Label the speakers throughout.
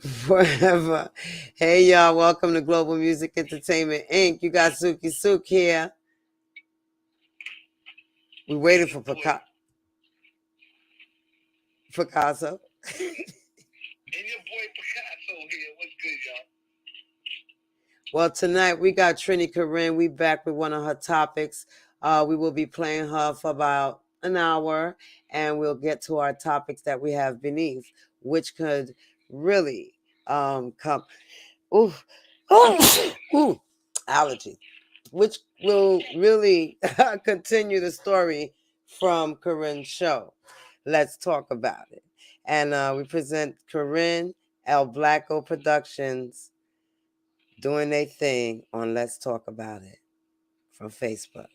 Speaker 1: Forever. Hey, y'all. Welcome to Global Music Entertainment, Inc. You got Suki Suk here. We waited for Picasso.
Speaker 2: And your boy Picasso here. What's good, y'all?
Speaker 1: Well, tonight we got Trini Corinne. We back with one of her topics. We will be playing her for about an hour, and we'll get to our topics that we have beneath, which could really come. Ooh, allergy. Which will really continue the story from Corinne's show. Let's talk about it. And we present Corinne El Blacko Productions doing their thing on Let's Talk About It from Facebook.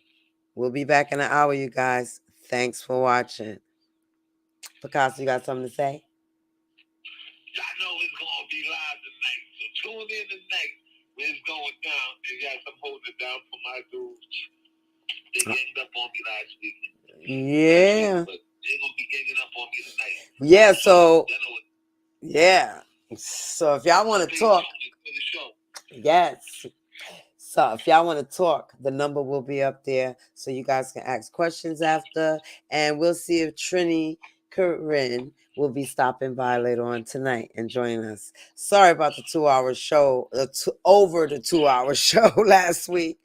Speaker 1: We'll be back in an hour, you guys. Thanks for watching. Picasso, you got something to say?
Speaker 2: Y'all know it's going to be live tonight, so tune in tonight when it's going down. And guys, I'm holding it down for my dudes. They ganged up on me last weekend.
Speaker 1: Yeah.
Speaker 2: But they're going to be ganging up on me tonight.
Speaker 1: Yeah, so, yeah. So if y'all want to talk, yes. So if y'all want to talk, the number will be up there so you guys can ask questions after. And we'll see if Trini Corinne will be stopping by later on tonight and joining us. Sorry about the 2-hour show, over the 2-hour show last week.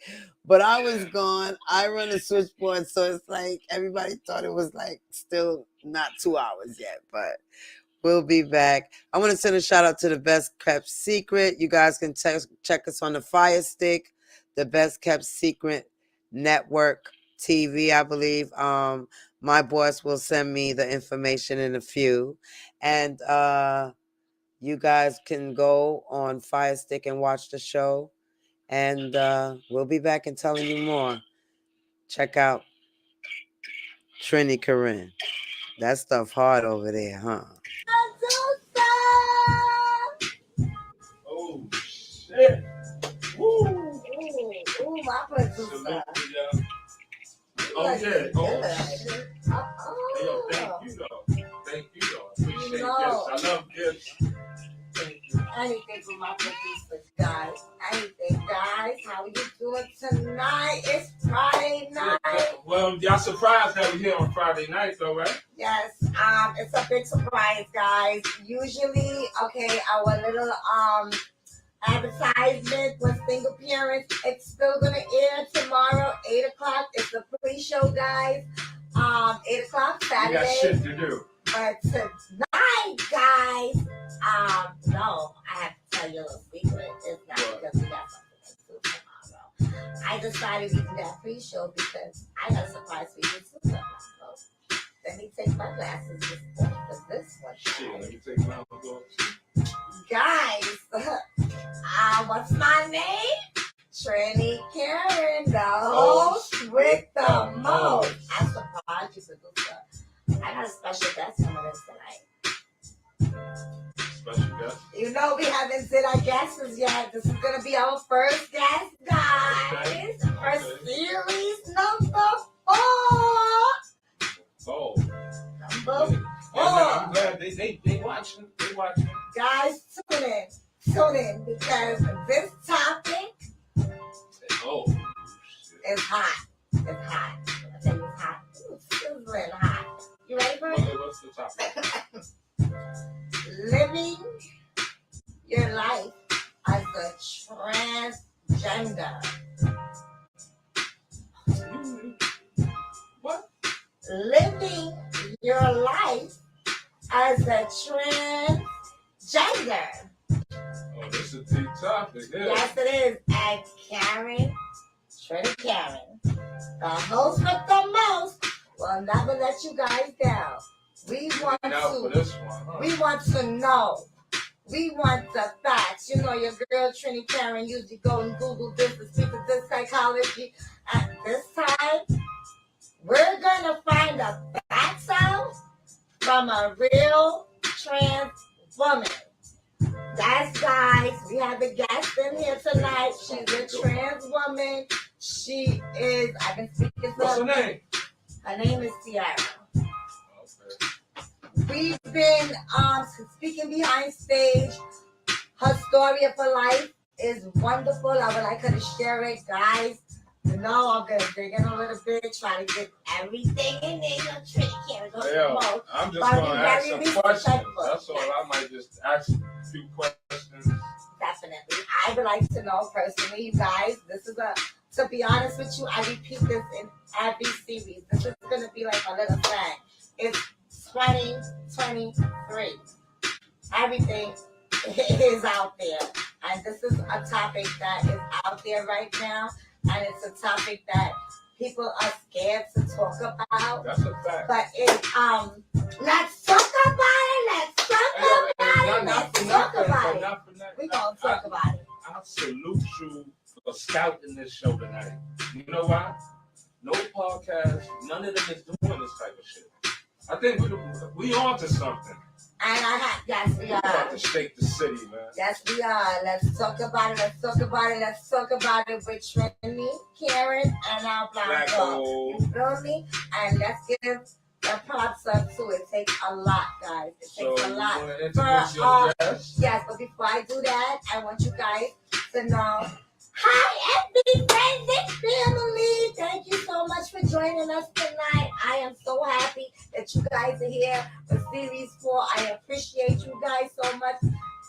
Speaker 1: But I was gone. I run a switchboard, so it's like everybody thought it was like still not 2 hours yet. But we'll be back. I want to send a shout out to the Best Kept Secret. You guys can check us on the Fire Stick, the Best Kept Secret Network TV, I believe. My boss will send me the information in a few. And you guys can go on Fire Stick and watch the show. And we'll be back and telling you more. Check out Trini Corinne. That stuff hard over there, huh?
Speaker 3: Oh, shit. Woo.
Speaker 4: Ooh, my producer.
Speaker 3: Oh, yeah. Oh, shit.
Speaker 4: Oh.
Speaker 3: Hey, yo, thank you, though. Appreciate gifts. I love gifts. Thank you.
Speaker 4: Anything for my producers, guys. Anything, guys. How are you doing tonight? It's Friday night.
Speaker 3: Well, y'all surprised that we're here on Friday night, though, right?
Speaker 4: Yes. It's a big surprise, guys. Usually, okay, our little advertisement with single parents. It's still gonna air tomorrow, 8 o'clock. It's a pre-show, guys. 8 o'clock Saturday.
Speaker 3: We got shit to do.
Speaker 4: But tonight, guys, no, I have to tell you a little secret. It's not because we got something to do tomorrow. I decided we do that pre-show because I got a surprise for you too tomorrow. Let me take my glasses off for this one.
Speaker 3: Shit, let me take mine off.
Speaker 4: Guys, what's my name? Trini Karen, the host with the most. I'm surprised you said this stuff. I got a special guest coming in tonight.
Speaker 3: Special guest?
Speaker 4: You know we haven't did our guests yet. This is going to be our first guest, guys. For series number 4.
Speaker 3: Oh.
Speaker 4: Number 4.
Speaker 3: I'm glad they watching. They watching.
Speaker 4: Guys, tune in. Tune in because this topic is hot. It's hot. I tell you it's hot. It's sizzling hot. You ready for it?
Speaker 3: What's the topic?
Speaker 4: Living your life as a transgender.
Speaker 3: What?
Speaker 4: Living your life as a transgender.
Speaker 3: Oh, this is a deep topic. Yeah.
Speaker 4: Yes, it is. And Karen, Trini Karen, the host with the most, will never let you guys down. We want to know. We want the facts. You know, your girl Trini Karen usually go and Google this and speak to this psychology. At this time, we're going to find the facts out from a real trans woman. That's guys. We have a guest in here tonight. She's a trans woman. She is, I've been speaking to her.
Speaker 3: What's her name?
Speaker 4: Her name is Tiara.
Speaker 3: Okay.
Speaker 4: we've been speaking behind stage. Her story of her life is wonderful. I would like her to share it, guys. You know, I'm gonna dig in a little bit, try to get everything in there. You're tricky, can't go
Speaker 3: Yeah, I'm just gonna ask some questions. That's all. I might just ask a few questions.
Speaker 4: Definitely. I would like to know personally, you guys. To be honest with you, I repeat this in every series. This is gonna be like a little thing. It's 2023. Everything is out there. And this is a topic that is out there right now. And it's a topic that people are scared to talk about.
Speaker 3: That's a fact.
Speaker 4: But let's talk about it. Let's talk about it. Let's talk about it. We're going to talk about it.
Speaker 3: I salute you for scouting this show tonight. You know why? No podcast, none of them is doing this type of shit. I think we on to something.
Speaker 4: And yes, we are.
Speaker 3: We're about to shake the city, man.
Speaker 4: Yes, we are. Let's talk about it. Let's talk about it. Let's talk about it with Trini, Karen, and our Blanco. You feel me? And let's give the props up too. It takes a lot, guys. It takes a lot. Yes, but before I do that, I want you guys to know. Hi, FB friends and family. Thank you so much for joining us tonight. I am so happy that you guys are here for Series 4. I appreciate you guys so much.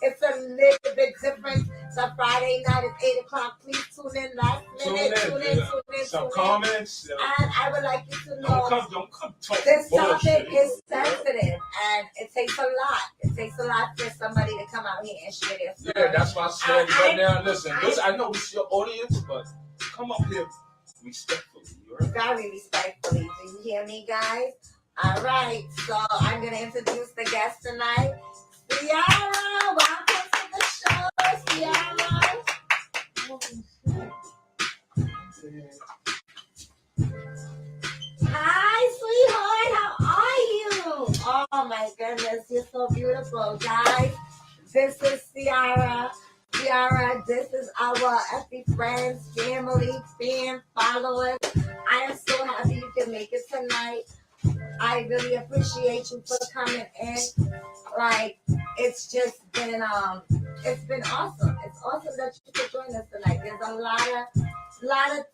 Speaker 4: It's a little bit different. It's a Friday night at 8 o'clock. Please tune in last minute. Tune in.
Speaker 3: Some comments.
Speaker 4: And I would like you to know
Speaker 3: don't come talk
Speaker 4: this
Speaker 3: bullshit.
Speaker 4: topic is sensitive and it takes a lot. It takes a lot for somebody to come out here and share their story.
Speaker 3: Yeah, that's why I said right now. Listen, I know this is your audience, but come up here respectfully.
Speaker 4: Very respectfully. Do you hear me, guys? All right. So I'm going to introduce the guest tonight. Ciara, welcome to the show, Ciara. Hi, sweetheart. How are you? Oh, my goodness. You're so beautiful, guys. This is Ciara. Ciara, this is our FB friends, family, fan, followers. I am so happy you can make it tonight. I really appreciate you for coming in. Like, it's just been it's been awesome. It's awesome that you could join us tonight. There's a lot of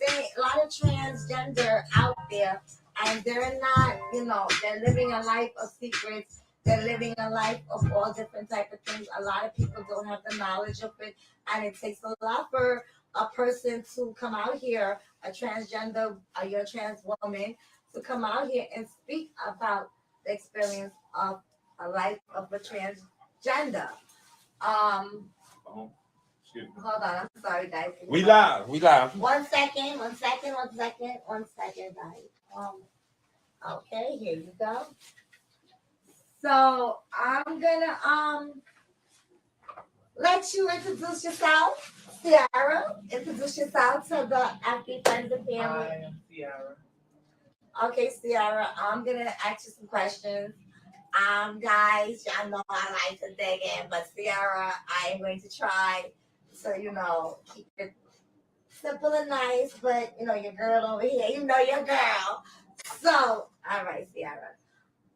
Speaker 4: transgender out there, and they're not, they're living a life of secrets. They're living a life of all different type of things. A lot of people don't have the knowledge of it, and it takes a lot for a person to come out here, a transgender, you're a trans woman, to come out here and speak about the experience of a life of a transgender. Hold on, I'm sorry, guys.
Speaker 3: We live.
Speaker 4: One second, guys. Okay, here you go. So I'm gonna let you introduce yourself, Ciara. Introduce yourself to the FB friends and family.
Speaker 5: Hi, I'm Ciara.
Speaker 4: Okay, Ciara, I'm gonna ask you some questions. Guys, y'all know I like to dig in, but Ciara, I am going to try to, keep it simple and nice, but your girl over here, your girl. So, all right, Ciara.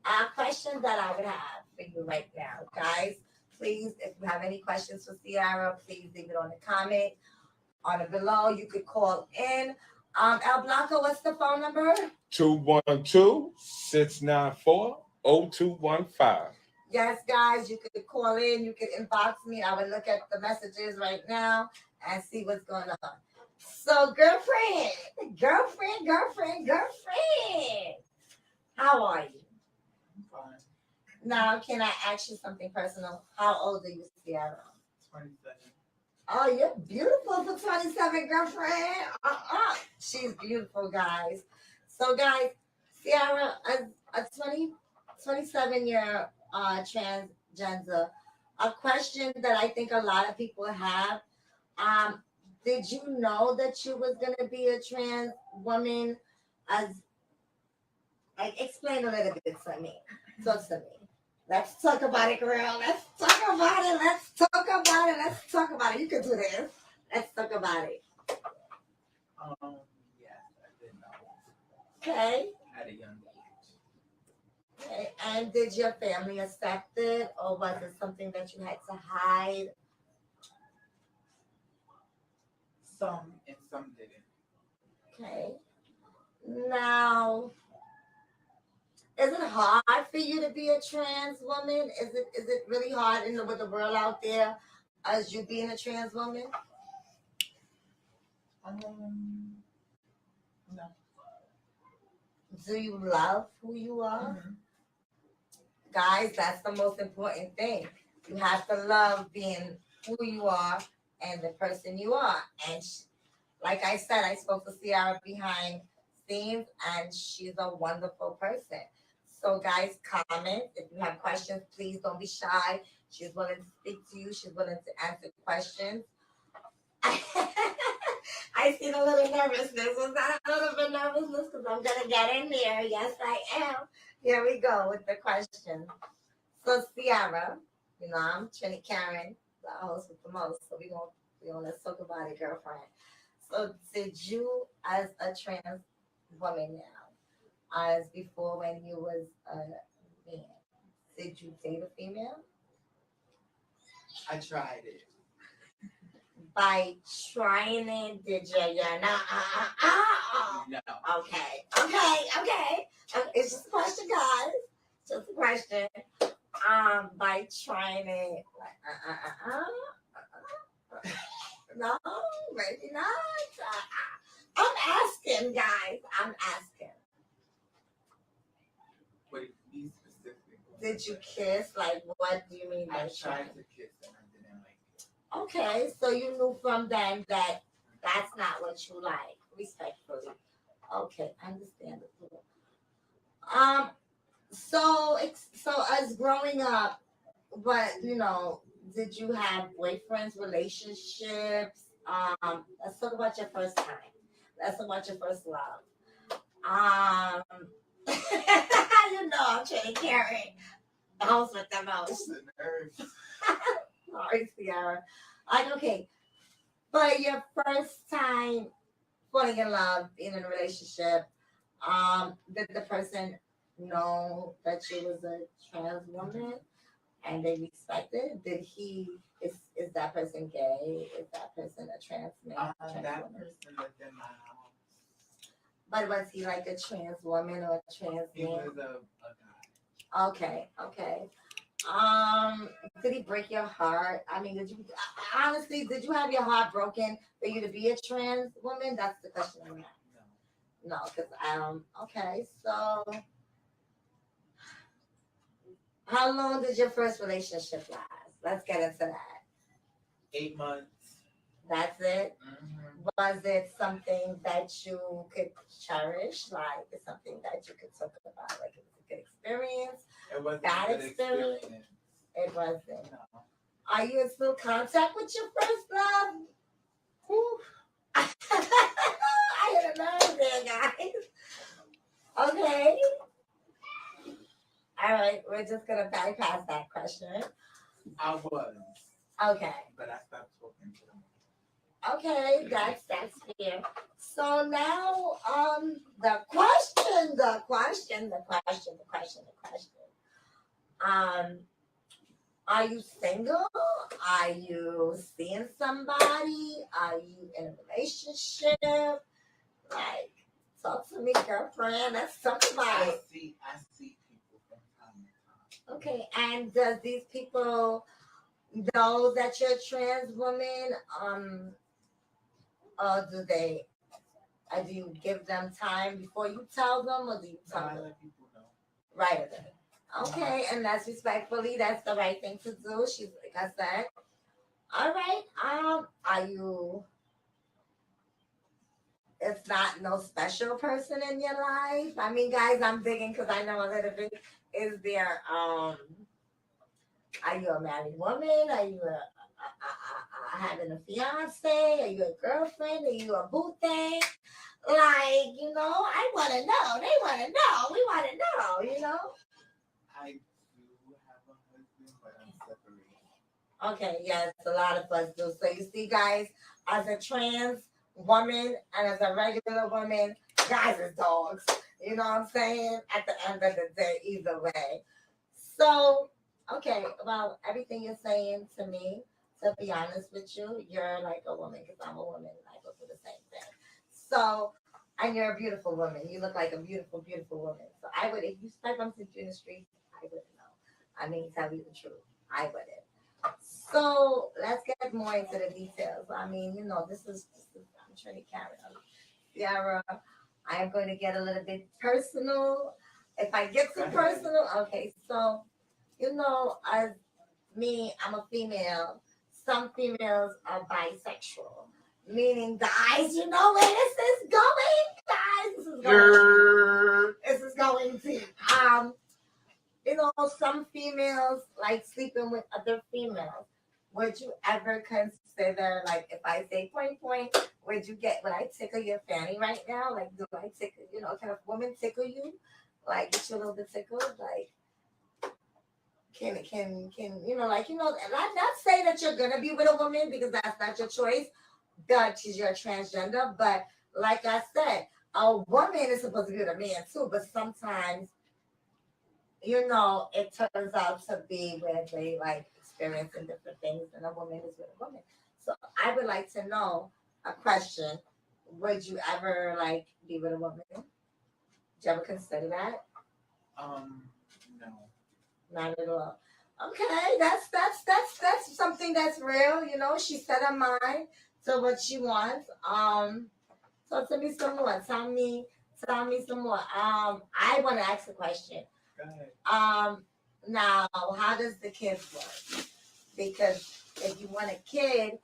Speaker 4: A question that I would have for you right now, guys. Please, if you have any questions for Ciara, please leave it on the comment on it below. You could call in. El Blanco, what's the phone number?
Speaker 3: 212-694-0215.
Speaker 4: Yes, guys, you could call in. You could inbox me. I would look at the messages right now and see what's going on. So, girlfriend. How are you?
Speaker 5: I'm fine.
Speaker 4: Now, can I ask you something personal? How old are you, Ciara?
Speaker 5: 27.
Speaker 4: Oh, you're beautiful for 27, girlfriend. She's beautiful, guys. So, guys, Ciara, a 27-year transgender, a question that I think a lot of people have. Did you know that you was going to be a trans woman? Explain a little bit to me. Talk to me. Let's talk about it, girl. Let's talk about it. You can do this. Let's talk about it.
Speaker 5: Yes, I did know.
Speaker 4: Okay.
Speaker 5: At a young age.
Speaker 4: Okay. And did your family accept it, or was it something that you had to hide?
Speaker 5: Some and some didn't.
Speaker 4: Okay. Now, is it hard for you to be a trans woman? Is it really hard with the world out there as you being a trans woman?
Speaker 5: No.
Speaker 4: Do you love who you are?
Speaker 5: Mhm.
Speaker 4: Guys, that's the most important thing. You have to love being who you are and the person you are. And like I said, I spoke to Ciara behind scenes, and she's a wonderful person. So, guys, comment. If you have questions, please don't be shy. She's willing to speak to you. She's willing to answer questions. I seen a little nervousness. Was that a little bit nervousness? Because I'm going to get in there. Yes, I am. Here we go with the question. So, Ciara, I'm Trini Karen, the host with the most. So, we gonna let's talk about it, girlfriend. So, did you, as a trans woman now, as before when you was a man, did you date a female?
Speaker 5: I tried it.
Speaker 4: By trying it, did you? Yeah,
Speaker 5: No.
Speaker 4: Okay. It's just a question, guys. Just a question. By trying it, like, no, maybe not. I'm asking, guys. I'm asking.
Speaker 5: What be specific?
Speaker 4: Did you kiss? Like, what do you mean by
Speaker 5: I
Speaker 4: trying?
Speaker 5: tried to kiss and I didn't like it.
Speaker 4: Okay, so you knew from then that that's not what you like, respectfully. Okay, understandable. Um, so as growing up, but did you have boyfriends, relationships? Let's talk about your first time. Let's talk about your first love. Um, I'm trying to carry the house with the most.
Speaker 5: The nerves.
Speaker 4: Sorry, Ciara. Like, okay, but your first time falling in love, being in a relationship, did the person know that you was a trans woman and they respected? Did he is that person gay? Is that person a trans man? Trans
Speaker 5: That
Speaker 4: woman?
Speaker 5: person lived in my house.
Speaker 4: But was he like a trans woman or a trans
Speaker 5: He
Speaker 4: man?
Speaker 5: was a guy.
Speaker 4: Okay. Did he break your heart? I mean, honestly, did you have your heart broken for you to be a trans woman? That's the question I'm asking.
Speaker 5: No.
Speaker 4: No, because okay, so how long did your first relationship last? Let's get into that.
Speaker 5: 8 months.
Speaker 4: That's it.
Speaker 5: Mm-hmm.
Speaker 4: Was it something that you could cherish? Like, it's something that you could talk about? Like, it was a good experience?
Speaker 5: It wasn't
Speaker 4: Bad
Speaker 5: a good
Speaker 4: experience?
Speaker 5: experience.
Speaker 4: It wasn't.
Speaker 5: No.
Speaker 4: Are you in still contact with your first love?
Speaker 5: Whew.
Speaker 4: I hit a nerve there, guys. Okay. All right, we're just gonna bypass that question.
Speaker 5: I was,
Speaker 4: Okay.
Speaker 5: but I stopped talking to them.
Speaker 4: Okay, that's fair. So now, the question. Are you single? Are you seeing somebody? Are you in a relationship? Like, talk to me, girlfriend. Let's talk about
Speaker 5: I
Speaker 4: it.
Speaker 5: see people from time to time.
Speaker 4: Okay, and does these people know that you're a trans woman? Or do you give them time before you tell them, or do you
Speaker 5: No,
Speaker 4: tell
Speaker 5: I
Speaker 4: them
Speaker 5: let people know.
Speaker 4: right away? Okay, and that's respectfully, that's the right thing to do. She's like I said. All right. Are you? It's not no special person in your life. I mean, guys, I'm digging because I know a little bit. Is there? Are you a married woman? Are you having a fiance? Are you a girlfriend? Are you a boo thing? Like, I want to know. They want to know. We want to know.
Speaker 5: I do have a husband, but I'm separated.
Speaker 4: Okay, yes, a lot of us do. So you see, guys, as a trans woman and as a regular woman, guys are dogs. You know what I'm saying? At the end of the day, either way. So, okay, about everything you're saying to me, to be honest with you, you're like a woman because I'm a woman. I go through the same thing. So, and you're a beautiful woman. You look like a beautiful, beautiful woman. So I would, if you start bumping into you in the street, I wouldn't know. I mean, tell you the truth. I wouldn't. So let's get more into the details. I mean, this is I'm trying to carry on. Sierra, I am going to get a little bit personal. If I get too personal, okay. So, as me, I'm a female. Some females are bisexual, meaning guys, you know where this is going, guys. This is going to some females like sleeping with other females. Would you ever consider, like, if I say point point, would I tickle your fanny right now? Like, do I tickle, can a woman tickle you? Like, get you a little bit tickled? Like, and I'm not saying that you're gonna be with a woman because that's not your choice, because you're transgender. But like I said, a woman is supposed to be with a man too, but sometimes it turns out to be where they like experiencing different things and a woman is with a woman. So I would like to know a question. Would you ever like be with a woman? Did you ever consider that?
Speaker 5: No.
Speaker 4: Not at all. Okay, that's something that's real, she set her mind to what she wants. So tell me some more. Tell me some more. I wanna ask a question.
Speaker 5: Go ahead.
Speaker 4: Now, how does the kids work? Because if you want a kid,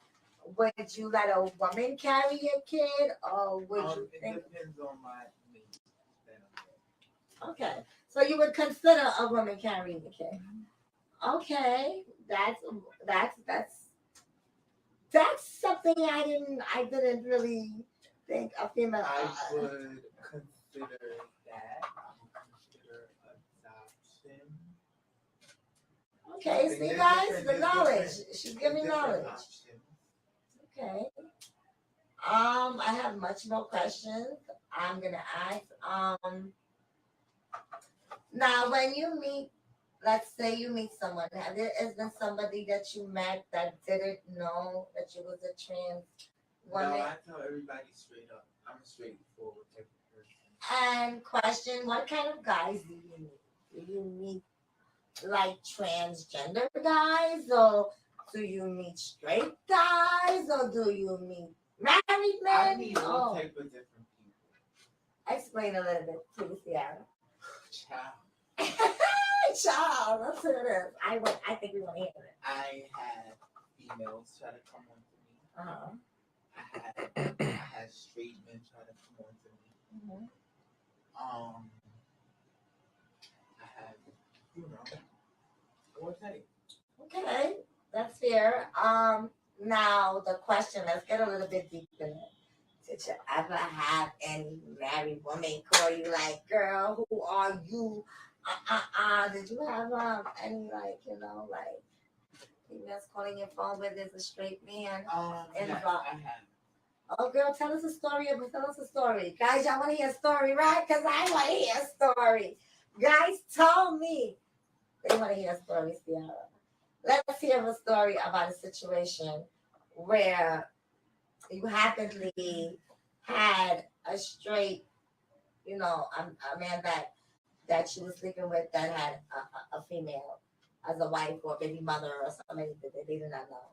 Speaker 4: would you let a woman carry your kid, or would you
Speaker 5: It
Speaker 4: think?
Speaker 5: depends on my needs.
Speaker 4: Okay, so you would consider a woman carrying the kid. Okay, that's something I didn't really think a female.
Speaker 5: I would consider that. I would consider adoption.
Speaker 4: Okay, see guys, the knowledge. She's giving knowledge.
Speaker 5: Options.
Speaker 4: Okay. I have much more questions. I'm gonna ask. Now when you meet, let's say you meet someone, has been somebody that you met that didn't know that you was a trans
Speaker 5: No,
Speaker 4: woman?
Speaker 5: I tell everybody straight up. I'm a straightforward type of person.
Speaker 4: And question, what kind of guys do you meet? Do you meet like transgender guys, or do you meet straight guys, or do you meet married
Speaker 5: I
Speaker 4: men?
Speaker 5: meet all type of different people.
Speaker 4: Explain a little bit, please, Sierra.
Speaker 5: Child.
Speaker 4: Child, let's hear this. I think we want to hear it.
Speaker 5: I had females try to come on to me.
Speaker 4: Uh-huh.
Speaker 5: I had straight men try to come on to me.
Speaker 4: Mm-hmm.
Speaker 5: I had, all type.
Speaker 4: Okay, that's fair. Now the question. Let's get a little bit deeper. Did you ever have any married woman call you like, "Girl, who are you?" Did you have any like females calling your phone where there's a straight man
Speaker 5: Yes,
Speaker 4: involved?
Speaker 5: I have.
Speaker 4: Oh, girl, tell us a story. Tell us a story, guys. Y'all want to hear a story, right? Because I want to hear a story. Guys, tell me they want to hear a story, Sierra. Let's hear a story about a situation where you happenly had a straight, a man that she was sleeping with that had a female as a wife or a baby mother or somebody that they did not know.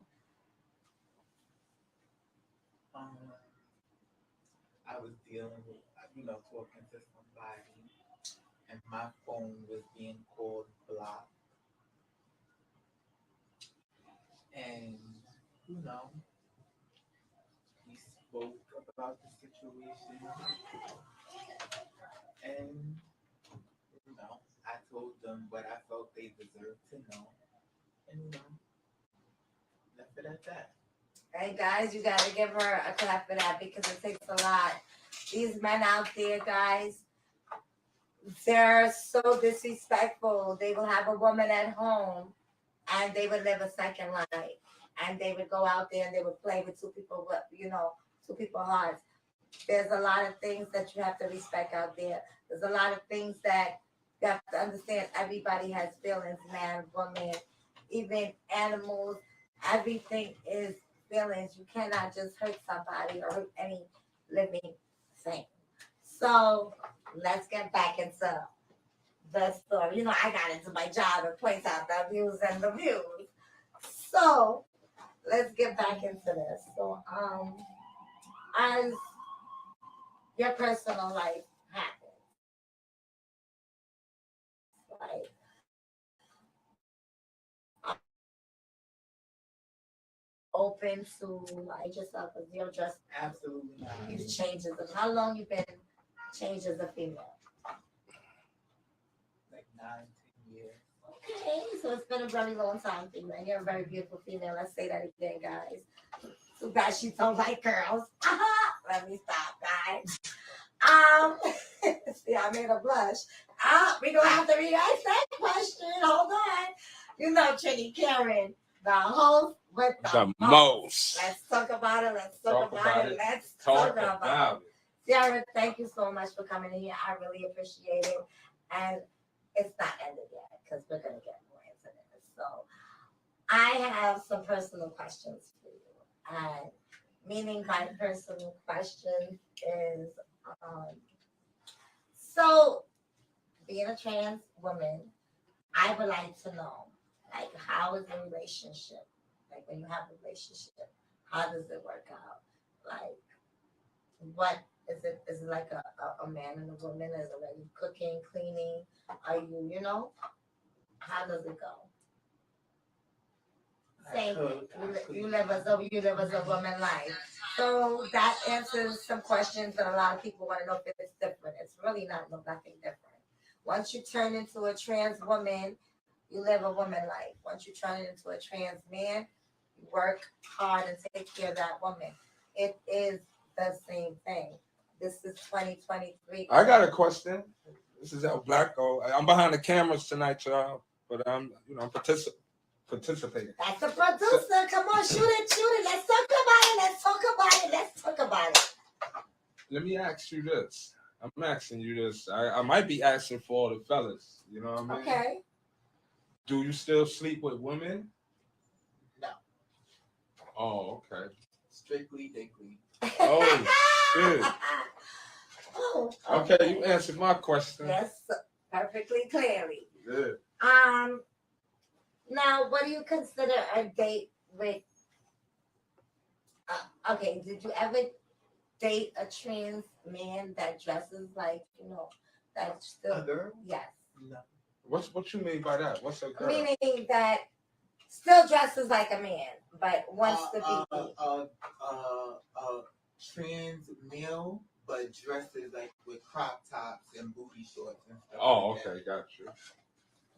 Speaker 5: I was dealing with, talking to somebody, and my phone was being called blocked. And, we spoke about the situation, and, I told them what I felt they deserved to know, and, left it at that.
Speaker 4: Hey guys, you gotta give her a clap for that because it takes a lot. These men out there, guys, they're so disrespectful. They will have a woman at home and they would live a second life. And they would go out there and they would play with two people hearts. There's a lot of things that you have to respect out there. There's a lot of things that you have to understand. Everybody has feelings, man, woman, even animals. Everything is feelings. You cannot just hurt somebody or hurt any living thing. So let's get back into the story. You know, I got into my job and point out the views and the views. So let's get back into this. So as your personal life happens, right? Open to like yourself as you're just
Speaker 5: Absolutely not.
Speaker 4: these changes of how long you been changed as a female.
Speaker 5: Like 9, 10 years.
Speaker 4: Okay, so it's been a very long time for you, and you're a very beautiful female. Let's say that again, guys. Too bad she don't like girls. Let me stop, guys. See, I made her blush. We gonna have to re-ask that question. Hold on. You know, Trini Karen, the host with the most. Let's talk about it. Let's talk about it. Let's talk about it. Sarah, thank you so much for coming in here. I really appreciate it. And it's not ended yet because we're gonna get more into this. So I have some personal questions for you. And meaning by personal questions is so being a trans woman, I would like to know, like, how is the relationship? Like, when you have a relationship, how does it work out? Like, what is it? Is it like a man and a woman? Is it like cooking, cleaning? Are you, you know? How does it go? Same. You live as a woman life. So that answers some questions that a lot of people want to know if it's different. It's really nothing different. Once you turn into a trans woman, you live a woman life. Once you turn into a trans man, you work hard and take care of that woman. It is the same thing. This is 2023.
Speaker 3: I got a question. This is El Blacko. I'm behind the cameras tonight, y'all, but I'm participating.
Speaker 4: That's the producer. Come on, shoot it. Let's talk about it.
Speaker 3: Let me ask you this. I'm asking you this. I might be asking for all the fellas. You know what I mean?
Speaker 4: Okay.
Speaker 3: Do you still sleep with women?
Speaker 5: No.
Speaker 3: Oh, okay.
Speaker 5: Strictly dickly.
Speaker 3: Oh, shit.
Speaker 4: Oh,
Speaker 3: okay, you answered my question.
Speaker 4: Yes, perfectly clearly.
Speaker 3: Yeah.
Speaker 4: Now, what do you consider a date with? Okay, did you ever date a trans man that dresses like, that's still
Speaker 5: a girl?
Speaker 4: Yes.
Speaker 5: No.
Speaker 3: What you mean by that? What's a girl?
Speaker 4: Meaning that still dresses like a man, but wants to be
Speaker 5: trans male, but dresses like with crop tops and booty shorts and stuff.
Speaker 3: Oh,
Speaker 5: like
Speaker 3: okay, got you.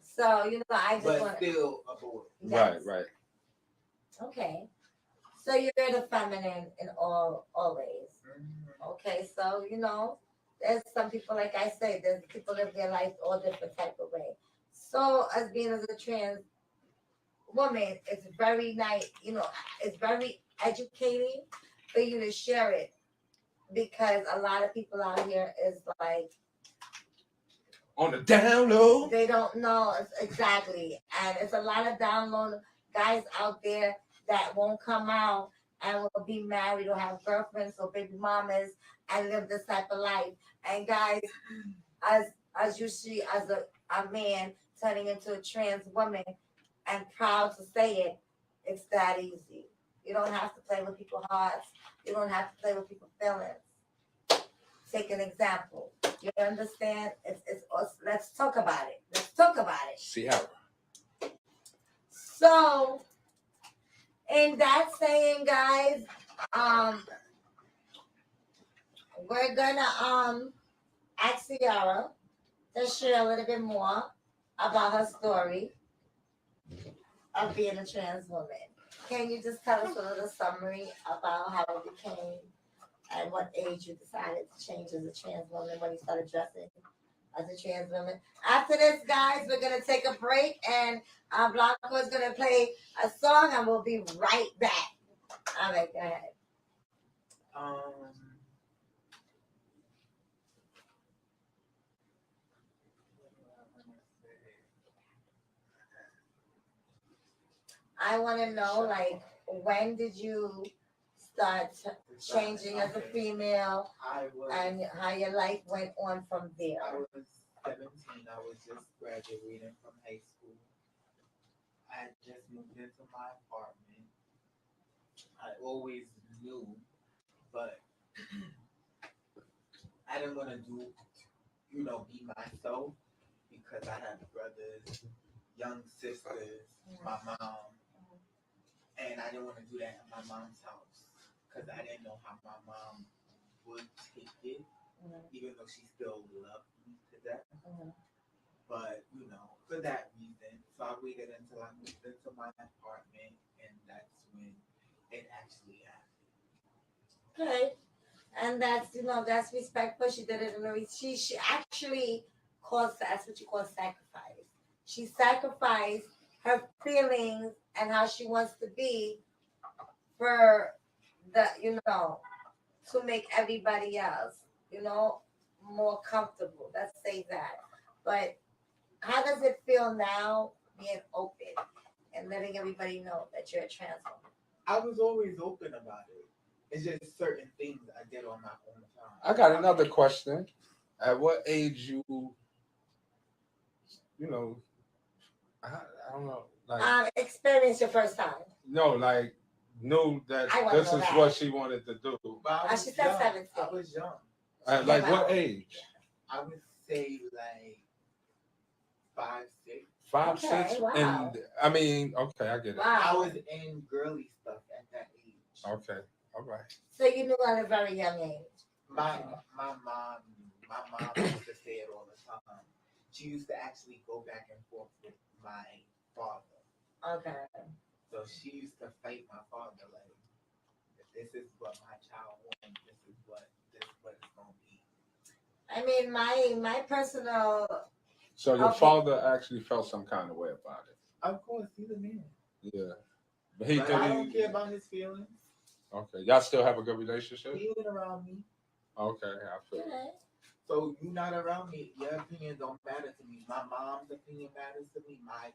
Speaker 4: So I just
Speaker 5: but
Speaker 4: want
Speaker 5: still a boy.
Speaker 4: Yes.
Speaker 3: Right.
Speaker 4: Okay. So you're the feminine in all ways.
Speaker 5: Mm-hmm.
Speaker 4: Okay, so there's some people, like I say, there's people live their life all different type of way. So as being as a trans woman, it's very nice, it's very educating for you to share it, because a lot of people out here is like
Speaker 3: on the down low.
Speaker 4: They don't know exactly, and it's a lot of download guys out there that won't come out and will be married or have girlfriends or baby mamas and live this type of life. And guys, as you see, as a man turning into a trans woman and proud to say it, it's that easy. You don't have to play with people's hearts. You don't have to play with people's feelings. Take an example. You understand? Let's talk about it.
Speaker 3: See how.
Speaker 4: So, in that saying, guys, we're gonna ask Ciara to share a little bit more about her story of being a trans woman. Can you just tell us a little summary about how it became and what age you decided to change as a trans woman, when you started dressing as a trans woman? After this, guys, we're going to take a break, and Blanco is going to play a song, and we'll be right back. All right, go ahead. I want to know, like, when did you start changing as a female and how your life went on from there?
Speaker 5: I was 17. I was just graduating from high school. I had just moved into my apartment. I always knew, but I didn't want to do, be myself because I had brothers, young sisters, my mom, and I didn't want to do that at my mom's house because I didn't know how my mom would take it, even though she still loved me to death. But, for that reason, so I waited until I moved into my apartment, and that's when it actually happened.
Speaker 4: Okay. And that's respectful. She did it in a she actually caused, that's what you call sacrifice. She sacrificed her feelings and how she wants to be for to make everybody else, more comfortable. Let's say that. But how does it feel now being open and letting everybody know that you're a trans woman?
Speaker 5: I was always open about it. It's just certain things I did on my own time.
Speaker 3: I got another question. At what age I don't know, like
Speaker 4: experience your first time.
Speaker 3: no, like knew that this is what she wanted to do.
Speaker 4: She said 17.
Speaker 5: I was young.
Speaker 3: At like what age?
Speaker 5: I would say like 5, 6.
Speaker 3: 5,
Speaker 4: Okay,
Speaker 3: 6,
Speaker 4: wow.
Speaker 3: and I mean, okay, I get it.
Speaker 4: Wow.
Speaker 5: I was in girly stuff at that age.
Speaker 3: Okay, all right.
Speaker 4: So you knew at a very young age.
Speaker 5: My mom used to say it all the time. She used to actually go back and forth with my father.
Speaker 4: Okay.
Speaker 5: So she used to fight my father like, this is what my child wants. This is what it's gonna be.
Speaker 4: I mean, my personal.
Speaker 3: So your father actually felt some kind of way about it.
Speaker 5: Of course, he's a man.
Speaker 3: Yeah, but
Speaker 5: I don't care about his feelings.
Speaker 3: Okay, y'all still have a good relationship?
Speaker 5: He ain't around me.
Speaker 3: Okay, I feel it.
Speaker 5: So you not around me, your opinion don't matter to me. My mom's opinion matters to me. My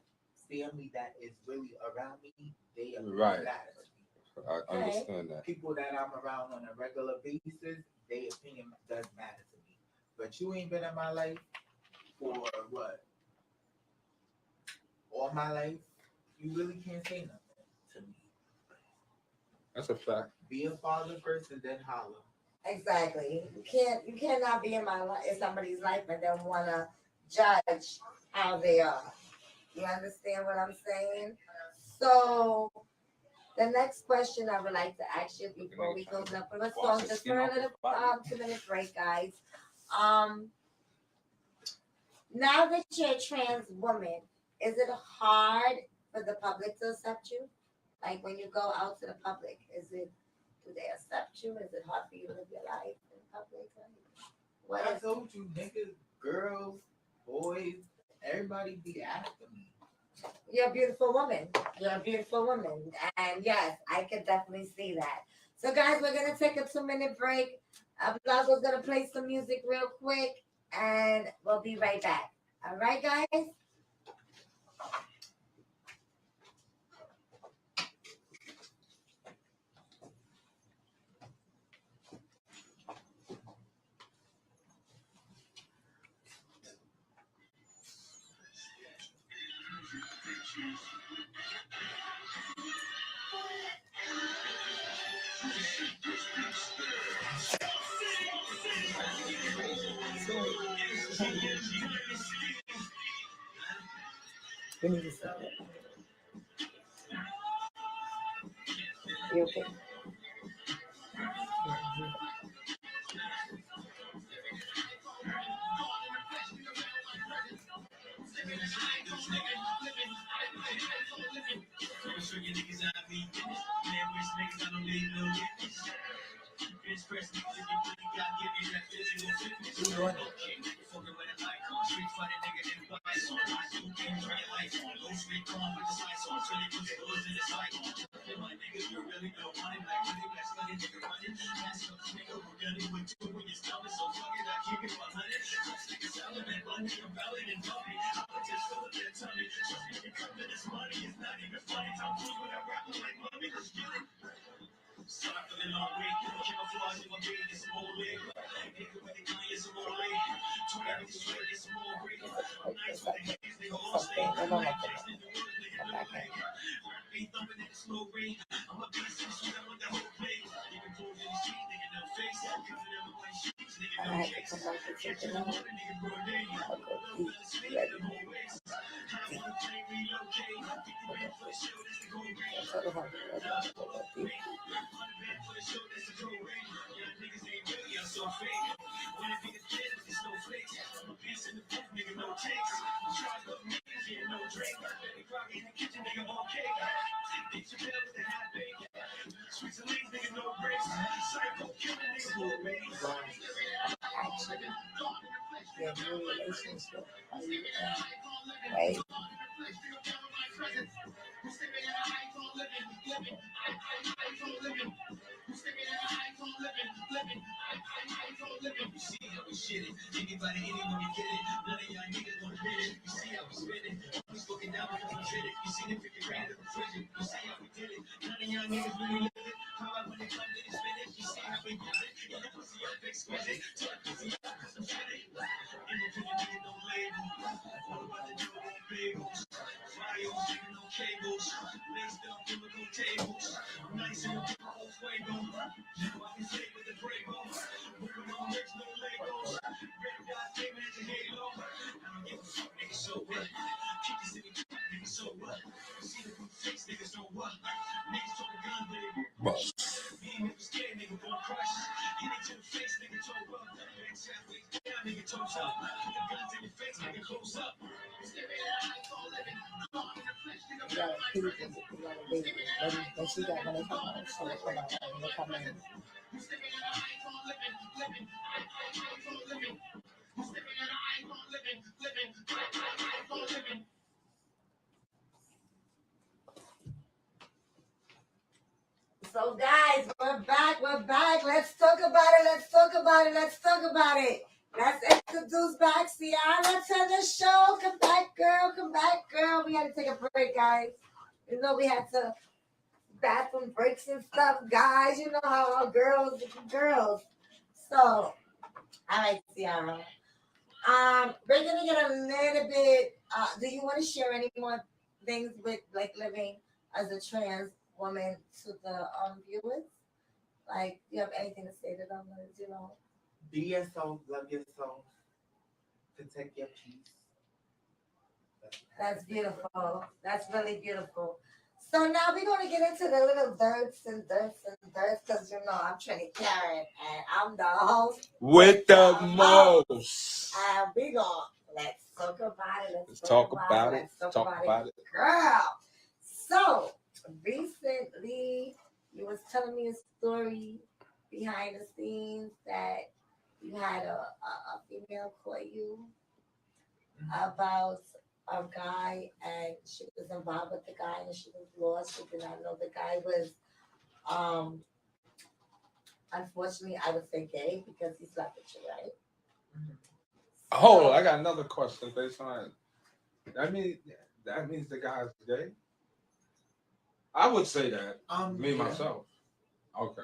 Speaker 5: family that is really around me, they opinion matters to me.
Speaker 3: I understand that.
Speaker 5: People that I'm around on a regular basis, their opinion does matter to me. But you ain't been in my life for what? All my life, you really can't say nothing to me.
Speaker 3: That's a fact.
Speaker 5: Be a father first and then holler.
Speaker 4: Exactly. You cannot be in somebody's life and then wanna judge how they are. You understand what I'm saying? So the next question I would like to ask you before we close up with a song, just for a little 2-minute break, guys. Now that you're a trans woman, is it hard for the public to accept you? Like when you go out to the public, do they accept you? Is it hard for you to live your life in public?
Speaker 5: I told you, niggas, girls, boys, everybody be after me.
Speaker 4: You're a beautiful woman. You're a beautiful woman. And yes, I could definitely see that. So guys, we're going to take a 2-minute break. Blanco's going to play some music real quick and we'll be right back. All right, guys? We need to stop it. You okay? So guys, we're back. Let's talk about it. Let's talk about it. Let's introduce back Ciara to the show. Come back, girl. We had to take a break, guys. You know we had to bathroom breaks and stuff, guys. You know how our girls. So, all right, Ciara. We're gonna get a little bit. Do you want to share any more things with like living as a trans woman to the viewers? Like, do you have anything to say to them? You know,
Speaker 5: Be yourself, love yourself, protect your peace.
Speaker 4: that's beautiful. That's really beautiful. So now we're gonna get into the little dirts because you know I'm Trini Karen and I'm the host
Speaker 3: With the most.
Speaker 4: and we gonna let's talk about it.
Speaker 3: Let's talk about it.
Speaker 4: Girl. So recently you was telling me a story behind the scenes that you had a female call you about a guy and she was involved with the guy and she was lost. She did not know the guy was unfortunately I would say gay because he slept with you, right?
Speaker 3: Hold on, I got another question based on that. That means the guy's gay? I would say that. Me myself. Okay.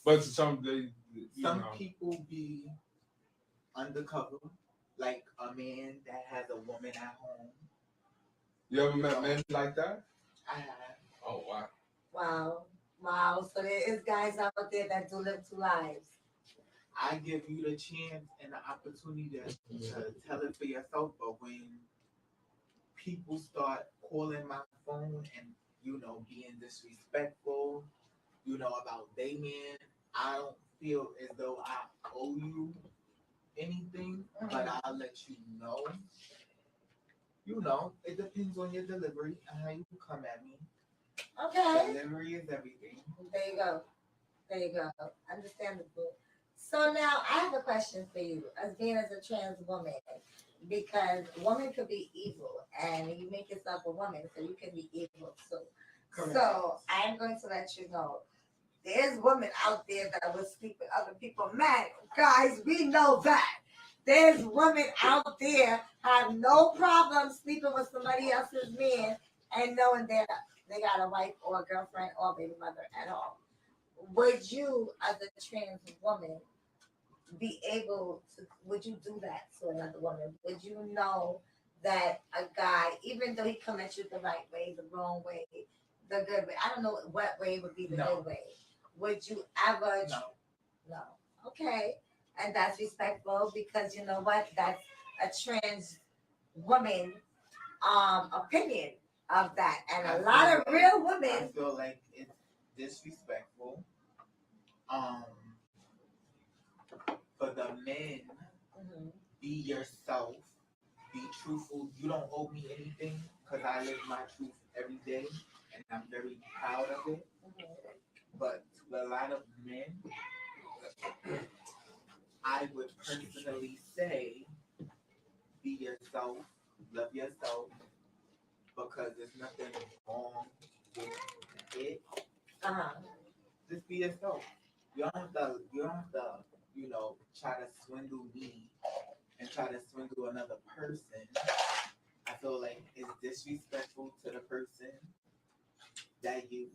Speaker 3: But some
Speaker 5: people be undercover, like a man that has a woman at home.
Speaker 3: You ever met men like that?
Speaker 5: I have.
Speaker 3: Oh
Speaker 4: Wow. So there is guys out there that do live two lives.
Speaker 5: I give you the chance and the opportunity to tell it for yourself, but when people start calling my phone and being disrespectful, about they man, I don't feel as though I owe you anything, but I'll let you know. It depends on your delivery and how you come at me.
Speaker 4: Okay.
Speaker 5: Delivery is everything.
Speaker 4: There you go. Understandable. So now I have a question for you, as being as a trans woman, because woman could be evil, and you make yourself a woman, so you can be evil too. Correct. So I'm going to let you know, there's women out there that will sleep with other people. Man, guys, we know that. There's women out there have no problem sleeping with somebody else's man and knowing that they got a wife or a girlfriend or a baby mother at all. Would you, as a trans woman, be able to? Would you do that to another woman? Would you know that a guy, even though he come at you the right way, the wrong way, the good way, I don't know what way would be the good way. Would you ever? No. Okay. And that's respectful because you know what? That's a trans woman opinion of that. And a lot of real women
Speaker 5: I feel like it's disrespectful. For the men, be yourself, be truthful. You don't owe me anything because I live my truth every day and I'm very proud of it. But to a lot of men, I would personally say, be yourself, love yourself, because there's nothing wrong with it. Just be yourself. You don't have to, try to swindle me and try to swindle another person. I feel like it's disrespectful to the person that you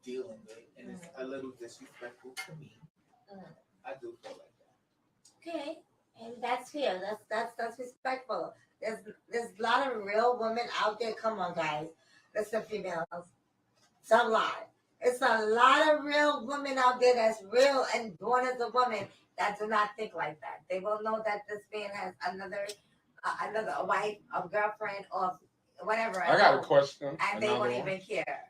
Speaker 5: dealing with, and it's a little disrespectful to me. I do feel like that.
Speaker 4: Okay, and that's fair. That's respectful. There's a lot of real women out there. Come on, guys. Listen, females. It's a lot. It's a lot of real women out there that's real and born as a woman that do not think like that. They will know that this man has another wife, a girlfriend, or whatever.
Speaker 3: I got a question.
Speaker 4: And they won't even care.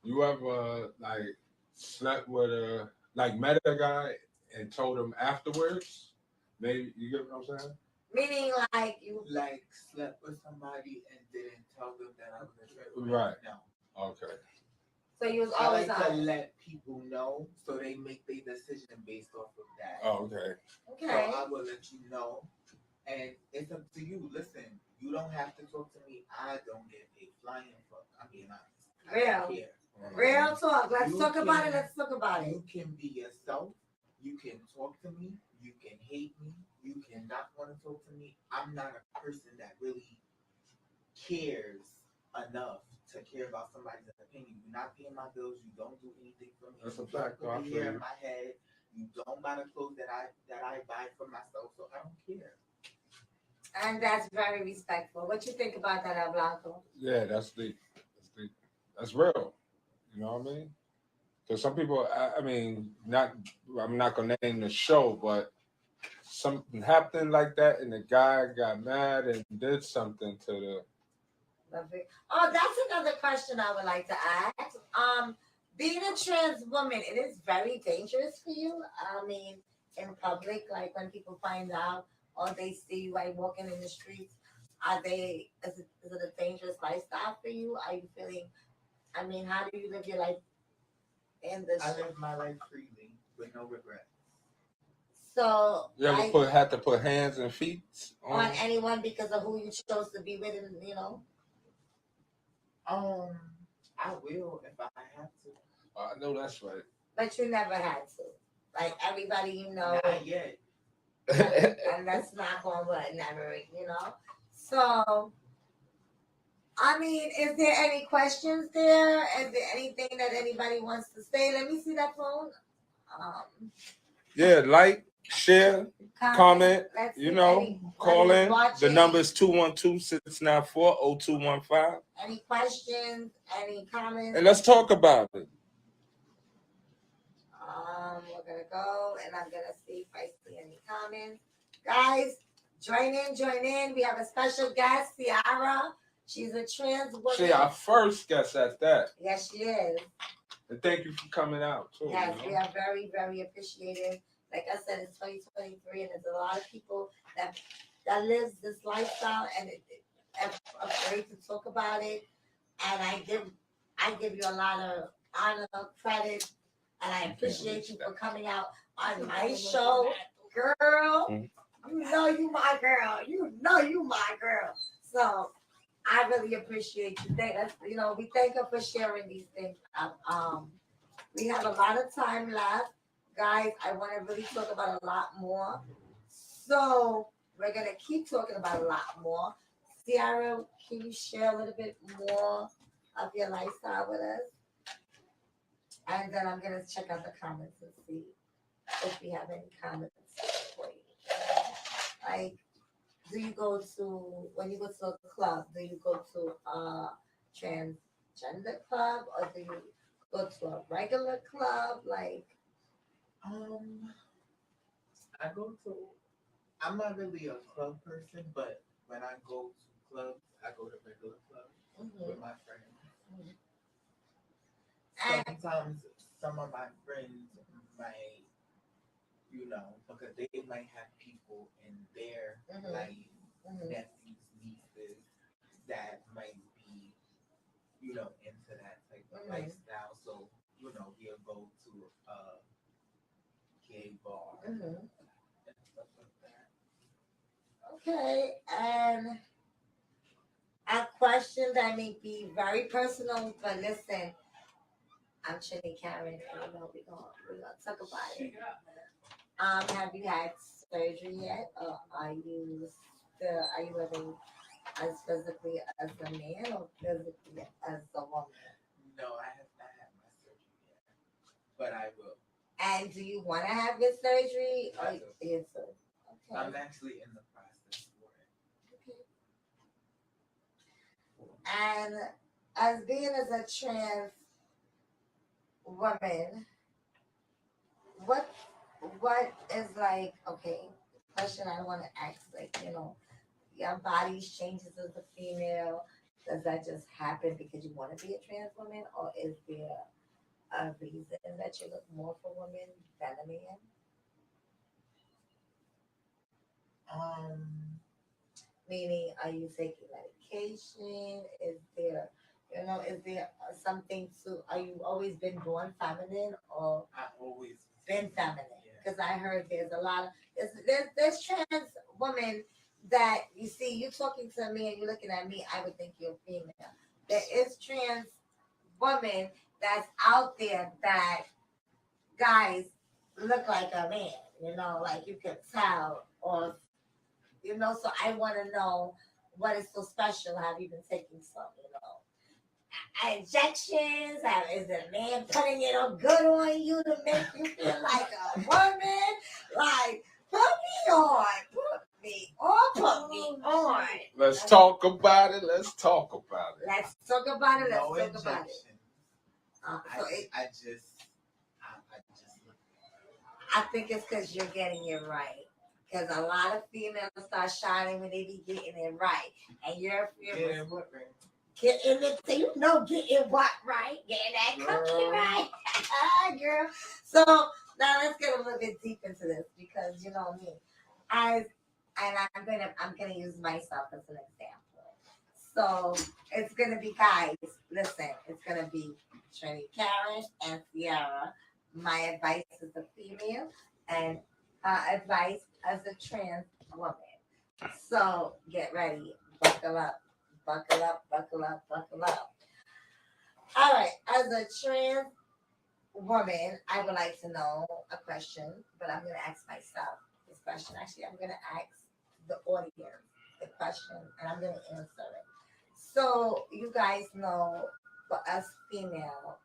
Speaker 3: You ever slept with met a guy and told him afterwards? Maybe you get what I'm saying?
Speaker 4: Meaning like you
Speaker 5: slept with somebody and didn't tell them that I was a trans.
Speaker 3: Right.
Speaker 5: No.
Speaker 3: Okay.
Speaker 4: So you was always
Speaker 5: to let people know so they make their decision based off of that.
Speaker 3: Oh, okay.
Speaker 4: Okay.
Speaker 5: So I will let you know. And it's up to you. Listen, you don't have to talk to me. I don't get a flying fuck. I'm being honest.
Speaker 4: Real talk. Let's talk about it.
Speaker 5: You can be yourself. You can talk to me. You can hate me. You can not want to talk to me. I'm not a person that really cares enough to care about somebody's opinion. You're not paying my bills. You don't do anything for me.
Speaker 3: That's a
Speaker 5: You
Speaker 3: fact.
Speaker 5: don't put the hair in my head. You don't buy the clothes that I buy for myself. So I don't care.
Speaker 4: And that's very respectful. What you think about that, Blanco?
Speaker 3: Yeah, that's deep. That's real. You know what I mean? Because some people, I'm not gonna name the show, but something happened like that, and the guy got mad and did something to the.
Speaker 4: Oh, that's another question I would like to ask. Being a trans woman, it is very dangerous for you. I mean, in public, like when people find out or they see you like walking in the streets, is it a dangerous lifestyle for you? Are you feeling? I mean, how do you live your life?
Speaker 5: I live my life freely with no regrets.
Speaker 4: So
Speaker 3: you ever had to put hands and feet
Speaker 4: on anyone because of who you chose to be with, and
Speaker 5: I will if I have to.
Speaker 3: I know that's right.
Speaker 4: But you never had to. Like everybody you know.
Speaker 5: Not yet.
Speaker 4: And that's not going to never, So, I mean, is there any questions there? Is there anything that anybody wants to say? Let me see that phone.
Speaker 3: Yeah, like, share, comment, call in. The number is 212-694-0215.
Speaker 4: Any questions? Any comments?
Speaker 3: And let's talk about it.
Speaker 4: We're going to go, and I'm going to see if I see any comments. Guys, join in. We have a special guest, Ciara. She's a trans woman.
Speaker 3: She's our first guest at that.
Speaker 4: Yes, she is.
Speaker 3: And thank you for coming out, too.
Speaker 4: Yes, we are very, very appreciative. Like I said, it's 2023, and there's a lot of people that lives this lifestyle and are afraid to talk about it. And I give you a lot of honor, credit, and I appreciate you for coming out on my show, girl. You know you my girl. So I really appreciate you. We thank her for sharing these things. We have a lot of time left. Guys, I want to really talk about a lot more. So we're gonna keep talking about a lot more. Ciara, can you share a little bit more of your lifestyle with us? And then I'm gonna check out the comments and see if we have any comments for you. Like, do you go to when you go to a club? Do you go to a transgender club or do you go to a regular club? Like,
Speaker 5: I go to. I'm not really a club person, but when I go to clubs, I go to regular clubs with my friends. Sometimes some of my friends might, because they might have people in their life, nephews, nieces, that might be, into that type of lifestyle. So, we'll go to a gay bar and stuff like that.
Speaker 4: okay, and a question that may be very personal, but listen, I'm Trini Karen, and we're gonna talk about it. Have you had surgery yet, or are you living as physically as a man or physically as a woman?
Speaker 5: No, I have not had my surgery yet, but I will.
Speaker 4: And do you want to have your surgery?
Speaker 5: I do.
Speaker 4: Yes, sir. Okay.
Speaker 5: I'm actually in the process for it.
Speaker 4: And as being as a trans woman, what is like, okay, question I want to ask, like, your body changes as a female. Does that just happen because you want to be a trans woman, or is there a reason that you look more for women than a man? Meaning, are you taking medication? Is there something to? Are you always been born feminine, or
Speaker 5: I've always
Speaker 4: been feminine? Because I heard there's a lot of there's trans women that you see. You talking to me and you looking at me, I would think you're female. There is trans women that's out there that guys look like a man. Like you can tell, or So I want to know what is so special. Have you been taking some, injections? Is it a man putting it on good on you to make you feel like a woman? Like, put me on.
Speaker 3: Let's talk about it. Let's talk about it.
Speaker 4: Let's talk about it.
Speaker 5: No
Speaker 4: Let's talk about it.
Speaker 5: I just.
Speaker 4: I think it's because you're getting it right. Because a lot of females start shining when they be getting it right. And you're
Speaker 5: Getting what right?
Speaker 4: Getting it, getting what right? Getting that cookie right. Girl. So now let's get a little bit deep into this, because you know me. I'm gonna use myself as an example. So it's gonna be, guys, listen, it's gonna be Trini Karen and Ciara. My advice as a female, and advice as a trans woman. So get ready, buckle up, buckle up, buckle up, buckle up. All right, as a trans woman, I would like to know a question, but I'm going to ask myself this question. Actually, I'm going to ask the audience the question, and I'm going to answer it. So you guys know, for us female,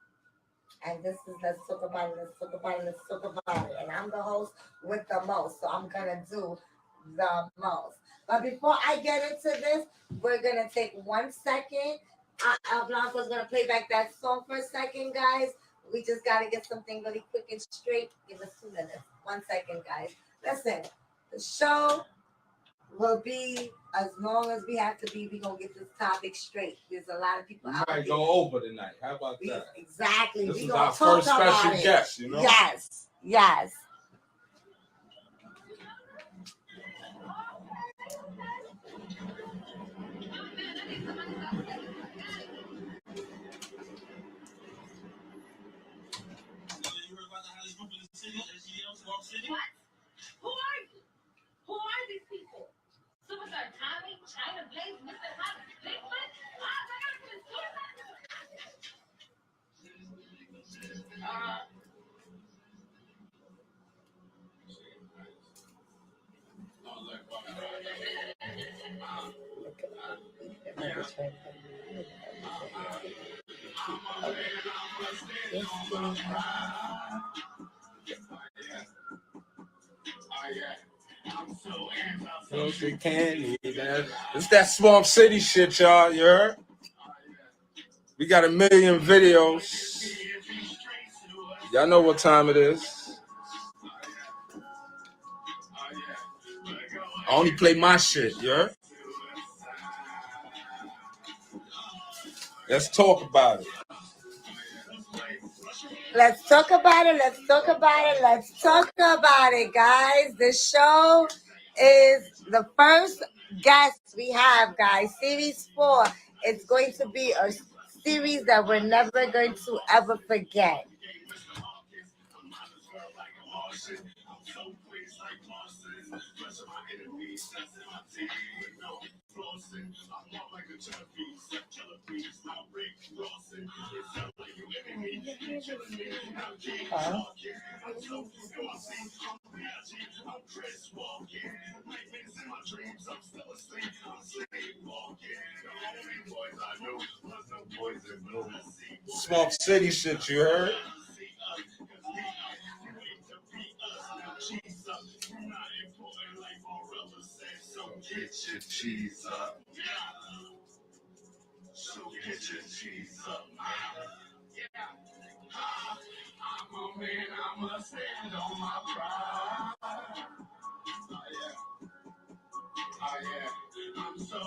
Speaker 4: and this is let's talk about it, let's talk about it, let's talk about it. And I'm the host with the most, so I'm gonna do the most. But before I get into this, we're gonna take 1 second. Blanco's gonna play back that song for a second, guys. We just gotta get something really quick and straight. Give us 2 minutes. 1 second, guys. Listen, the show will be as long as we have to be. We're going to get this topic straight. There's a lot of people
Speaker 3: we
Speaker 4: out there.
Speaker 3: might go over tonight. How about that?
Speaker 4: Exactly.
Speaker 3: This is our first special guest,
Speaker 4: Yes. Yes. What? Who are you? Who are these people? Superstar Tommy, China Blaze, Mr. Hot, Bigfoot?
Speaker 3: It's that Swamp City shit, y'all. You heard? We got 1 million videos. Y'all know what time it is. I only play my shit, you heard? Let's talk about it.
Speaker 4: Let's talk about it. Let's talk about it. Let's talk about it, guys. The show is the first guest we have, guys. Series 4. It's going to be a series that we're never going to ever forget.
Speaker 3: Swamp City shit, you heard?
Speaker 2: So get your cheese up. So get your cheese up. I'm a man, I must stand on my pride. Oh yeah, I'm so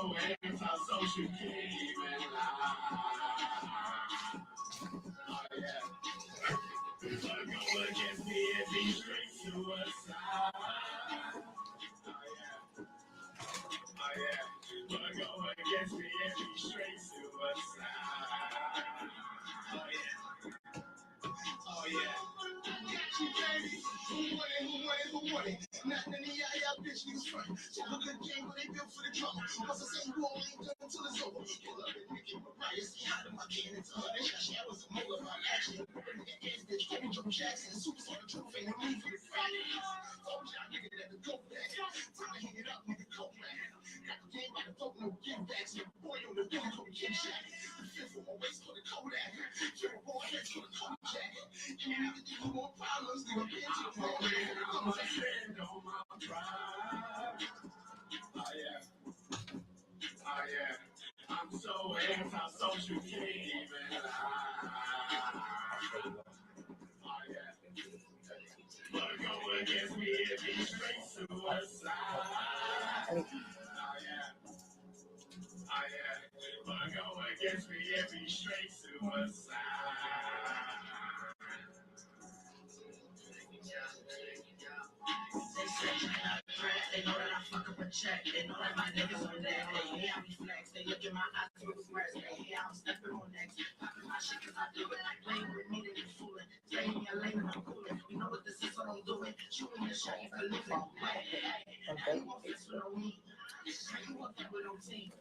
Speaker 2: anti-social, can't even lie. Oh yeah, but go against me and be straight suicide. Oh yeah, but go against me and be straight suicide. Oh yeah. Who won it? Nothing in the eye, bitch, niggas front. So look at the game, but they built for the drama. Once I say you won't leave them until it's over. Pull up and make it right. See how them I can't into her. They shot showers of more about action. Bitch, Kevin Joe Jackson. Superstar the truth ain't no need for the fight. Told y'all nigga that the go back. Time to hang it up, nigga, go back. Got the game by the folk, no give backs. Your boy on the billy, go Kid Jack. The fifth for my waist, for the Kodak. Triple boy, heads for the Kodak. And you need to do more problems, nigga, bitch. I'm a man, I'm a stand on my pride. Oh yeah. Oh yeah. I'm so anti-social, can't even lie. Oh yeah. But go against me and be straight suicide. Oh yeah. Oh yeah. But go against me and be straight suicide. They know that I fuck up a check. They know that my niggas on that. They hear me flex. They look in my eyes through the press. They hear I'm stepping on next. Popping my shit cause I do it. Playing with me, they be fooling. Stay in your lane and I'm cooling. You know what this is, so don't do it. Shooting the shot, you can lose it. How you won't fix with no me? How you won't fuck with no team?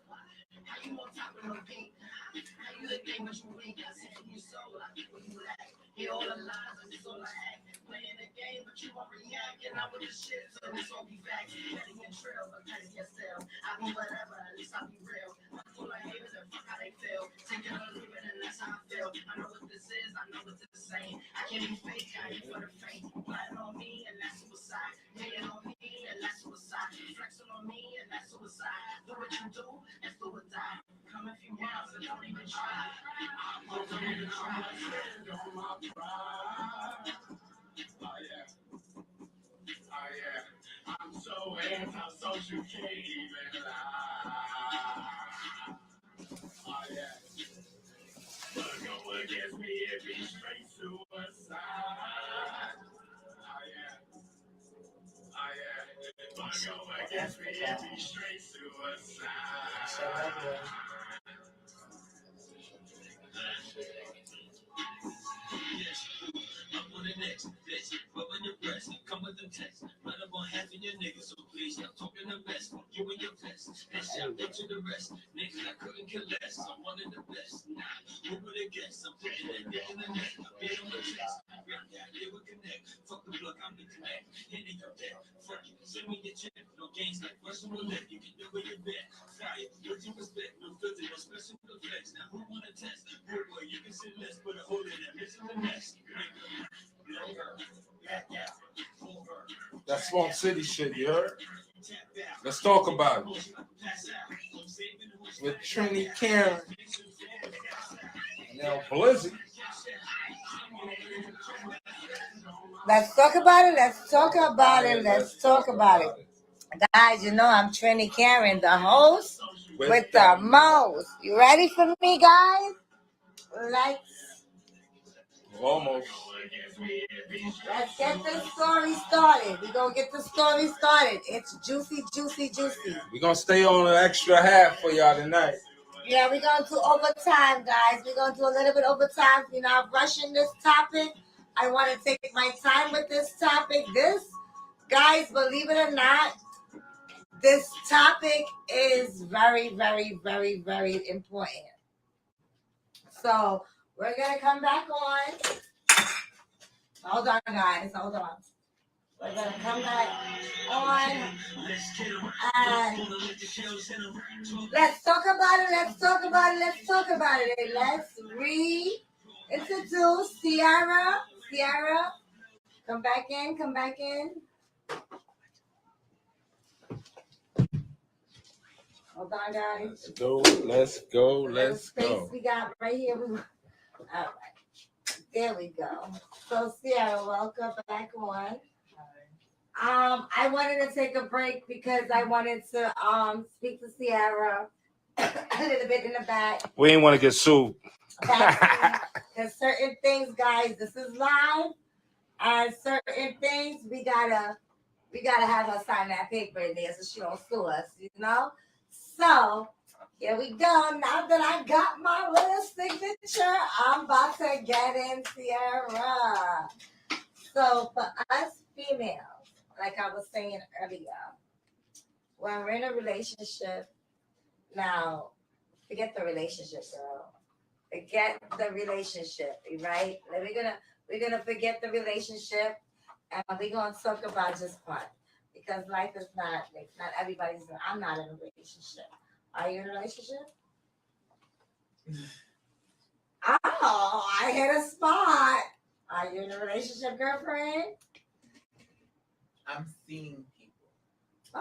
Speaker 2: How you won't talk with no pink? How you the game but you weak? I said you soul, I think when you lack. Hear all the lies and it's all I act. Playing the game, but you won't react. And I'm with the shit, so this won't be facts. Letting your trail, but cutting yourself. I be whatever, at least I'll be real. I'm full of haters and fuck how they feel. Take it or leave it, and that's how I feel. I know what this is, I know what this is saying. I can't be fake, I ain't for the faint. Plotting on me, and that's suicide. Hating on me, and that's suicide. Flexing on me, and that's suicide. Do what you do, and do or die. Come a few miles and don't even try. I'm gonna be the try. Stand on my pride. Oh yeah. Oh yeah. I'm so anti-social, can't even lie. Oh yeah. But go against me and be straight suicide. Oh yeah. Oh yeah. But go against me and be straight suicide. I'm on the next bitch, rubbing the breast, come with the text. Run up on half of your niggas, so please stop talking the best. You and your best, and shout out to the rest. Niggas I couldn't kill less, I'm one of the best. Nah, who would have guessed? I'm putting that dick in the neck, I'm big on the chest. Right now, they would connect. Fuck the block, I'm the connect. Hitting your deck, fuck you, send me your check. No games like Russian roulette, you can do what you bet. Fire, what you respect, no filter, no special
Speaker 3: Swamp City shit, you heard? Let's talk about it. With Trini Karen and now Blizzy.
Speaker 4: Let's talk about it. Let's talk about it. Let's talk about it. Guys, you know I'm Trini Karen, the host with the most. You ready for me, guys? Let's
Speaker 3: Almost.
Speaker 4: get this story started. We're going to get the story started. It's juicy, juicy, juicy.
Speaker 3: We're going to stay on an extra half for y'all tonight.
Speaker 4: Yeah, we're going to do overtime, guys. We're going to do a little bit overtime. We're not rushing this topic. I want to take my time with this topic. This, guys, believe it or not, this topic is very, very, very, very important. So we're going to come back on. Hold on, guys. Hold on. We're going to come back on. And let's talk about it. Let's talk about it. Let's talk about it. Let's reintroduce Ciara. Ciara, come back in. Come back in. Hold on, guys.
Speaker 3: Let's go. Let's go. Let's go.
Speaker 4: We got right here. All right. There we go. So, Ciara, welcome back on. I wanted to take a break because I wanted to speak to Ciara a little bit in the back.
Speaker 3: We ain't want to get sued.
Speaker 4: There's certain things, guys. This is live, and certain things we gotta have her sign that paper in there so she don't sue us, you know. So here we go. Now that I got my little signature, I'm about to get in Ciara. So for us females, like I was saying earlier, when we're in a relationship, now forget the relationship, girl. Forget the relationship, right? Like we're gonna forget the relationship, and we're gonna talk about just fun, because life is not everybody's. I'm not in a relationship. Are you in a relationship? Oh, I hit a spot. Are you in a relationship, girlfriend?
Speaker 5: I'm seeing people.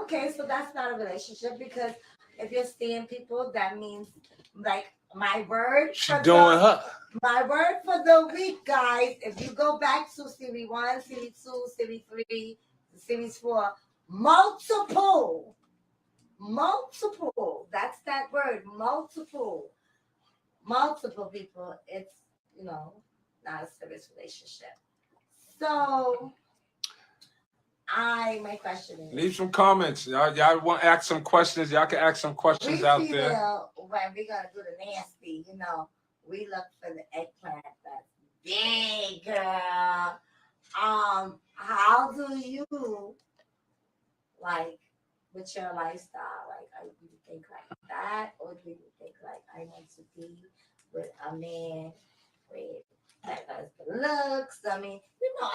Speaker 4: Okay, so that's not a relationship, because if you're seeing people, that means like my word.
Speaker 3: She's doing her.
Speaker 4: My word for the week, guys. If you go back to Series 1, Series 2, Series 3, Series 4, multiple. That's that word, multiple. Multiple people. It's, not a serious relationship. So, my question is,
Speaker 3: Leave some comments. Y'all want to ask some questions? Y'all can ask some questions out there.
Speaker 4: When we're going to do the nasty, we look for the eggplant that's big, girl. How do you, like, with your lifestyle, like, do you think like that, or do you think like I want to be with a man with that has the looks? I mean,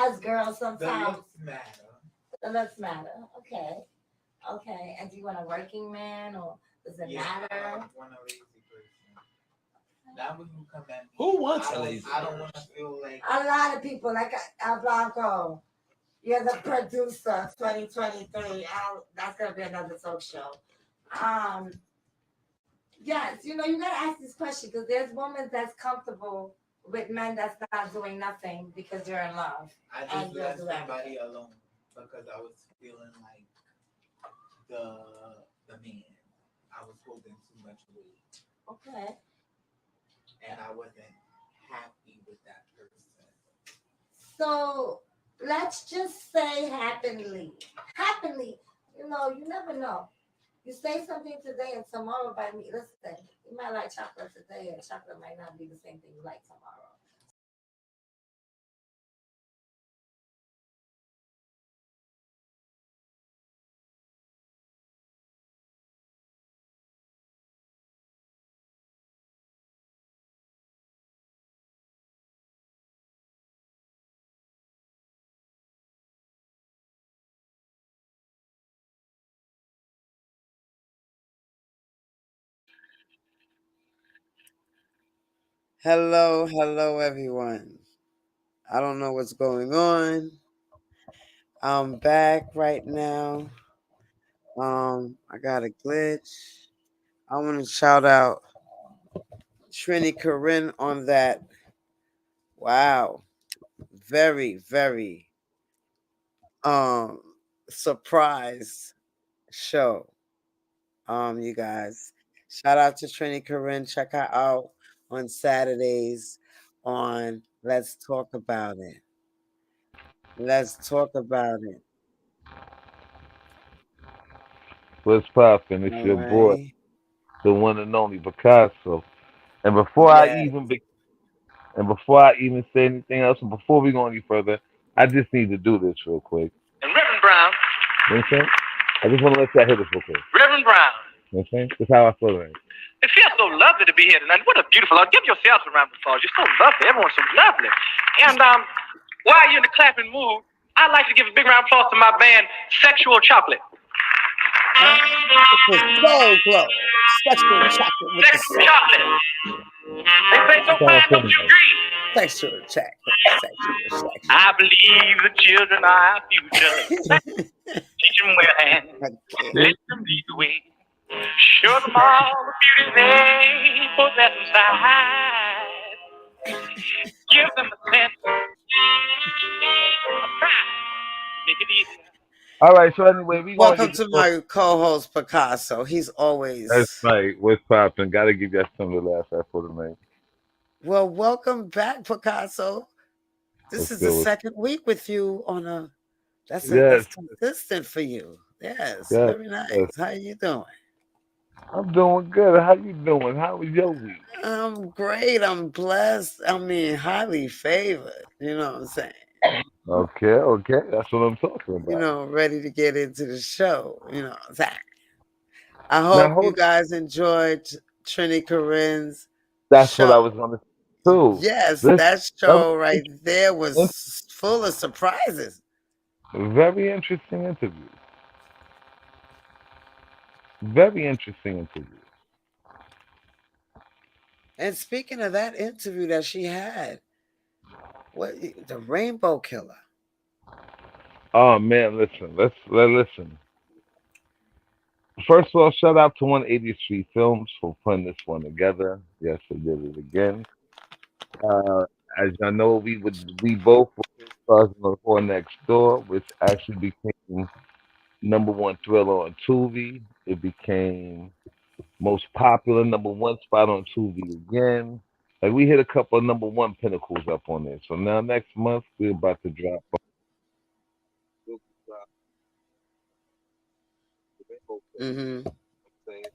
Speaker 4: us girls sometimes. The looks matter. Okay. And do you want a working man, or does it matter?
Speaker 5: I want a lazy person. That when you come at me.
Speaker 3: Who wants a lazy?
Speaker 5: I don't want to feel like
Speaker 4: a lot of people, like Blanco. You're the producer, 2023. That's gonna be another talk show. Yes, you gotta ask this question, because there's women that's comfortable with men that's not doing nothing because you're in love.
Speaker 5: I just left somebody alone because I was feeling like the man. I was holding too much weight.
Speaker 4: Okay.
Speaker 5: And I wasn't happy with that person.
Speaker 4: So let's just say happily. You never know. You say something today and tomorrow by me. Listen, you might like chocolate today, and chocolate might not be the same thing you like tomorrow.
Speaker 1: Hello, everyone. I don't know what's going on, I'm back right now. I got a glitch. I want to shout out Trini Corinne on that. Wow, very, very um surprise show. You guys. Shout out to Trini Corinne. Check her out on Saturdays on Let's Talk About It. Let's talk about it.
Speaker 6: What's poppin'? It's
Speaker 1: All
Speaker 6: your boy,
Speaker 1: right.
Speaker 6: the one and only Picasso. And before I
Speaker 1: Yeah.
Speaker 6: even be, and before I even say anything else, and before we go any further, I just need to do this real quick.
Speaker 2: And Reverend Brown,
Speaker 6: You know what I'm saying? I just want to let y'all hear this real quick.
Speaker 2: Reverend Brown,
Speaker 6: You know what I'm saying? That's how I feel right.
Speaker 2: it feels so lovely to be here tonight. What a beautiful, give yourselves a round of applause. You're so lovely. Everyone's so lovely. And while you're in the clapping mood, I'd like to give a big round of applause to my band, Sexual Chocolate.
Speaker 1: It's the soul glow. Sexual chocolate with the
Speaker 2: Sexual
Speaker 1: soul.
Speaker 2: Chocolate. They play so
Speaker 6: That's how I
Speaker 2: fine,
Speaker 6: feel
Speaker 2: don't you
Speaker 6: tonight.
Speaker 2: agree?
Speaker 1: Sexual chocolate. Sexual.
Speaker 2: I believe the children are our future. Teach them well and
Speaker 1: Okay.
Speaker 2: let them lead the way. Show them all the beauty they possess inside. Give them a sense of pride. Make it easy.
Speaker 6: All right, so anyway, we gonna
Speaker 1: Welcome
Speaker 6: get this.
Speaker 1: to my co-host Picasso. He's always
Speaker 6: That's right. What's poppin'? Gotta give y'all something to laugh at for the night.
Speaker 1: well. Welcome back, Picasso. This
Speaker 6: Let's
Speaker 1: is the
Speaker 6: go.
Speaker 1: second week with you on a.
Speaker 6: Yes,
Speaker 1: That's consistent for you. Yes,
Speaker 6: yes,
Speaker 1: very
Speaker 6: yes.
Speaker 1: nice. How you doing?
Speaker 6: I'm doing good. How you doing? How was your week?
Speaker 1: I'm great. I'm blessed. I mean, highly favored. You know what I'm saying?
Speaker 6: Okay, okay. That's what I'm talking
Speaker 1: You
Speaker 6: about.
Speaker 1: know, ready to get into the show. You know what I'm saying? I
Speaker 6: Now
Speaker 1: hope you
Speaker 6: hold.
Speaker 1: guys enjoyed Trini Corinne's
Speaker 6: That's what I
Speaker 1: show.
Speaker 6: was gonna say too.
Speaker 1: Yes,
Speaker 6: This
Speaker 1: that
Speaker 6: that was
Speaker 1: show right there was full of surprises.
Speaker 6: very interesting interview. Very interesting interview.
Speaker 1: And speaking of that interview that she had, what the Rainbow Killer?
Speaker 6: Oh man, listen. First of all, shout out to 180th Street Films for putting this one together. Yes, they did it again. Uh, as y'all know, we both were stars on the Horror Next Door, which actually became number one thriller on Tubi. It became most popular number one spot on Tubi again. Like we hit a couple of number one pinnacles up on there. So now next month we're about to drop. We'll drop the Rainbow Killer,
Speaker 1: Mm-hmm.
Speaker 6: I'm saying.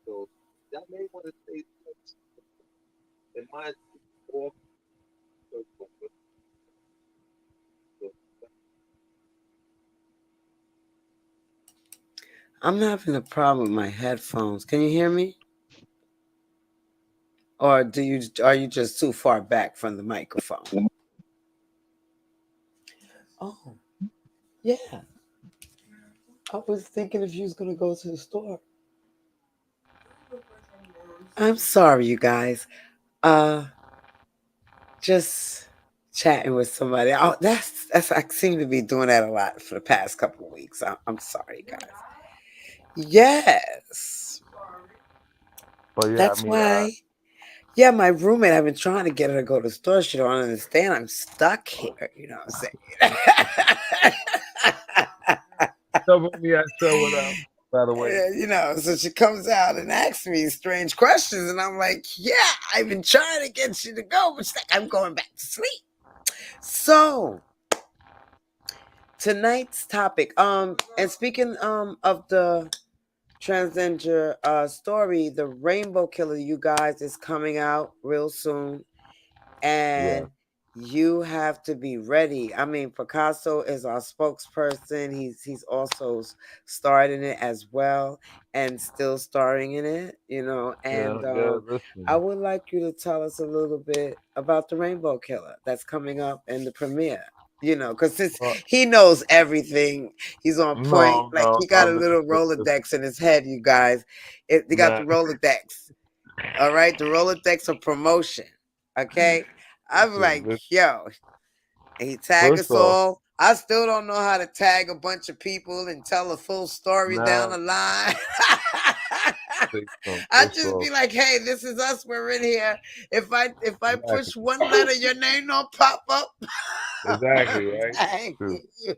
Speaker 6: So y'all may want to stay tuned. It might be off circle, but
Speaker 1: I'm having a problem with my headphones. Can you hear me? Or are you just too far back from the microphone? Oh, yeah. I was thinking if you was gonna go to the store. I'm sorry, you guys. Uh, just chatting with somebody. Oh, that's I seem to be doing that a lot for the past couple of weeks. I'm sorry, guys. Yes,
Speaker 6: but yeah, I
Speaker 1: that's
Speaker 6: mean,
Speaker 1: why. Yeah, my roommate. I've been trying to get her to go to the store. She don't understand. I'm stuck here. You know what I'm saying?
Speaker 6: cover me, I show it up. By the way,
Speaker 1: Yeah, you know, so she comes out and asks me strange questions, and I'm like, "Yeah, I've been trying to get you to go, but she's like, I'm going back to sleep." So tonight's topic, and speaking of the transgender story, the Rainbow Killer, you guys, is coming out real soon,
Speaker 6: yeah,
Speaker 1: and you have to be ready. I mean, Picasso is our spokesperson. He's also starred in it as well, and still starring in it. You know,
Speaker 6: yeah,
Speaker 1: and
Speaker 6: yeah.
Speaker 1: I
Speaker 6: Listen,
Speaker 1: would like you to tell us a little bit about the Rainbow Killer that's coming up in the premiere. You know, because since
Speaker 6: well,
Speaker 1: he knows everything, he's on point.
Speaker 6: no,
Speaker 1: Like
Speaker 6: no,
Speaker 1: he got
Speaker 6: no.
Speaker 1: a little
Speaker 6: Listen,
Speaker 1: Rolodex in his head, you guys. They got the
Speaker 6: nah,
Speaker 1: Rolodex. All right, the Rolodex of promotion. Okay, I'm
Speaker 6: listen,
Speaker 1: like, yo, He tag
Speaker 6: First
Speaker 1: us
Speaker 6: off,
Speaker 1: all. I still don't know how to tag a bunch of people and tell a full story down
Speaker 6: now
Speaker 1: the line.
Speaker 6: say something.
Speaker 1: I
Speaker 6: First
Speaker 1: just
Speaker 6: off,
Speaker 1: be like, "Hey, this is us. We're in here. If I
Speaker 6: exactly,
Speaker 1: push one letter, your name don't pop up."
Speaker 6: exactly, right?
Speaker 1: Thank
Speaker 6: True.
Speaker 1: you.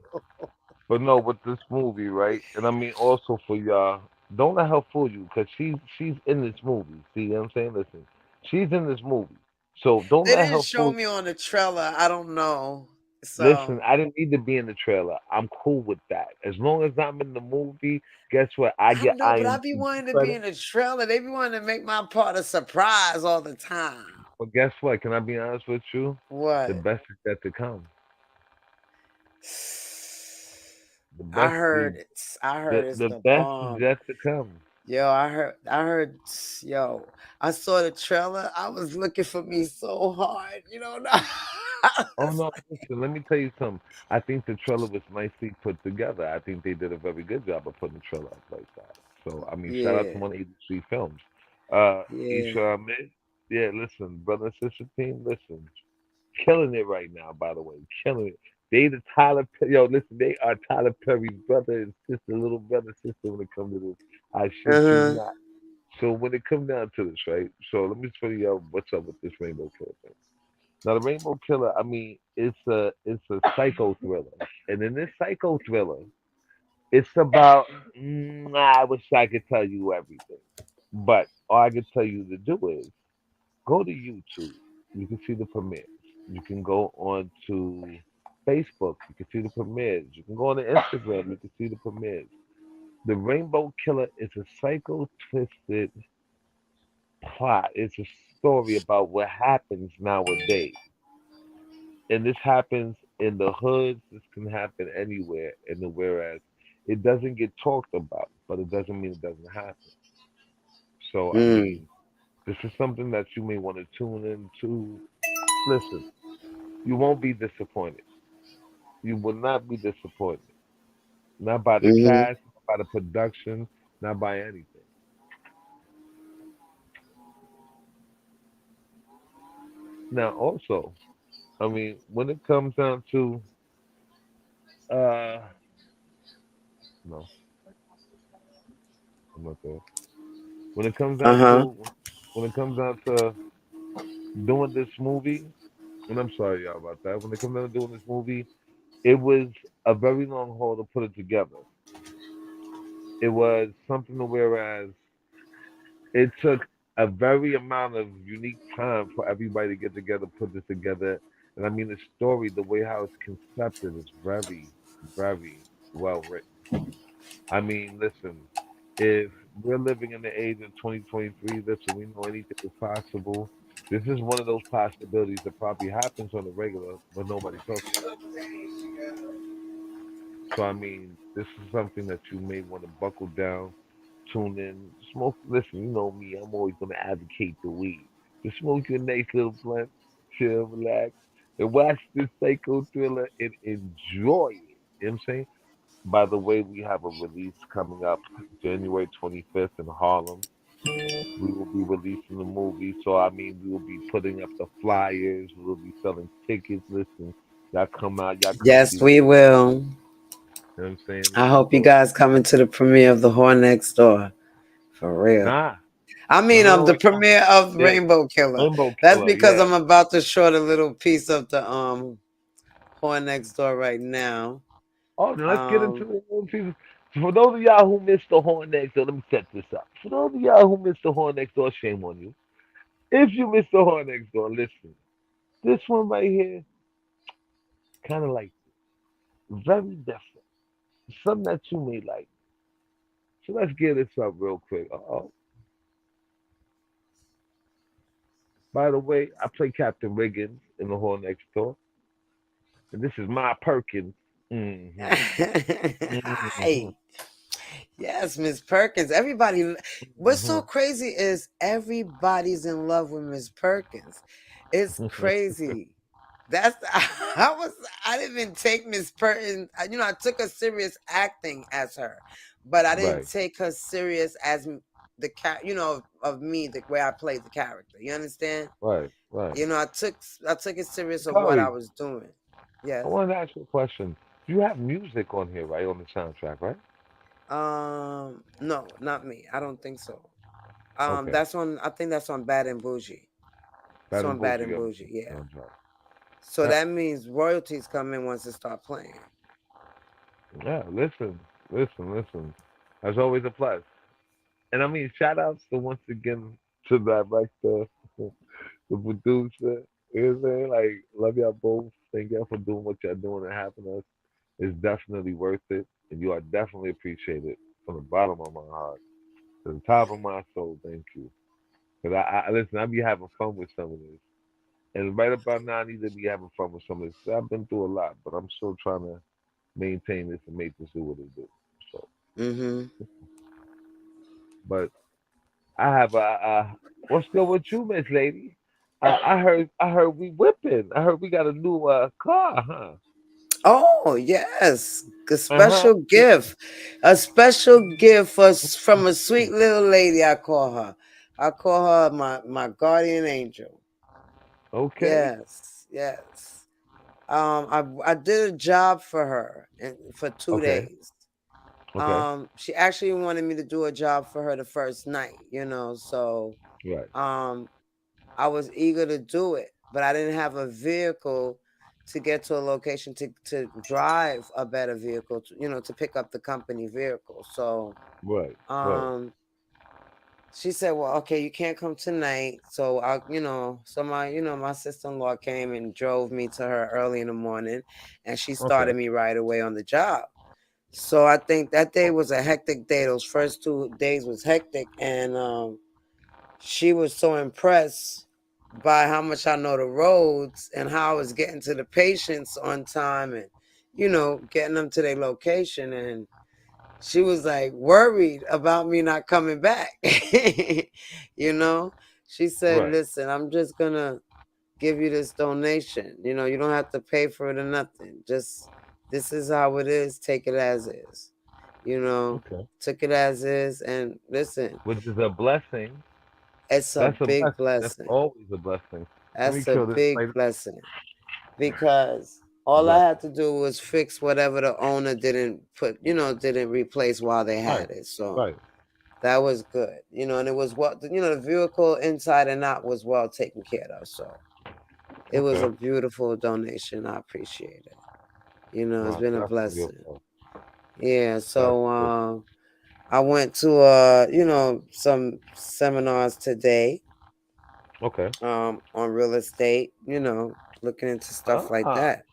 Speaker 6: But no, with this movie, right? And I mean, also for y'all, don't let her fool you, cause she's in this movie. See what I'm saying? Listen, she's in this movie, so don't
Speaker 1: They
Speaker 6: let
Speaker 1: didn't
Speaker 6: her
Speaker 1: show
Speaker 6: fool
Speaker 1: me on the trailer. I don't know.
Speaker 6: you. Listen,
Speaker 1: So
Speaker 6: I didn't need to be in the trailer. I'm cool with that. As long as I'm in the movie, guess what? I
Speaker 1: I
Speaker 6: get
Speaker 1: know, but I be
Speaker 6: IMDb
Speaker 1: wanting to be
Speaker 6: credit.
Speaker 1: in the trailer. They be wanting to make my part a surprise all the time.
Speaker 6: But guess what? Can I be honest with you? The
Speaker 1: What?
Speaker 6: best is yet to come. The
Speaker 1: I
Speaker 6: best,
Speaker 1: heard it. I heard it's
Speaker 6: the
Speaker 1: the
Speaker 6: best is
Speaker 1: bomb.
Speaker 6: yet to come.
Speaker 1: Yo, I heard, yo, I saw the trailer. I was looking for me so hard, you know. I
Speaker 6: Oh
Speaker 1: was
Speaker 6: no, listen, let me tell you something. I think the trailer was nicely put together. I think they did a very good job of putting the trailer up like that. So I mean, shout out to
Speaker 1: yeah,
Speaker 6: 183 Films.
Speaker 1: yeah.
Speaker 6: Isha Ahmed, yeah, listen, brother and sister team, listen, killing it right now. By the way, killing it. They the yo, listen, they are Tyler Perry's brother and sister, little brother and sister when it comes to this. I shit
Speaker 1: Uh
Speaker 6: you
Speaker 1: huh.
Speaker 6: not. So when it comes down to this, right? So let me tell you what's up with this Rainbow Killer thing. Now, the Rainbow Killer, I mean, it's a psycho thriller, and in this psycho thriller, it's about. I wish I could tell you everything, but all I can tell you to do is go to YouTube. You can see the premieres. You can go on to Facebook. You can see the premieres. You can go on to Instagram. You can see the premieres. The Rainbow Killer is a psycho twisted plot. It's a story about what happens nowadays. And this happens in the hoods. This can happen anywhere. In the whereas it doesn't get talked about, but it doesn't mean it doesn't happen. So I
Speaker 1: Mm.
Speaker 6: mean, this is something that you may want to tune into. Listen, you won't be disappointed. You will not be disappointed. Not by the
Speaker 1: Mhm.
Speaker 6: cast, not by the production, not by anything. Now, also, I mean, when it comes down to uh, no, I'm not there. When it comes
Speaker 1: Uh
Speaker 6: down
Speaker 1: huh.
Speaker 6: to when it comes down to doing this movie, and I'm sorry y'all about that. When it comes down to doing this movie, it was a very long haul to put it together. It was something to whereas it took a very amount of unique time for everybody to get together, put this together. And I mean the story, the way how it's concepted is very, very well written. I mean, listen, if we're living in the age of 2023, listen, we know anything is possible. This is one of those possibilities that probably happens on the regular, but nobody talks about. So I mean, this is something that you may want to buckle down, tune in, smoke. Listen, you know me, I'm always gonna advocate the weed. Just smoke your nice little blunt, chill, relax, and watch this psycho thriller and enjoy it. You know what I'm saying? By the way, we have a release coming up January 25th in Harlem. We will be releasing the movie, so I mean, we will be putting up the flyers. We will be selling tickets. Listen, y'all come out, y'all come
Speaker 1: Yes,
Speaker 6: see the
Speaker 1: we
Speaker 6: movie.
Speaker 1: will.
Speaker 6: You know what I'm saying?
Speaker 1: I
Speaker 6: Listen,
Speaker 1: hope you
Speaker 6: so
Speaker 1: guys coming to the premiere of The Whore Next Door. For real.
Speaker 6: nah,
Speaker 1: I
Speaker 6: no,
Speaker 1: mean,
Speaker 6: no,
Speaker 1: the
Speaker 6: no, no.
Speaker 1: premiere of
Speaker 6: Yeah,
Speaker 1: Rainbow Killer.
Speaker 6: Rainbow
Speaker 1: That's
Speaker 6: Killer.
Speaker 1: because
Speaker 6: Yeah.
Speaker 1: I'm about to short a little piece of the Whore Next Door right now.
Speaker 6: Oh, then let's get into
Speaker 1: Um,
Speaker 6: the movie. For those of y'all who missed the Horn Next Door, let me set this up. For those of y'all who missed the Horn Next Door, shame on you. If you missed the Horn Next Door, listen. This one right here, kind of like very different. Something that you may like. So let's get this up real quick. Oh, by the way, I play Captain Riggins in the Horn Next Door, and this is my Perkins. Mm-hmm. Mm-hmm.
Speaker 1: Hi. Yes, Miss Perkins. Everybody, what's so crazy is everybody's in love with Miss Perkins. It's crazy. That's I was I didn't even take Miss Perkins. I took her serious acting as her, but I didn't
Speaker 6: Right,
Speaker 1: take her serious as the of me the way I played the character. You understand?
Speaker 6: right, right.
Speaker 1: I took it serious of what I
Speaker 6: Curry,
Speaker 1: was doing. Yes.
Speaker 6: wanted to ask you a question. You have music on here, right? On the soundtrack, right?
Speaker 1: No, not me. I don't think so.
Speaker 6: Okay.
Speaker 1: That's on. I think that's on Bad and Bougie. It's
Speaker 6: Bad
Speaker 1: on
Speaker 6: and
Speaker 1: Bad
Speaker 6: Bougie
Speaker 1: and
Speaker 6: got
Speaker 1: Bougie.
Speaker 6: the
Speaker 1: Yeah.
Speaker 6: soundtrack.
Speaker 1: So
Speaker 6: Yeah.
Speaker 1: that means royalties come in once it start playing.
Speaker 6: Yeah. Listen. That's always a plus. And I mean, shout outs to once again to the director, the producer. You know what I'm saying? Like, love y'all both. Thank y'all for doing what y'all doing and having us. It's definitely worth it. And you are definitely appreciated from the bottom of my heart to the top of my soul. Thank you. Because I listen, I be having fun with some of this. And right about now, I need to be having fun with some of this. I've been through a lot, but I'm still trying to maintain this and make this do what it do. So,
Speaker 1: Mm-hmm.
Speaker 6: but I have what's good with you, Miss Lady? I heard we whipping. I heard we got a new car, huh?
Speaker 1: Oh yes, a
Speaker 6: Uh-huh.
Speaker 1: special gift, a special gift from a sweet little lady. I call her. I call her my guardian angel.
Speaker 6: Okay.
Speaker 1: Yes, yes. I did a job for her for two
Speaker 6: Okay.
Speaker 1: days.
Speaker 6: Okay.
Speaker 1: She actually wanted me to do a job for her the first night. So
Speaker 6: Right.
Speaker 1: um, I was eager to do it, but I didn't have a vehicle to get to a location to drive a better vehicle, to pick up the company vehicle. So
Speaker 6: Right. Right.
Speaker 1: um, she said, "Well, okay, you can't come tonight." So my sister-in-law came and drove me to her early in the morning, and she
Speaker 6: Okay.
Speaker 1: started me right away on the job. So I think that day was a hectic day. Those first 2 days was hectic, and she was so impressed by how much I know the roads and how I was getting to the patients on time and getting them to their location. And she was like worried about me not coming back. you know she said,
Speaker 6: Right.
Speaker 1: "Listen, I'm just gonna give you this donation. You don't have to pay for it or nothing. Just this is how it is. Take it as is." you know
Speaker 6: Okay.
Speaker 1: Took it as is, and listen,
Speaker 6: Which is a blessing.
Speaker 1: it's a
Speaker 6: That's a
Speaker 1: big
Speaker 6: blessing. That's
Speaker 1: blessing.
Speaker 6: always a blessing. Let me
Speaker 1: That's a
Speaker 6: kill this
Speaker 1: big
Speaker 6: plate.
Speaker 1: blessing, because all I
Speaker 6: Blessing.
Speaker 1: had to do was fix whatever the owner didn't replace while they
Speaker 6: Right.
Speaker 1: had it. So
Speaker 6: Right.
Speaker 1: that was good. And it was the vehicle inside and out was well taken care of. So it was
Speaker 6: Okay.
Speaker 1: a beautiful donation. I appreciate it. It's
Speaker 6: No,
Speaker 1: been a
Speaker 6: that's
Speaker 1: blessing.
Speaker 6: beautiful.
Speaker 1: Yeah.
Speaker 6: That's
Speaker 1: So
Speaker 6: beautiful.
Speaker 1: I went to some seminars today
Speaker 6: Okay.
Speaker 1: on real estate, looking into stuff like
Speaker 6: Ah.
Speaker 1: that.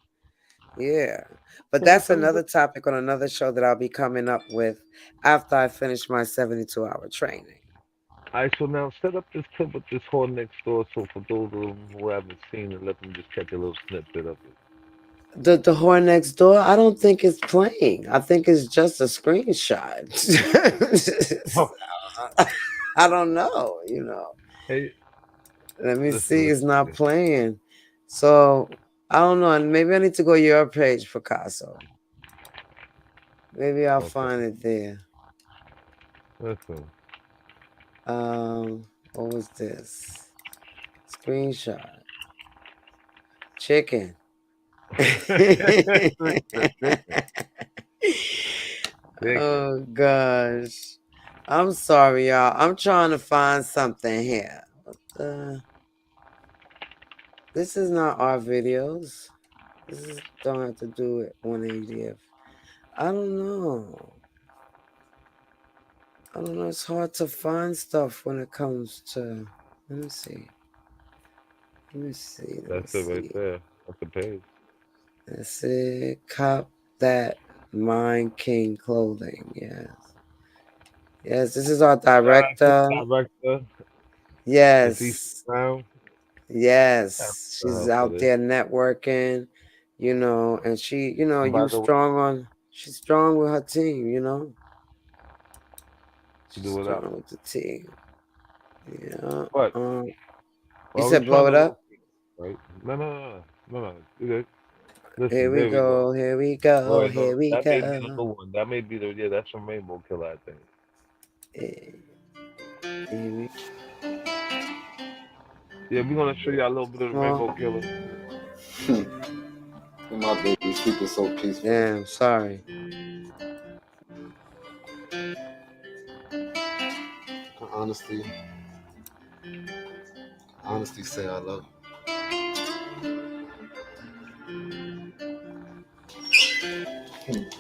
Speaker 1: Yeah. But
Speaker 6: Okay.
Speaker 1: that's
Speaker 6: So we
Speaker 1: another topic on another show that I'll be coming up with after I finish my 72-hour training.
Speaker 6: all right. So now set up this clip with this whore next door. So for those of them who haven't seen it, let them just catch a little snippet of it.
Speaker 1: The whore next door, I don't think it's playing. I think it's just a screenshot.
Speaker 6: Oh,
Speaker 1: I don't know.
Speaker 6: hey,
Speaker 1: Let me see.
Speaker 6: listen.
Speaker 1: It's not playing. So I don't know. And maybe I need to go to your page, Picasso. Maybe I'll
Speaker 6: Okay.
Speaker 1: find it there.
Speaker 6: Listen.
Speaker 1: What was this? Screenshot. Chicken.
Speaker 6: Chicken. Chicken.
Speaker 1: Oh gosh. I'm sorry, y'all. I'm trying to find something here. This is not our videos. Don't have to do it 180th. I don't know. I don't know. It's hard to find stuff when it comes to. Let me see. Let me see. Let me
Speaker 6: That's it right
Speaker 1: see.
Speaker 6: there. That's the page.
Speaker 1: Let's see. Cop that Mind King clothing. Yes. Yes. This is our director.
Speaker 6: Director. Is he
Speaker 1: Yes.
Speaker 6: around? That's
Speaker 1: Yes.
Speaker 6: the
Speaker 1: She's
Speaker 6: hell for
Speaker 1: out
Speaker 6: this.
Speaker 1: there networking. And she,
Speaker 6: And by
Speaker 1: you
Speaker 6: the way,
Speaker 1: strong on. She's strong with her team. She's
Speaker 6: do it up.
Speaker 1: strong with the team. Yeah.
Speaker 6: What?
Speaker 1: You
Speaker 6: Well, we
Speaker 1: said
Speaker 6: trying
Speaker 1: blow
Speaker 6: to
Speaker 1: it up.
Speaker 6: locate, right? No. You good.
Speaker 1: Here
Speaker 6: Listen,
Speaker 1: we
Speaker 6: there we go.
Speaker 1: go. Here we
Speaker 6: Oh,
Speaker 1: go.
Speaker 6: wait, no,
Speaker 1: Here we
Speaker 6: that may be the
Speaker 1: go.
Speaker 6: new one. That may be the yeah. That's from Rainbow Killer, I think.
Speaker 1: Eh, Here we
Speaker 6: Yeah, we're gonna show you a little bit of the
Speaker 1: go.
Speaker 6: Rainbow Killer.
Speaker 7: my baby. Sleeping so peaceful.
Speaker 1: Damn, sorry.
Speaker 7: Honestly say I love you.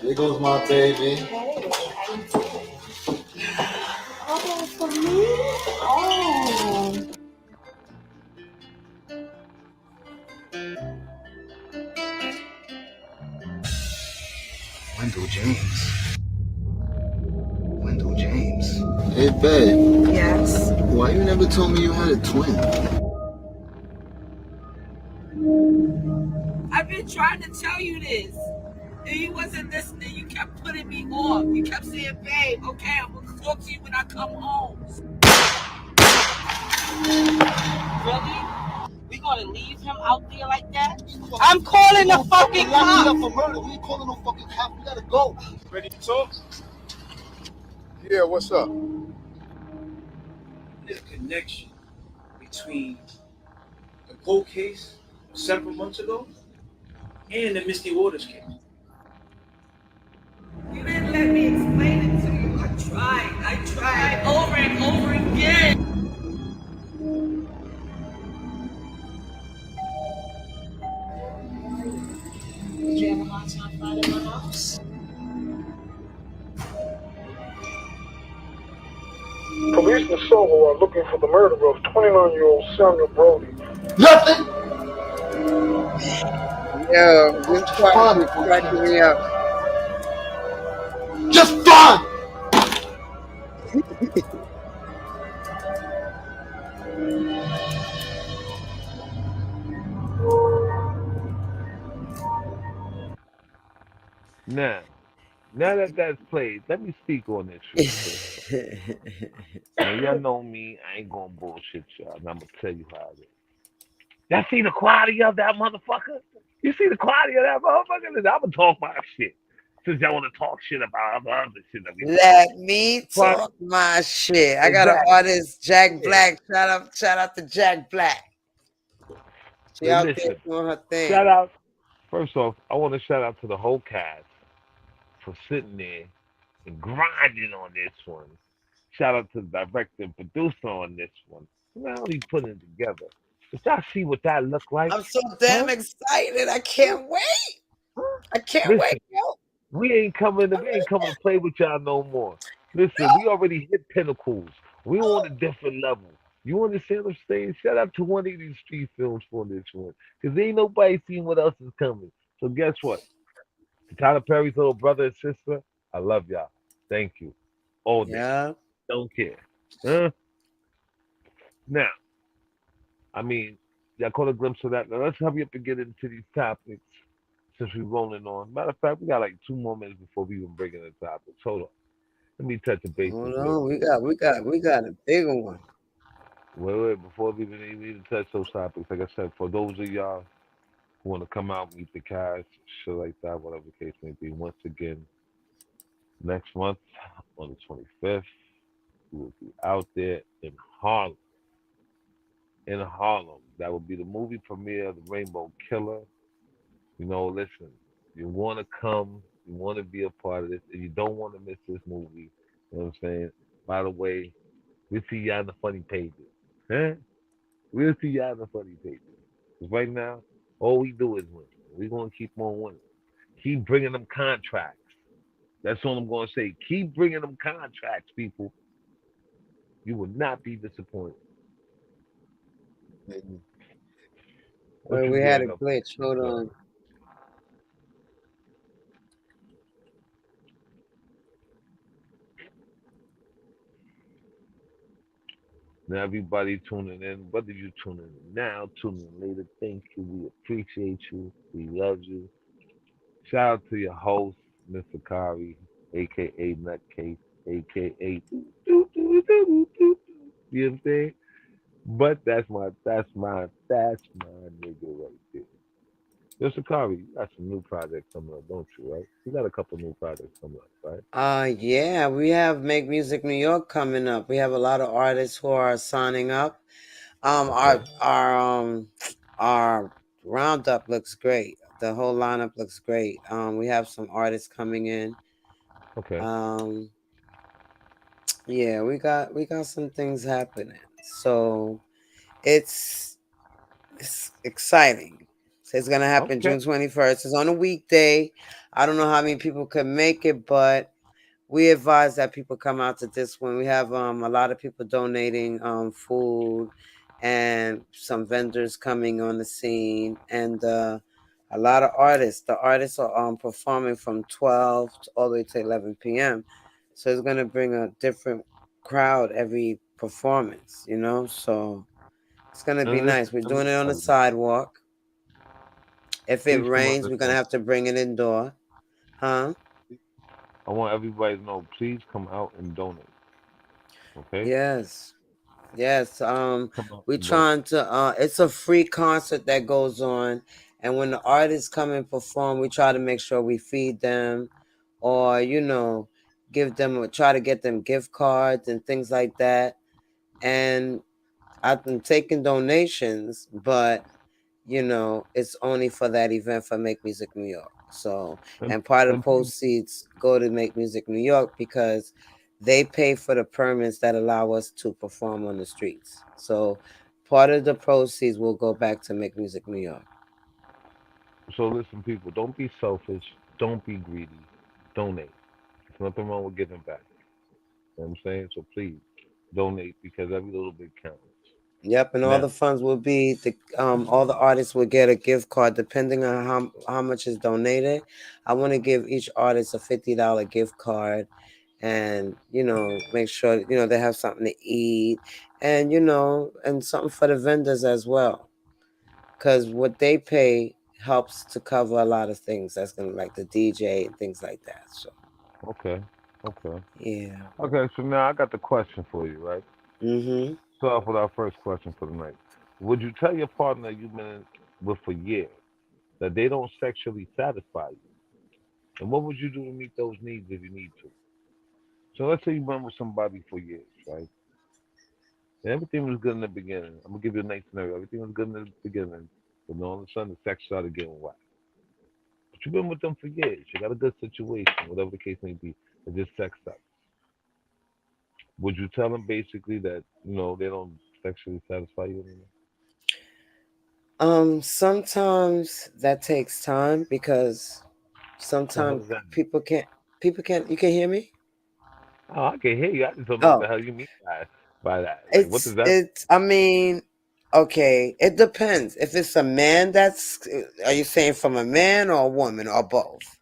Speaker 7: There goes my baby.
Speaker 4: Hey, how you doing? Oh, for me? Oh.
Speaker 7: Wendell James. Wendell James. Hey, babe.
Speaker 4: Yes.
Speaker 7: Why you never told me you had a twin?
Speaker 8: I've been trying to tell you this. And you wasn't listening. You kept putting me off. You kept saying, babe, okay, I'm going to talk to you when I come home. Really? We going to leave him out there like that? I'm calling the fucking cops.
Speaker 7: For murder. We ain't calling no fucking cops. We gotta go.
Speaker 3: Ready to talk?
Speaker 9: Yeah, what's up?
Speaker 10: There's a connection between the cold case several months ago and the Misty Waters case.
Speaker 8: You didn't let me explain it to you. I tried over and over again.
Speaker 4: Did you have a hard time finding my house?
Speaker 9: Police in Soho are looking for the murderer of 29-year-old Samuel Brody.
Speaker 7: Nothing.
Speaker 1: Yo, this part is cracking me up.
Speaker 7: Just fun.
Speaker 6: Now that that's played, let me speak on this real quick. Now, y'all know me. I ain't gonna bullshit y'all. And I'm gonna tell you how it is. Y'all see the quality of that motherfucker? You see the quality of that motherfucker? I'm gonna talk my shit. Since y'all want to talk shit about other shit that we
Speaker 1: Let me talk my shit. I got an artist, Jack Black. Shout out to Jack Black. She out there doing her thing.
Speaker 6: Shout out. First off, I want to shout out to the whole cast for sitting there and grinding on this one. Shout out to the director and producer on this one. Not only putting it together. But y'all see what that look like?
Speaker 1: I'm so damn excited. I can't wait. I can't wait, yo.
Speaker 6: We ain't coming to play with y'all no more. Listen, we already hit pinnacles. We on a different level. You understand what I'm saying? Shout out to 180 Street Films for this one. Because ain't nobody seen what else is coming. So guess what? To Tyler Perry's little brother and sister, I love y'all. Thank you. All day.
Speaker 1: Yeah.
Speaker 6: Don't care. Huh? Now, I mean, y'all caught a glimpse of that. Now let's hurry up and get into these topics since we're rolling on. Matter of fact, we got like 2 more minutes before we even bring in the topics. Hold on. Let me touch the bases.
Speaker 1: Hold on. We got a bigger one.
Speaker 6: Wait, before we even touch those topics, like I said, for those of y'all who want to come out, meet the cast, shit like that, whatever the case may be, once again, next month on the 25th, we will be out there in Harlem. In Harlem. That will be the movie premiere of The Rainbow Killer. You know, listen, you want to come, you want to be a part of this, and you don't want to miss this movie. You know what I'm saying? By the way, we'll see y'all in the funny pages. Huh? We'll see y'all in the funny pages. Because right now, all we do is win. We're going to keep on winning. Keep bringing them contracts. That's all I'm going to say. Keep bringing them contracts, people. You will not be disappointed.
Speaker 1: Well, we had a glitch. Hold on.
Speaker 6: Now, everybody tuning in, whether you tuning in now, tuning in later, thank you. We appreciate you. We love you. Shout out to your host, Mr. Kari, aka Nutcase, aka you know what I'm saying? But that's my nigga right there. Mr. Kari, you got some new projects coming up, don't you, right? You got a couple new projects coming up, right?
Speaker 1: Yeah, we have Make Music New York coming up. We have a lot of artists who are signing up. Our roundup looks great. The whole lineup looks great. We have some artists coming in.
Speaker 6: Okay.
Speaker 1: Um, yeah, we got some things happening. So it's it's exciting. So it's gonna happen
Speaker 6: Okay.
Speaker 1: June 21st. It's on a weekday. I don't know how many people can make it, but we advise that people come out to this one. We have a lot of people donating food and some vendors coming on the scene and a lot of artists. The artists are performing from 12 all the way to 11 p.m. So it's gonna bring a different crowd every performance, you know. So it's gonna be
Speaker 6: And
Speaker 1: nice.
Speaker 6: listen,
Speaker 1: We're doing it on the
Speaker 6: everybody,
Speaker 1: sidewalk. If it
Speaker 6: please come out
Speaker 1: rains,
Speaker 6: and
Speaker 1: we're gonna
Speaker 6: donate.
Speaker 1: have to bring it indoor, huh?
Speaker 6: I want everybody to know, please come out and donate. Okay?
Speaker 1: Yes. Yes,
Speaker 6: Come out
Speaker 1: we
Speaker 6: and donate.
Speaker 1: trying to it's a free concert that goes on, and when the artists come and perform, we try to make sure we feed them or, give them try to get them gift cards and things like that. And I've been taking donations, but it's only for that event for Make Music New York. So,
Speaker 6: And,
Speaker 1: and part of the
Speaker 6: and please,
Speaker 1: proceeds go to Make Music New York because they pay for the permits that allow us to perform on the streets. So, part of the proceeds will go back to Make Music New York.
Speaker 6: so listen, people, don't be selfish. Don't be greedy. Donate. There's nothing wrong with giving back. You know what I'm saying? So please, donate because every little bit counts.
Speaker 1: Yep, and all
Speaker 6: Now,
Speaker 1: the funds will be all the artists will get a gift card depending on how much is donated. I want to give each artist a $50 gift card, and make sure they have something to eat, and and something for the vendors as well, because what they pay helps to cover a lot of things. That's gonna like the DJ and things like that. So
Speaker 6: okay, okay.
Speaker 1: yeah.
Speaker 6: Okay, so now I got the question for you, right?
Speaker 1: Mhm.
Speaker 6: Start off with our first question for the night. Would you tell your partner you've been with for years that they don't sexually satisfy you? And what would you do to meet those needs if you need to? So let's say you've been with somebody for years, right? And everything was good in the beginning. I'm gonna give you a nice scenario. Everything was good in the beginning, but then all of a sudden the sex started getting whack. But you've been with them for years. You got a good situation, whatever the case may be. It's just sex sucks. Would you tell them basically that they don't sexually satisfy you anymore?
Speaker 1: Sometimes that takes time because
Speaker 6: What the hell
Speaker 1: sometimes
Speaker 6: does that mean?
Speaker 1: people can't you can hear me.
Speaker 6: Oh, I can hear you. I just don't know what
Speaker 1: Oh,
Speaker 6: the hell you mean by that. Like, what does
Speaker 1: it's
Speaker 6: that mean?
Speaker 1: it's I mean, okay, it depends if it's a man. That's Are you saying from a man or a woman or both?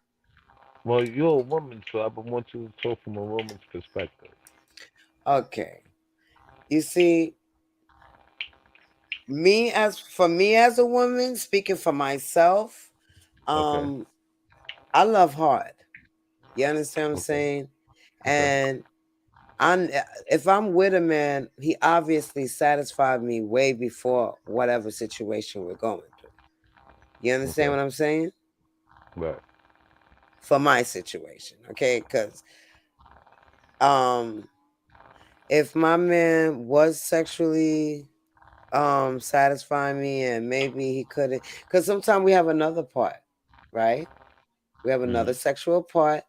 Speaker 6: Well, you're a woman, so I would want you to talk from a woman's perspective.
Speaker 1: Okay, you see, me as a woman, speaking for myself,
Speaker 6: Okay,
Speaker 1: um I love hard. You understand what I'm
Speaker 6: okay,
Speaker 1: saying?
Speaker 6: okay,
Speaker 1: And I'm if I'm with a man, he obviously satisfied me way before whatever situation we're going through. You understand
Speaker 6: okay.
Speaker 1: what I'm saying?
Speaker 6: Right.
Speaker 1: For my situation, okay? Because um, if my man was sexually satisfying me, and maybe he couldn't, because sometimes we have another part, right? We have
Speaker 6: Mm.
Speaker 1: another sexual part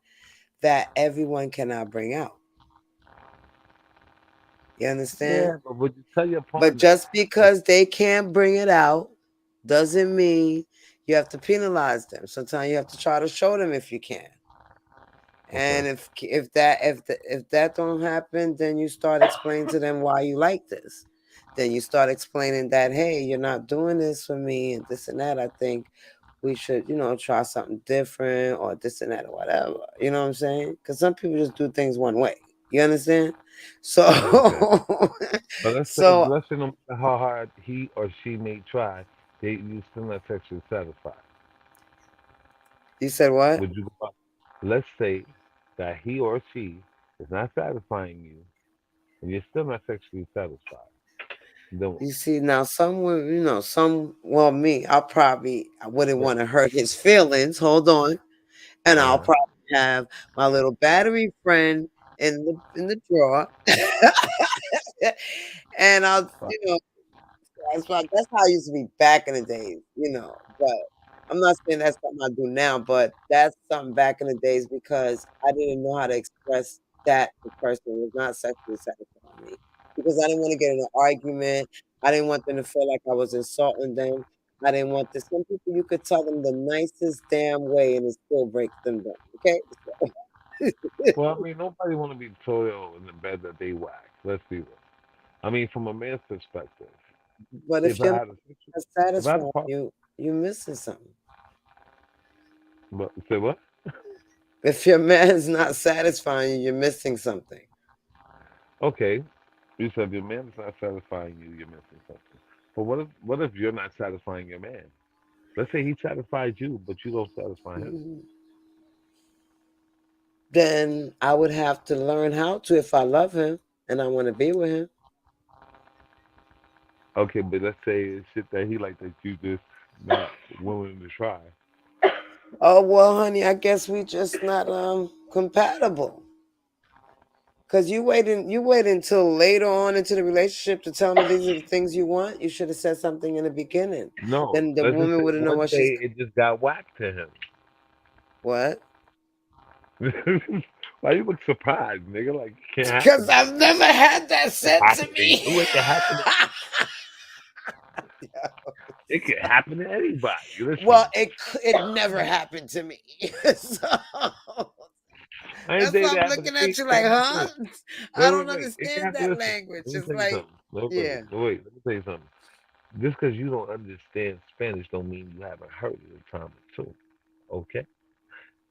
Speaker 1: that everyone cannot bring out. You understand?
Speaker 6: Yeah, but would you tell your
Speaker 1: But
Speaker 6: partner?
Speaker 1: just because they can't bring it out doesn't mean you have to penalize them. Sometimes you have to try to show them if you can.
Speaker 6: Okay,
Speaker 1: And if that don't happen, then you start explaining to them why you like this. Then you start explaining that, hey, you're not doing this for me and this and that. I think we should, try something different or this and that or whatever. You know what I'm saying? Because some people just do things one way. You understand? So,
Speaker 6: okay. But
Speaker 1: so
Speaker 6: let's say no matter how hard he or she may try, you still not sexually satisfied.
Speaker 1: you said what?
Speaker 6: Would you? Let's say that he or she is not satisfying you, and you're still not sexually satisfied. Then what?
Speaker 1: You see, now some women, well, me, I wouldn't
Speaker 6: Yeah.
Speaker 1: want to hurt his feelings. Hold on. And I'll
Speaker 6: Uh-huh.
Speaker 1: probably have my little battery friend in the drawer. And I'll,
Speaker 6: Right.
Speaker 1: that's how I used to be back in the days, But I'm not saying that's something I do now, but that's something back in the days because I didn't know how to express that the person was not sexually satisfying me because I didn't want to get in an argument. I didn't want them to feel like I was insulting them. I didn't want this. Some people you could tell them the nicest damn way and it still breaks them down. Okay.
Speaker 6: Well, I mean, nobody want to be toiled in the bed that they whack. Let's be real. I mean, from a man's perspective,
Speaker 1: But
Speaker 6: if
Speaker 1: if you're
Speaker 6: I
Speaker 1: not
Speaker 6: had a situ- if I had a
Speaker 1: satisfying
Speaker 6: partner,
Speaker 1: you, you're missing something.
Speaker 6: but say what?
Speaker 1: If your man's not satisfying you, you're missing something.
Speaker 6: Okay, you said your man is not satisfying you, you're missing something. But what if you're not satisfying your man? Let's say he satisfies you, but you don't satisfy him.
Speaker 1: Mhm. Then I would have to learn how to if I love him and I want to be with him.
Speaker 6: Okay, but let's say it's shit that he like that you just not willing to try.
Speaker 1: Oh well, honey, I guess we just not compatible. Cause you wait until later on into the relationship to tell me these are the things you want. You should have said something in the beginning.
Speaker 6: No,
Speaker 1: Then the
Speaker 6: let's just
Speaker 1: woman
Speaker 6: say
Speaker 1: would have known
Speaker 6: one
Speaker 1: what she's
Speaker 6: day it just got whacked to him.
Speaker 1: what.
Speaker 6: Why you look surprised, nigga? Like it can't
Speaker 1: Because
Speaker 6: happen to me.
Speaker 1: I've never had that
Speaker 6: It
Speaker 1: said to
Speaker 6: happen to
Speaker 1: me.
Speaker 6: you. It can happen. It can happen to anybody.
Speaker 1: Well,
Speaker 6: Listen,
Speaker 1: it never happened to me. So
Speaker 6: I ain't
Speaker 1: that's
Speaker 6: saying
Speaker 1: why
Speaker 6: that
Speaker 1: I'm
Speaker 6: happened
Speaker 1: looking
Speaker 6: to
Speaker 1: at
Speaker 6: me.
Speaker 1: you
Speaker 6: Can
Speaker 1: like,
Speaker 6: I
Speaker 1: huh?
Speaker 6: listen?
Speaker 1: I
Speaker 6: Wait,
Speaker 1: don't
Speaker 6: wait, wait. It can
Speaker 1: understand
Speaker 6: happen.
Speaker 1: that
Speaker 6: Listen,
Speaker 1: language.
Speaker 6: let me
Speaker 1: It's
Speaker 6: tell you
Speaker 1: like,
Speaker 6: something. Wait,
Speaker 1: yeah.
Speaker 6: wait, wait. Let me tell you something. Just because you don't understand Spanish don't mean you haven't heard it a time or two. Okay?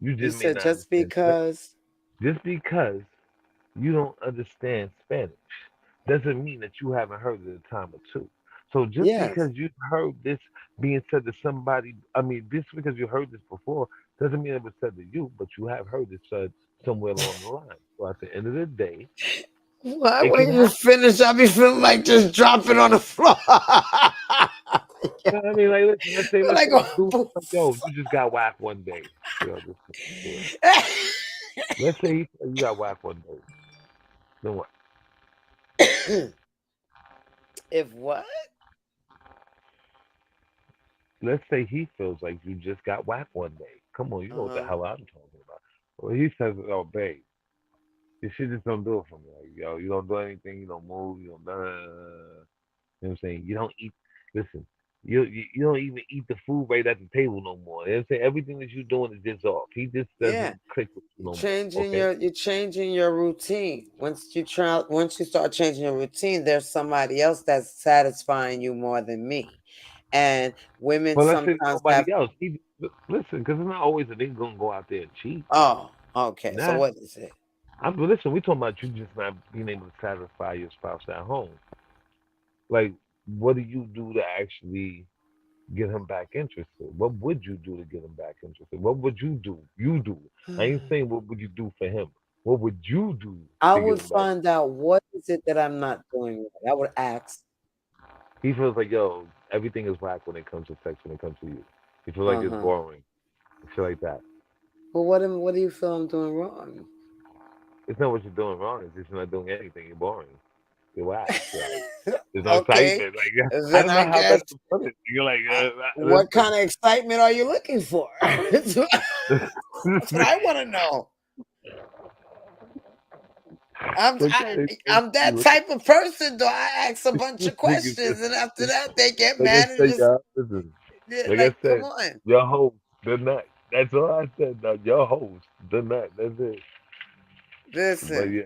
Speaker 6: You
Speaker 1: You
Speaker 6: just may
Speaker 1: said
Speaker 6: not
Speaker 1: just
Speaker 6: understand Spanish.
Speaker 1: because.
Speaker 6: Just because you don't understand Spanish doesn't mean that you haven't heard it a time or two. So just
Speaker 1: Yes.
Speaker 6: because you've heard this being said to somebody, I mean, just because you heard this before doesn't mean it was said to you, but you have heard it said somewhere along the line. So at the end of the day,
Speaker 1: Why
Speaker 6: it can
Speaker 1: when you
Speaker 6: happen.
Speaker 1: finish, I be feeling like just dropping on the floor.
Speaker 6: You know what I mean, like, listen, let's
Speaker 1: Like,
Speaker 6: say this dude is like, yo, you just got whacked one day. Yo, this for real. Let's say you got whacked one day. Then what?
Speaker 1: if what?
Speaker 6: Let's say he feels like you just got whacked one day. Come on, you know what the
Speaker 1: Uh-huh.
Speaker 6: hell I'm talking about. Well, he says, oh, babe, this shit just don't do it for me. Like, yo, you don't do anything, you don't move, you don't, you know what I'm saying? You don't eat, listen, you don't even eat the food right at the table no more. You know what I'm saying? Everything that you're doing is just off. He just
Speaker 1: Yeah.
Speaker 6: doesn't click with you
Speaker 1: You're
Speaker 6: no more,
Speaker 1: changing
Speaker 6: okay?
Speaker 1: your routine. Once you start changing your routine, there's somebody else that's satisfying you more than me. And women
Speaker 6: But let's say
Speaker 1: sometimes have
Speaker 6: nobody else. Listen, because it's not always a nigga gonna go out there and cheat.
Speaker 1: oh, okay. So
Speaker 6: Not,
Speaker 1: what is it?
Speaker 6: listen, we talking about you just not being able to satisfy your spouse at home. Like, what do you do to actually get him back interested? What would you do to get him back interested? What would you do? You do. I ain't saying what would you do for him. What would you do
Speaker 1: I
Speaker 6: to get
Speaker 1: would
Speaker 6: him back?
Speaker 1: find out what is it that I'm not doing right. I would ask.
Speaker 6: He feels like, yo, everything is whack when it comes to sex, when it comes to you. He feels like it's
Speaker 1: Uh-huh.
Speaker 6: boring. Shit like that.
Speaker 1: Well, what do you feel I'm doing wrong?
Speaker 6: It's not what you're doing wrong. It's just you're not doing anything. You're boring. You're whack. Like, there's no
Speaker 1: Okay.
Speaker 6: excitement. Like, I
Speaker 1: Then
Speaker 6: don't
Speaker 1: I
Speaker 6: know how
Speaker 1: guess
Speaker 6: best to put it. You're like,
Speaker 1: what
Speaker 6: listen.
Speaker 1: kind of excitement are you looking for? That's what I want to know. I'm
Speaker 6: What
Speaker 1: I,
Speaker 6: kind of
Speaker 1: I'm
Speaker 6: excitement you
Speaker 1: that
Speaker 6: looking
Speaker 1: type of person. Do I ask a bunch of
Speaker 6: for? Niggas
Speaker 1: questions and after
Speaker 6: just,
Speaker 1: that they get
Speaker 6: like I
Speaker 1: mad and
Speaker 6: said,
Speaker 1: just
Speaker 6: y'all, listen.
Speaker 1: yeah,
Speaker 6: Like I
Speaker 1: like, come
Speaker 6: said,
Speaker 1: on.
Speaker 6: your host, the nut. That's all I said. Now, your host, the nut. That's it. But
Speaker 1: Listen,
Speaker 6: yeah.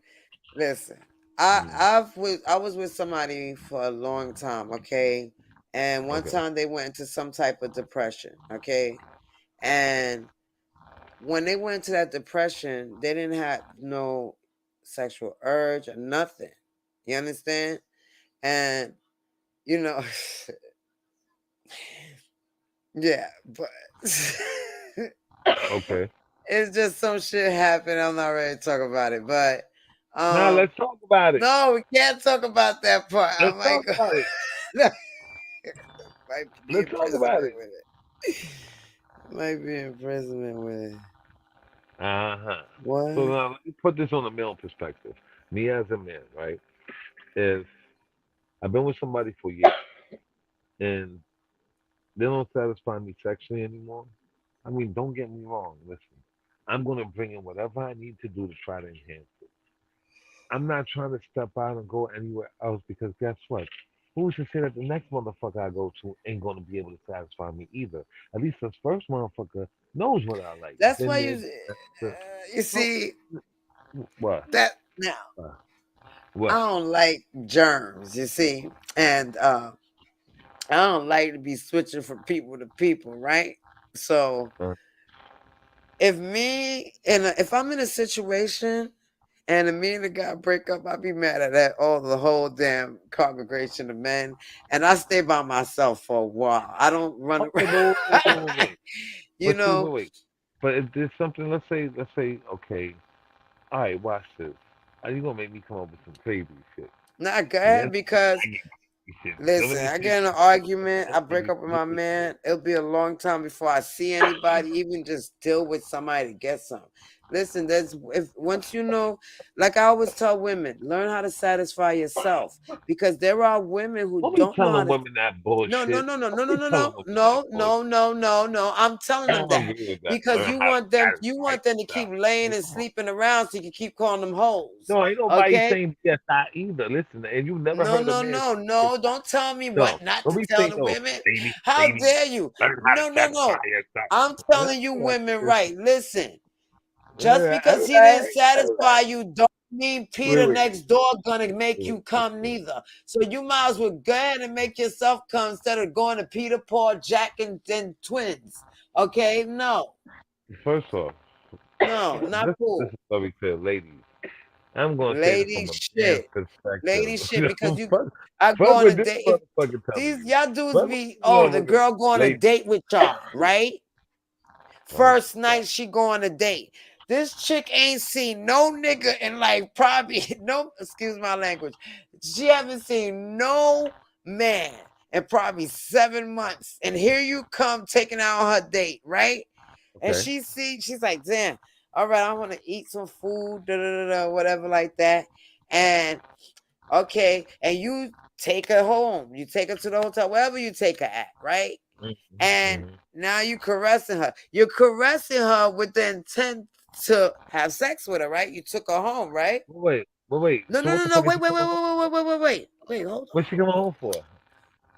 Speaker 1: listen.
Speaker 6: Mm,
Speaker 1: I was with somebody for a long time, okay, and one
Speaker 6: okay.
Speaker 1: time they went into some type of depression, okay, and when they went into that depression, they didn't have no sexual urge or nothing. You understand? And you know, yeah, but
Speaker 6: Okay.
Speaker 1: it's just some shit happened. I'm not ready to talk about it, but
Speaker 6: Now let's talk about it.
Speaker 1: no, we can't talk about that part. I
Speaker 6: Let's
Speaker 1: might
Speaker 6: talk
Speaker 1: go,
Speaker 6: about it.
Speaker 1: might be
Speaker 6: Let's talk
Speaker 1: imprisonment
Speaker 6: about it.
Speaker 1: with it. Might be imprisonment with it.
Speaker 6: Uh huh. So
Speaker 1: What?
Speaker 6: now let me put this on a male perspective. Me as a man, right? If I've been with somebody for years, and they don't satisfy me sexually anymore. I mean, don't get me wrong. Listen, I'm gonna bring in whatever I need to do to try to enhance it. I'm not trying to step out and go anywhere else because guess what? Who's to say that the next motherfucker I go to ain't gonna be able to satisfy me either? At least this first motherfucker knows what I like.
Speaker 1: That's why
Speaker 6: Been there.
Speaker 1: you
Speaker 6: No,
Speaker 1: see
Speaker 6: what?
Speaker 1: that now.
Speaker 6: Uh,
Speaker 1: I
Speaker 6: what?
Speaker 1: don't like germs, you see, and I don't like to be switching from people to people, right? So
Speaker 6: Uh,
Speaker 1: if I'm in a situation and me and the guy break up, I'd be mad at that the whole damn congregation of men, and I stay by myself for a while. I don't run
Speaker 6: okay, but
Speaker 1: around,
Speaker 6: wait.
Speaker 1: you
Speaker 6: But see,
Speaker 1: know.
Speaker 6: But if there's something, let's say, okay, all right, watch this. Are you gonna make me come up with some crazy shit?
Speaker 1: Not go
Speaker 6: Yes,
Speaker 1: ahead because
Speaker 6: I get crazy shit. So let
Speaker 1: listen,
Speaker 6: me
Speaker 1: I
Speaker 6: see.
Speaker 1: get in an argument, I break up with my man. It'll be a long time before I see anybody, even just deal with somebody to get some. Listen, if once you know, like I always tell women, learn how to satisfy yourself because there are women who
Speaker 6: Don't be
Speaker 1: don't know how
Speaker 6: telling
Speaker 1: to.
Speaker 6: women that
Speaker 1: No, no,
Speaker 6: bullshit.
Speaker 1: no, no, no,
Speaker 6: Don't
Speaker 1: no,
Speaker 6: be
Speaker 1: no,
Speaker 6: telling
Speaker 1: no,
Speaker 6: women that
Speaker 1: no,
Speaker 6: bullshit.
Speaker 1: no, no, no, no. I'm telling
Speaker 6: I
Speaker 1: them
Speaker 6: don't
Speaker 1: that
Speaker 6: agree with that.
Speaker 1: because
Speaker 6: Learn how to
Speaker 1: you
Speaker 6: satisfy
Speaker 1: want them to keep
Speaker 6: yourself.
Speaker 1: laying and
Speaker 6: Come on.
Speaker 1: sleeping around so you can keep calling them hoes.
Speaker 6: No, ain't nobody
Speaker 1: Okay?
Speaker 6: saying yes, I either. Listen, and you never
Speaker 1: No,
Speaker 6: heard a
Speaker 1: no,
Speaker 6: man
Speaker 1: no,
Speaker 6: say
Speaker 1: no. Don't tell me
Speaker 6: no.
Speaker 1: what not
Speaker 6: Don't
Speaker 1: to
Speaker 6: be
Speaker 1: tell
Speaker 6: saying
Speaker 1: the
Speaker 6: no,
Speaker 1: women.
Speaker 6: lady,
Speaker 1: How
Speaker 6: lady.
Speaker 1: dare you?
Speaker 6: Learn how to
Speaker 1: No, no,
Speaker 6: satisfy
Speaker 1: no.
Speaker 6: yourself.
Speaker 1: I'm
Speaker 6: All
Speaker 1: telling you women
Speaker 6: right,
Speaker 1: right. Listen,
Speaker 6: all
Speaker 1: just
Speaker 6: right, all
Speaker 1: because he didn't
Speaker 6: right, all
Speaker 1: satisfy
Speaker 6: right.
Speaker 1: you don't mean
Speaker 6: Wait,
Speaker 1: Peter
Speaker 6: wait,
Speaker 1: next door gonna make
Speaker 6: wait,
Speaker 1: you
Speaker 6: wait,
Speaker 1: come
Speaker 6: wait.
Speaker 1: neither. So you might as well go ahead and make yourself come instead of going to Peter, Paul, Jack, and twins. Okay? No.
Speaker 6: First off,
Speaker 1: No, not
Speaker 6: this
Speaker 1: cool.
Speaker 6: is very clear, ladies. I'm gonna say this
Speaker 1: Lady
Speaker 6: from a man's
Speaker 1: shit.
Speaker 6: perspective.
Speaker 1: Lady shit, because
Speaker 6: fuck,
Speaker 1: I go
Speaker 6: fuck
Speaker 1: on a
Speaker 6: what this
Speaker 1: date. If
Speaker 6: motherfucker telling
Speaker 1: these
Speaker 6: you.
Speaker 1: y'all dudes
Speaker 6: Fuck what
Speaker 1: be,
Speaker 6: this
Speaker 1: oh, the
Speaker 6: motherfucker,
Speaker 1: girl go on a
Speaker 6: lady.
Speaker 1: date with y'all, right?
Speaker 6: Oh my
Speaker 1: First
Speaker 6: god.
Speaker 1: night she go on a date. This chick ain't seen no nigga in like probably no, excuse my language. She haven't seen no man in probably 7 months. And here you come taking out on her date, right? And
Speaker 6: Okay.
Speaker 1: she's like, damn, all right, I want to eat some food, whatever like that. And okay, and you take her home. You take her to the hotel, wherever you take her at, right? And
Speaker 6: Mm-hmm.
Speaker 1: now you caressing her. You're caressing her with the intent to have sex with her, right? You took her home, right?
Speaker 6: Wait.
Speaker 1: No,
Speaker 6: So
Speaker 1: no,
Speaker 6: what
Speaker 1: no,
Speaker 6: the
Speaker 1: no.
Speaker 6: fuck is
Speaker 1: Wait,
Speaker 6: she
Speaker 1: wait, wait,
Speaker 6: coming home?
Speaker 1: wait, wait, wait, wait, wait. Wait, hold on.
Speaker 6: What's she coming home for?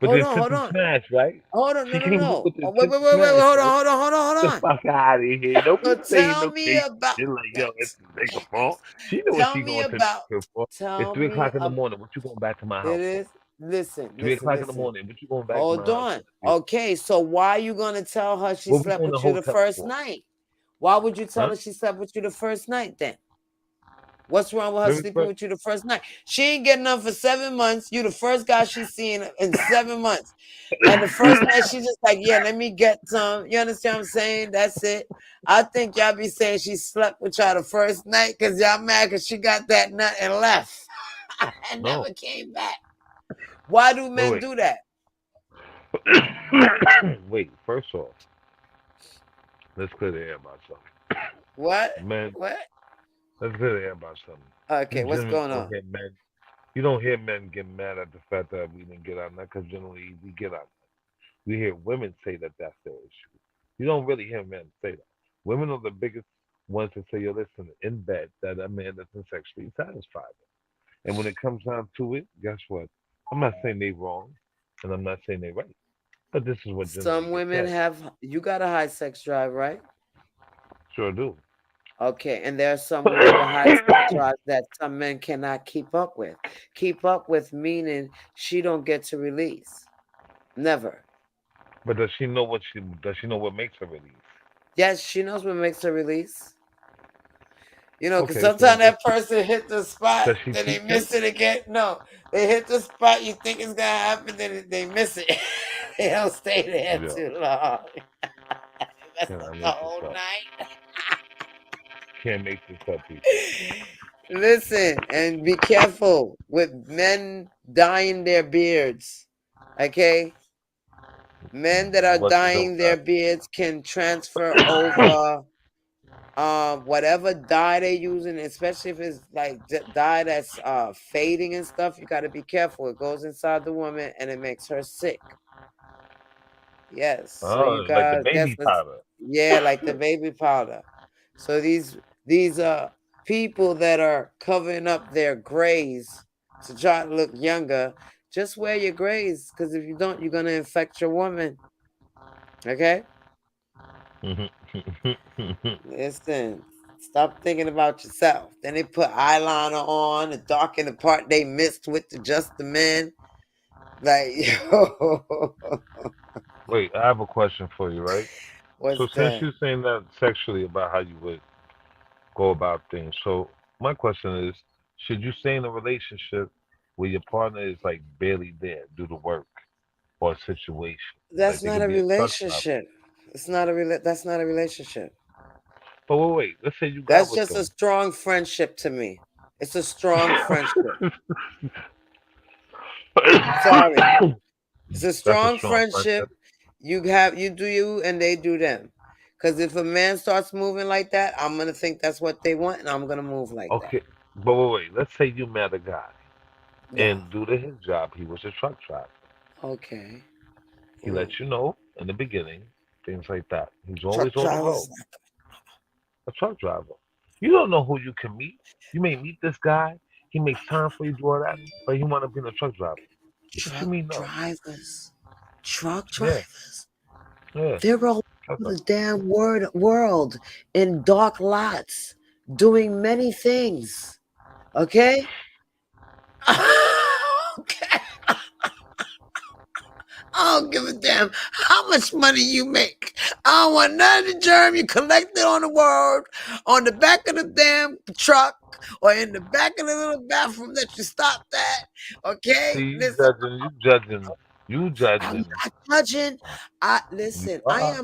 Speaker 6: With the
Speaker 1: Hold on,
Speaker 6: intent
Speaker 1: hold
Speaker 6: to
Speaker 1: on.
Speaker 6: smash, right?
Speaker 1: Hold on, no,
Speaker 6: She
Speaker 1: no,
Speaker 6: came home
Speaker 1: no.
Speaker 6: with the
Speaker 1: Oh, wait,
Speaker 6: intent
Speaker 1: wait,
Speaker 6: to
Speaker 1: wait, wait,
Speaker 6: smash,
Speaker 1: hold on,
Speaker 6: right?
Speaker 1: hold on, hold on,
Speaker 6: The
Speaker 1: hold on.
Speaker 6: fuck out of here. Don't
Speaker 1: So
Speaker 6: be saying
Speaker 1: tell
Speaker 6: no
Speaker 1: me
Speaker 6: case
Speaker 1: about
Speaker 6: shit like, yo, it's the nigga fault. She know what
Speaker 1: tell
Speaker 6: she
Speaker 1: me
Speaker 6: going to
Speaker 1: about
Speaker 6: the for. It's
Speaker 1: tell
Speaker 6: 3
Speaker 1: me
Speaker 6: o'clock in the
Speaker 1: about
Speaker 6: morning. What you going back to my
Speaker 1: it
Speaker 6: house for?
Speaker 1: is listen,
Speaker 6: 3
Speaker 1: listen,
Speaker 6: o'clock in the
Speaker 1: listen.
Speaker 6: morning. What you going back to my
Speaker 1: Hold
Speaker 6: house
Speaker 1: on.
Speaker 6: for?
Speaker 1: Okay, so why are you gonna tell her she
Speaker 6: What we
Speaker 1: slept
Speaker 6: going to
Speaker 1: with you the
Speaker 6: hotel
Speaker 1: first
Speaker 6: for?
Speaker 1: night? Why would you tell
Speaker 6: Huh?
Speaker 1: her she slept with you the first night then? What's wrong with her
Speaker 6: Very
Speaker 1: sleeping
Speaker 6: first.
Speaker 1: with you the first night? She ain't getting up for 7 months. You the first guy she's seen in 7 months. And the first night she's just like, yeah, let me get some. You understand what I'm saying? That's it. I think y'all be saying she slept with y'all the first night because y'all mad because she got that nut and left and
Speaker 6: No.
Speaker 1: never came back. Why do men
Speaker 6: Wait,
Speaker 1: do that?
Speaker 6: wait. Wait, first off, let's clear the air about something.
Speaker 1: What?
Speaker 6: Man,
Speaker 1: What?
Speaker 6: let's clear the air about something. You
Speaker 1: Okay, what's
Speaker 6: generally
Speaker 1: going
Speaker 6: don't
Speaker 1: on?
Speaker 6: hear men. You don't hear men get mad at the fact that we didn't get our nut because generally we get our nut. We hear women say that that's their issue. You don't really hear men say that. Women are the biggest ones to say, yo, listen, in bed, that a man doesn't sexually satisfy them. And when it comes down to it, guess what? I'm not saying they wrong, and I'm not saying they right, but this is what generally
Speaker 1: Some
Speaker 6: gets
Speaker 1: women
Speaker 6: said.
Speaker 1: have, you got a high sex drive, right?
Speaker 6: Sure do.
Speaker 1: Okay, and there are some women with high sex drives that some men cannot keep up with. Keep up with meaning she don't get to release. Never.
Speaker 6: But does she know what makes her release?
Speaker 1: Yes, she knows what makes her release. You know, because
Speaker 6: Okay, so
Speaker 1: sometimes that person hit the spot,
Speaker 6: does she
Speaker 1: then they
Speaker 6: teach her?
Speaker 1: miss it again. No, they hit the spot you think it's gonna happen, then they miss it. They don't stay there
Speaker 6: Yo,
Speaker 1: too long. That's
Speaker 6: can I
Speaker 1: the
Speaker 6: make this
Speaker 1: whole
Speaker 6: up?
Speaker 1: night.
Speaker 6: Can't make this up, people.
Speaker 1: Listen and be careful with men dyeing their beards. Okay? Men that are
Speaker 6: What they don't
Speaker 1: dyeing their beards can transfer
Speaker 6: got.
Speaker 1: over whatever dye they're using, especially if it's like dye that's fading and stuff. You got to be careful. It goes inside the woman and it makes her sick. Yes. So you
Speaker 6: like the
Speaker 1: got guess
Speaker 6: baby
Speaker 1: what's
Speaker 6: powder.
Speaker 1: yeah, like the baby powder. So these people that are covering up their grays to try to look younger, just wear your grays, because if you don't, you're gonna infect your woman. Okay? Listen, stop thinking about yourself. Then they put eyeliner on and darken the part they missed with just the men. Like, yo,
Speaker 6: Wait, I have a question for you, right?
Speaker 1: what's
Speaker 6: So since
Speaker 1: that?
Speaker 6: you're saying that sexually about how you would go about things, so my question is, should you stay in a relationship where your partner is like barely there, do the work or a situation?
Speaker 1: That's
Speaker 6: Like they
Speaker 1: not
Speaker 6: could
Speaker 1: a
Speaker 6: be a truck driver.
Speaker 1: relationship. That's not a relationship.
Speaker 6: But wait, let's say you got
Speaker 1: That's
Speaker 6: with
Speaker 1: just a
Speaker 6: them.
Speaker 1: strong friendship to me. It's a strong friendship. Sorry. It's a
Speaker 6: That's a
Speaker 1: strong
Speaker 6: strong
Speaker 1: friendship.
Speaker 6: friendship.
Speaker 1: You do you and they do them. Because if a man starts moving like that, I'm going to think that's what they want, and I'm going to move like that.
Speaker 6: Okay, but wait, let's say you met a guy
Speaker 1: Yeah.
Speaker 6: and due to his job, he was a truck driver.
Speaker 1: Okay.
Speaker 6: He lets you know in the beginning, things like that. He's always
Speaker 1: Truck
Speaker 6: on the road.
Speaker 1: drivers.
Speaker 6: A truck driver. You don't know who you can meet. You may meet this guy. He makes time for you, do all that, but he want to be a truck driver. What you
Speaker 1: Truck
Speaker 6: mean no?
Speaker 1: drivers. Truck
Speaker 6: Yeah,
Speaker 1: drivers.
Speaker 6: yeah.
Speaker 1: They're all
Speaker 6: Truck
Speaker 1: over
Speaker 6: driver.
Speaker 1: the damn world in dark lots doing many things. Okay? Okay. I don't give a damn how much money you make. I don't want none of the germ you collected on the road, on the back of the damn truck, or in the back of the little bathroom that you stopped at. Okay?
Speaker 6: See, you
Speaker 1: Listen,
Speaker 6: judging, you judging, you
Speaker 1: I'm
Speaker 6: judging.
Speaker 1: not judging. I
Speaker 6: You
Speaker 1: listen.
Speaker 6: are,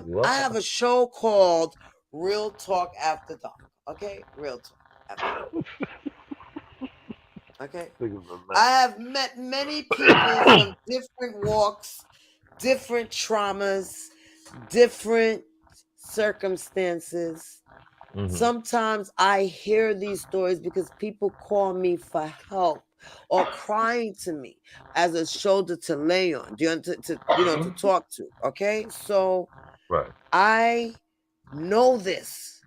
Speaker 6: you
Speaker 1: I
Speaker 6: are.
Speaker 1: have a show called Real Talk After Dark. Okay, Real Talk After Dark. Okay,
Speaker 6: Niggas are nuts.
Speaker 1: I have met many people from different walks, different traumas, different circumstances.
Speaker 6: Mhm.
Speaker 1: Sometimes I hear these stories because people call me for help or crying to me as a shoulder to lay on, to talk to. Okay, so
Speaker 6: Right.
Speaker 1: I know this.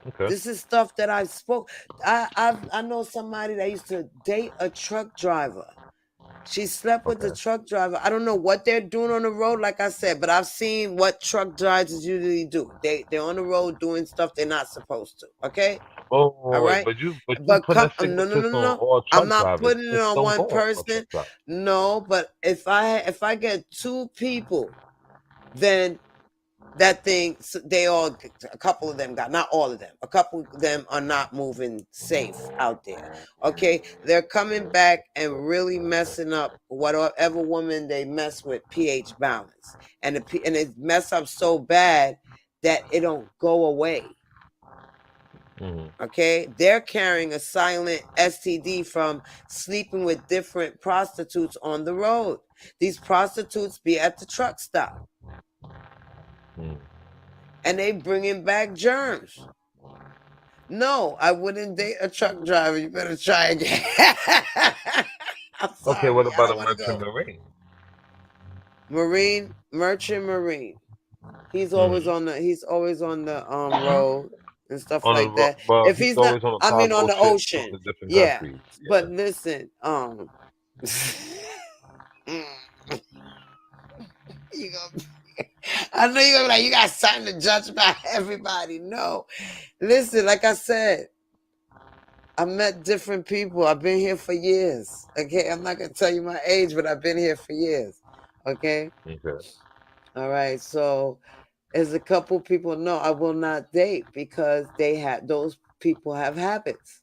Speaker 6: Okay.
Speaker 1: This is stuff that I spoke. I know somebody that used to date a truck driver. She slept with the
Speaker 6: Okay.
Speaker 1: truck driver. I don't know what they're doing on the road, like I said, but I've seen what truck drivers usually do. They're on the road doing stuff they're not supposed to. Okay, all
Speaker 6: Oh, wait,
Speaker 1: right.
Speaker 6: but you
Speaker 1: But
Speaker 6: putting a
Speaker 1: no, no,
Speaker 6: stigmatism
Speaker 1: no, no,
Speaker 6: on
Speaker 1: no.
Speaker 6: all
Speaker 1: I'm
Speaker 6: truck
Speaker 1: not
Speaker 6: drivers.
Speaker 1: putting it
Speaker 6: Just
Speaker 1: on
Speaker 6: don't
Speaker 1: one
Speaker 6: go on truck
Speaker 1: person.
Speaker 6: drivers.
Speaker 1: No, but if I get two people, then that thing, a couple of them got, not all of them, a couple of them are not moving safe out there. Okay, they're coming back and really messing up whatever woman they mess with pH balance, and it mess up so bad that it don't go away.
Speaker 6: Mhm.
Speaker 1: Okay, they're carrying a silent STD from sleeping with different prostitutes on the road. These prostitutes be at the truck stop,
Speaker 6: Mhm.
Speaker 1: and they bringing back germs. No, I wouldn't date a truck driver. You better try again. I'm
Speaker 6: Okay, what
Speaker 1: sorry, I
Speaker 6: about
Speaker 1: don't
Speaker 6: a
Speaker 1: want to
Speaker 6: merchant
Speaker 1: go.
Speaker 6: marine?
Speaker 1: Merchant marine. He's always
Speaker 6: Mhm.
Speaker 1: on the road and stuff
Speaker 6: On a
Speaker 1: like that.
Speaker 6: well,
Speaker 1: If
Speaker 6: he's
Speaker 1: he's not,
Speaker 6: always on a
Speaker 1: I mean, on
Speaker 6: cargo
Speaker 1: the
Speaker 6: ship going
Speaker 1: ocean.
Speaker 6: to different
Speaker 1: Yeah,
Speaker 6: countries.
Speaker 1: but
Speaker 6: Yeah.
Speaker 1: listen, you gonna, I know you're gonna be like, you got something to judge about everybody. No, listen, like I said, I met different people. I've been here for years. Okay, I'm not gonna tell you my age, but I've been here for years. Okay,
Speaker 6: Okay.
Speaker 1: all right. So, as a couple people know, I will not date because those people have habits.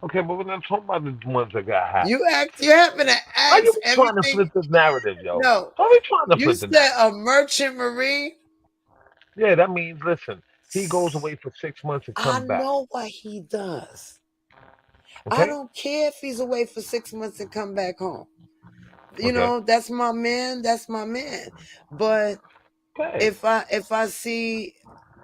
Speaker 6: Okay, but we're not talking about the ones that got habits.
Speaker 1: You happen to
Speaker 6: Why you
Speaker 1: ask
Speaker 6: be trying to
Speaker 1: everything.
Speaker 6: flip the narrative, yo?
Speaker 1: No,
Speaker 6: Why we trying to
Speaker 1: you
Speaker 6: flip the
Speaker 1: said
Speaker 6: narrative?
Speaker 1: a merchant marine.
Speaker 6: Yeah, that means listen. He goes away for 6 months and
Speaker 1: I
Speaker 6: come back.
Speaker 1: know what he does. I
Speaker 6: Okay.
Speaker 1: don't care if he's away for 6 months and come back home.
Speaker 6: Okay.
Speaker 1: That's my man. That's my man. But
Speaker 6: Okay.
Speaker 1: if I see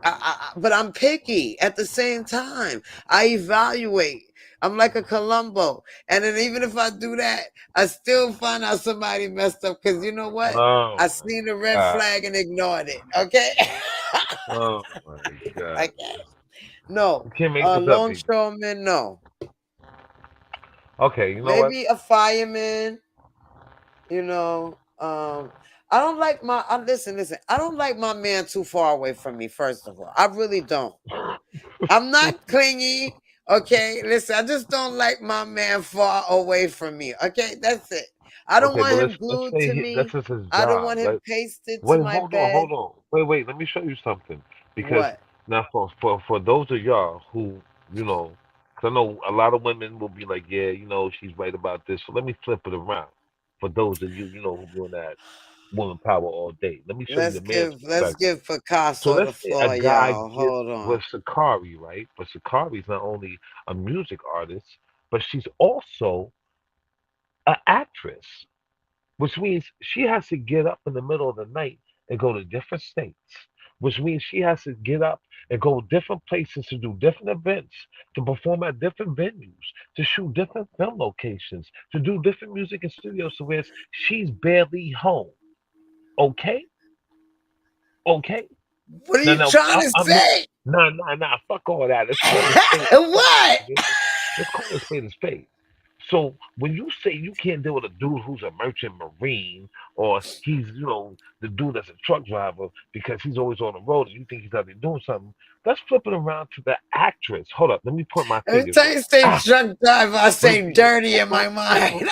Speaker 1: But I'm picky at the same time. I evaluate. I'm like a Columbo. And then even if I do that, I still find out somebody messed up because you know what? I
Speaker 6: Oh my
Speaker 1: seen the red
Speaker 6: God.
Speaker 1: flag and ignored it. Okay?
Speaker 6: Oh my God.
Speaker 1: Okay. No.
Speaker 6: You can't make this up, people.
Speaker 1: Longshoreman, no.
Speaker 6: Okay, you know what?
Speaker 1: Maybe a fireman, you know. I don't like my listen. I don't like my man too far away from me, first of all. I really don't. I'm not clingy. Okay, listen, I just don't like my man far away from me. Okay, that's it. I don't
Speaker 6: Okay, but
Speaker 1: want him
Speaker 6: let's
Speaker 1: glued
Speaker 6: say
Speaker 1: to
Speaker 6: that's
Speaker 1: me.
Speaker 6: just his
Speaker 1: I don't
Speaker 6: job.
Speaker 1: want him
Speaker 6: Like,
Speaker 1: pasted to
Speaker 6: wait,
Speaker 1: my bed.
Speaker 6: hold on. Wait. Let me show you something. Because
Speaker 1: What?
Speaker 6: now, for those of y'all who you know, 'cause I know a lot of women will be like, yeah, she's right about this. So let me flip it around. For those of you, who doing that woman power all day, let me show you the man's
Speaker 1: Let's
Speaker 6: perspective.
Speaker 1: give
Speaker 6: So
Speaker 1: Picasso
Speaker 6: let's
Speaker 1: the
Speaker 6: say a
Speaker 1: floor,
Speaker 6: guy
Speaker 1: y'all.
Speaker 6: gets
Speaker 1: Hold
Speaker 6: with
Speaker 1: on.
Speaker 6: Sakari, right? But Sakari's not only a music artist, but she's also an actress, which means she has to get up in the middle of the night and go to different states, which means she has to get up and go different places to do different events, to perform at different venues, to shoot different film locations, to do different music in studios. So where she's barely home. Okay, okay.
Speaker 1: What are
Speaker 6: No,
Speaker 1: you
Speaker 6: no,
Speaker 1: trying to
Speaker 6: I'm not.
Speaker 1: say?
Speaker 6: Nah. Fuck all that. Let's call it spade a spade.
Speaker 1: What?
Speaker 6: Nigga. Let's call it spade a spade. So when you say you can't deal with a dude who's a merchant marine, or he's, the dude that's a truck driver because he's always on the road and you think he's out there doing something, let's flip it around to the actress. Hold up, let me point my
Speaker 1: Every
Speaker 6: fingers
Speaker 1: time
Speaker 6: right.
Speaker 1: you say
Speaker 6: Ah,
Speaker 1: truck driver, I say
Speaker 6: wait.
Speaker 1: dirty in my
Speaker 6: Hold
Speaker 1: mind.
Speaker 6: on.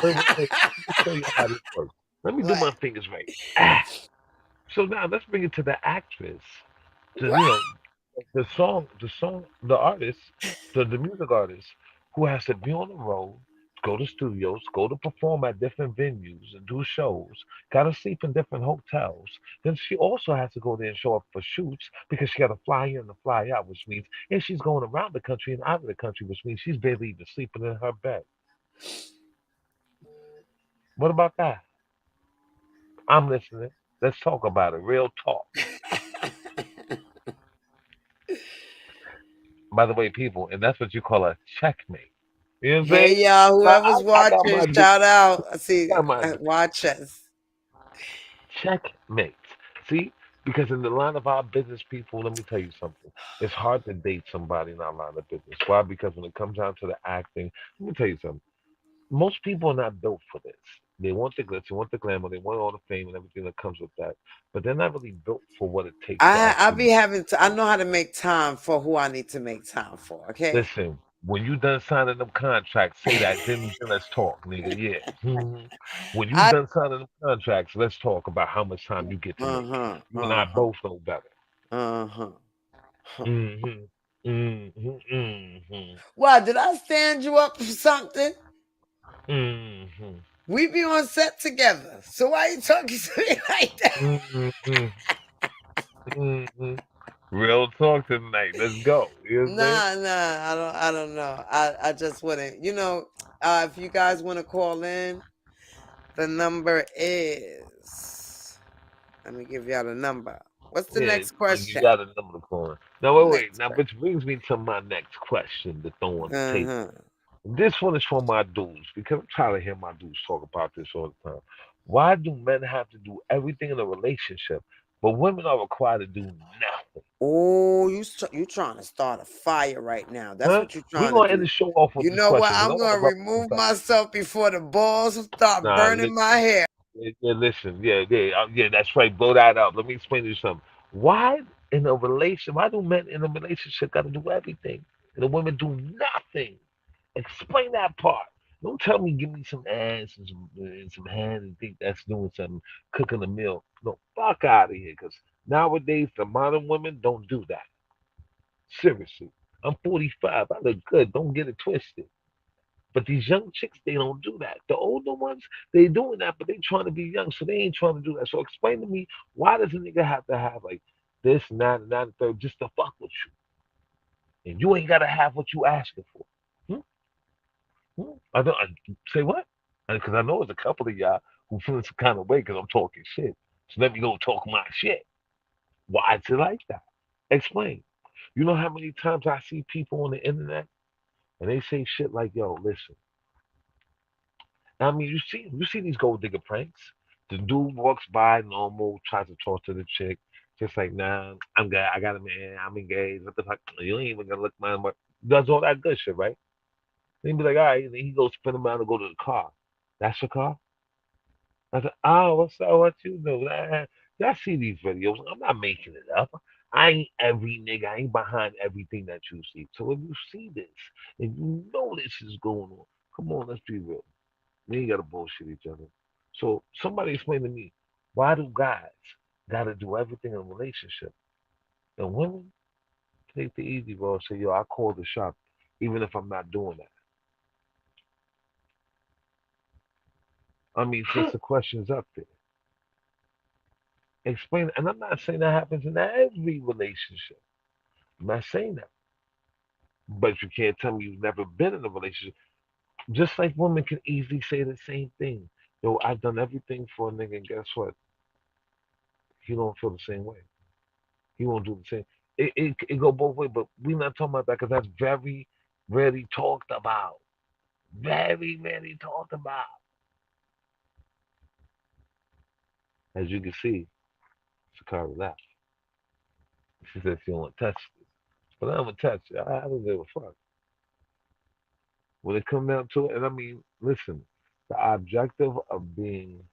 Speaker 6: Wait. Let me show you how this works. Let me do
Speaker 1: What?
Speaker 6: my fingers right. Ah. So now let's bring it to the actress, to
Speaker 1: What?
Speaker 6: the artist, the music artist who has to be on the road, go to studios, go to perform at different venues and do shows, gotta sleep in different hotels. Then she also has to go there and show up for shoots because she gotta fly in and fly out, which means and she's going around the country and out of the country, which means she's barely even sleeping in her bed. What about that? I'm listening. Let's talk about it. Real talk. By the way, people, and that's what you call a checkmate. You know what I'm
Speaker 1: Hey
Speaker 6: saying?
Speaker 1: y'all,
Speaker 6: I,
Speaker 1: whoever's
Speaker 6: I, I got
Speaker 1: watching,
Speaker 6: my dude.
Speaker 1: shout out. I see,
Speaker 6: Got my dude.
Speaker 1: watch us.
Speaker 6: Checkmate. See? Because in the line of our business, people, let me tell you something. It's hard to date somebody in our line of business. Why? Because when it comes down to the acting, let me tell you something. Most people are not built for this. They want the glitz, they want the glamour, they want all the fame and everything that comes with that. But they're not really built for what it takes to
Speaker 1: I
Speaker 6: actually
Speaker 1: be having to. I know how to make time for who I need to make time for. Okay.
Speaker 6: listen. When you done signing them contracts, say that. Then let's talk, nigga. Yeah. When you
Speaker 1: I
Speaker 6: done signing them contracts, let's talk about how much time you get to make. You and I
Speaker 1: uh-huh.
Speaker 6: both know better.
Speaker 1: Uh-huh.
Speaker 6: Mm-hmm. Mm-hmm. Mm-hmm.
Speaker 1: Why did I stand you up for something?
Speaker 6: Mm-hmm.
Speaker 1: We be on set together. So why you talking to me like that?
Speaker 6: Mm-hmm. Mm-hmm. Real talk tonight. Let's go. You know what I'm saying?
Speaker 1: Nah. I don't know. I just wouldn't. If you guys want to call in, the number is. Let me give y'all the number. What's the
Speaker 6: Yeah,
Speaker 1: next
Speaker 6: you
Speaker 1: question?
Speaker 6: got a number to call. Now, wait.
Speaker 1: Next
Speaker 6: Now,
Speaker 1: question.
Speaker 6: which brings me to my next question to throw on the table.
Speaker 1: Uh-huh.
Speaker 6: This one is for my dudes because I'm tired of hearing my dudes talk about this all the time. Why do men have to do everything in a relationship, but women are required to do nothing?
Speaker 1: Oh, you trying to start a fire right now. That's
Speaker 6: Huh?
Speaker 1: what you're
Speaker 6: We're
Speaker 1: trying to
Speaker 6: gonna end
Speaker 1: do.
Speaker 6: the show off with
Speaker 1: You
Speaker 6: this
Speaker 1: know what?
Speaker 6: question because I
Speaker 1: I'm
Speaker 6: want to
Speaker 1: gonna
Speaker 6: ruffle some
Speaker 1: remove
Speaker 6: feathers.
Speaker 1: myself before the balls start
Speaker 6: Nah,
Speaker 1: burning my
Speaker 6: listen.
Speaker 1: hair.
Speaker 6: Yeah, listen. Yeah. That's right. Blow that up. Let me explain to you something. Why in a relationship? Why do men in a relationship got to do everything and the women do nothing? Explain that part. Don't tell me give me some ass and some hands and think that's doing something, cooking a meal. No, fuck out of here. Because nowadays the modern women don't do that. Seriously. I'm 45. I look good. Don't get it twisted. But these young chicks, they don't do that. The older ones, they doing that, but they trying to be young, so they ain't trying to do that. So explain to me, why does a nigga have to have like this and that and third just to fuck with you? And you ain't gotta have what you asking for. Hmm? I don't say what? Because I know there's a couple of y'all who feeling some kind of way because I'm talking shit. So let me go talk my shit. Why is it like that? Explain. You know how many times I see people on the internet and they say shit like, "Yo, listen." I mean, you see these gold digger pranks. The dude walks by normal, tries to talk to the chick, just like, "Nah, I'm good. I got a man. I'm engaged. What the fuck? You ain't even gonna look my but does all that good shit, right?" Then he be like, "All right." And then he goes spin around and go to the car. That's your car? I said, "Oh, what's up? What you do?" Y'all see these videos? I'm not making it up. I ain't every nigga. I ain't behind everything that you see. So if you see this and you know this is going on, come on, let's be real. We ain't gotta bullshit each other. So somebody explain to me, why do guys gotta do everything in a relationship? And women take the easy road, say, "Yo, I call the shot, even if I'm not doing that." I mean, since the question's up there, explain. And I'm not saying that happens in every relationship. I'm not saying that. But you can't tell me you've never been in a relationship. Just like women can easily say the same thing. Yo, I've done everything for a nigga, and guess what? He don't feel the same way. He won't do the same. It go both ways, but we're not talking about that because that's very rarely talked about. Very rarely talked about. As you can see, Sakara left. She said she don't want to touch this. But I'm going to touch it. I don't give a fuck. When it comes down to it, and I mean, listen, the objective of being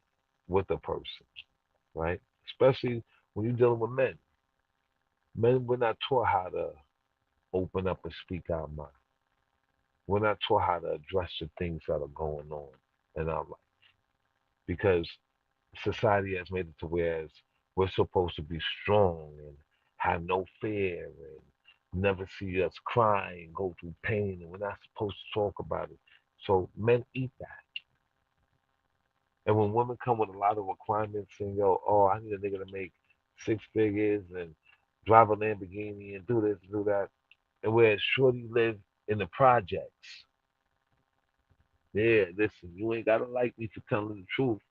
Speaker 6: with a person, right? Especially when you're dealing with men. Men, we're not taught how to open up and speak our mind. We're not taught how to address the things that are going on in our life because society has made it to where we're supposed to be strong and have no fear and never see us cry and go through pain, and we're not supposed to talk about it. So men eat that. And when women come with a lot of requirements and go, "Oh, I need a nigga to make 6 figures and drive a Lamborghini and do this and do that," and where shorty live in the projects. Yeah, listen, you ain't gotta like me for telling the truth,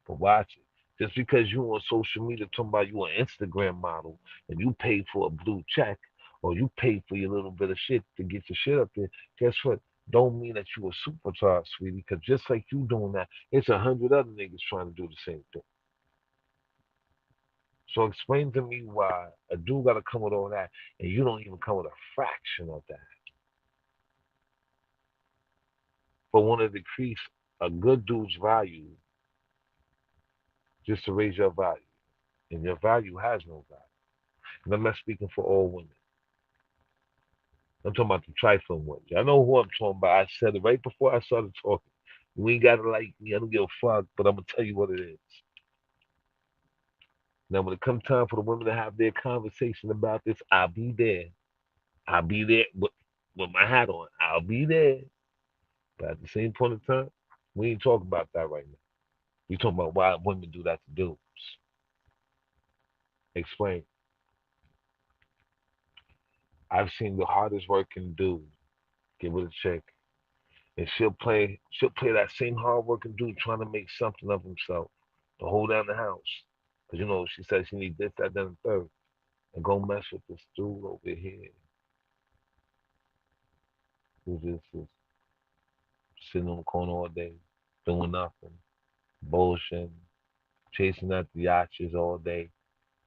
Speaker 6: but watch it. Just because you on social media talking about you an Instagram model and you paid for a blue check or you paid for your little bit of shit to get your shit up there, guess what? Don't mean that you a superstar, sweetie, because just like you doing that, it's 100 other niggas trying to do the same thing. So explain to me why a dude gotta come with all that and you don't even come with a fraction of that. But want to decrease a good dude's value just to raise your value. And your value has no value. And I'm not speaking for all women. I'm talking about the trifling ones. I know who I'm talking about. I said it right before I started talking. You ain't gotta like me. I don't give a fuck, but I'm gonna tell you what it is. Now, when it comes time for the women to have their conversation about this, I'll be there. I'll be there with my hat on. I'll be there. But at the same point in time, we ain't talking about that right now. We talking about why women do that to dudes. Explain. I've seen the hardest working dude get with a chick and she'll play that same hardworking dude trying to make something of himself to hold down the house. Cause she says she needs this, that, and the third, and go mess with this dude over here who just is sitting on the corner all day, doing nothing, bullshitting, chasing after yachts all day.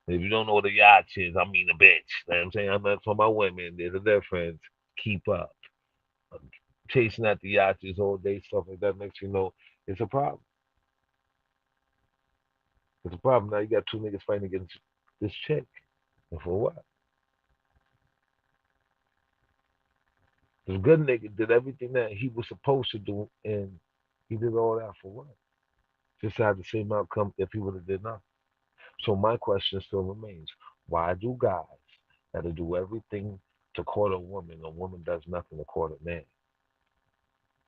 Speaker 6: And if you don't know what a yacht is, I mean a bitch. You know what I'm saying? I'm not talking about women. There's a difference. Keep up. Chasing after yachts all day, stuff like that makes you know it's a problem. It's a problem. Now you got two niggas fighting against this chick. And for what? The good nigga did everything that he was supposed to do, and he did all that for what? Just to have the same outcome if he would have did nothing. So my question still remains: why do guys gotta do everything to court a woman does nothing to court a man?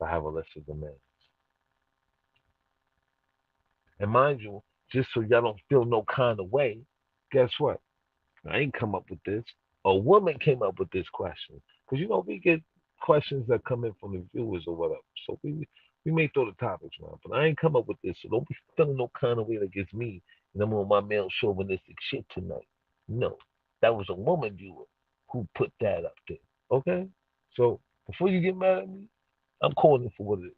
Speaker 6: I have a list of demands. And mind you, just so y'all don't feel no kind of way, guess what? I ain't come up with this. A woman came up with this question. Because we get questions that come in from the viewers or whatever. So we may throw the topics around, but I ain't come up with this. So don't be feeling no kind of way against me and I'm on my male chauvinistic shit tonight. No. That was a woman viewer who put that up there. Okay? So before you get mad at me, I'm calling it for what it is.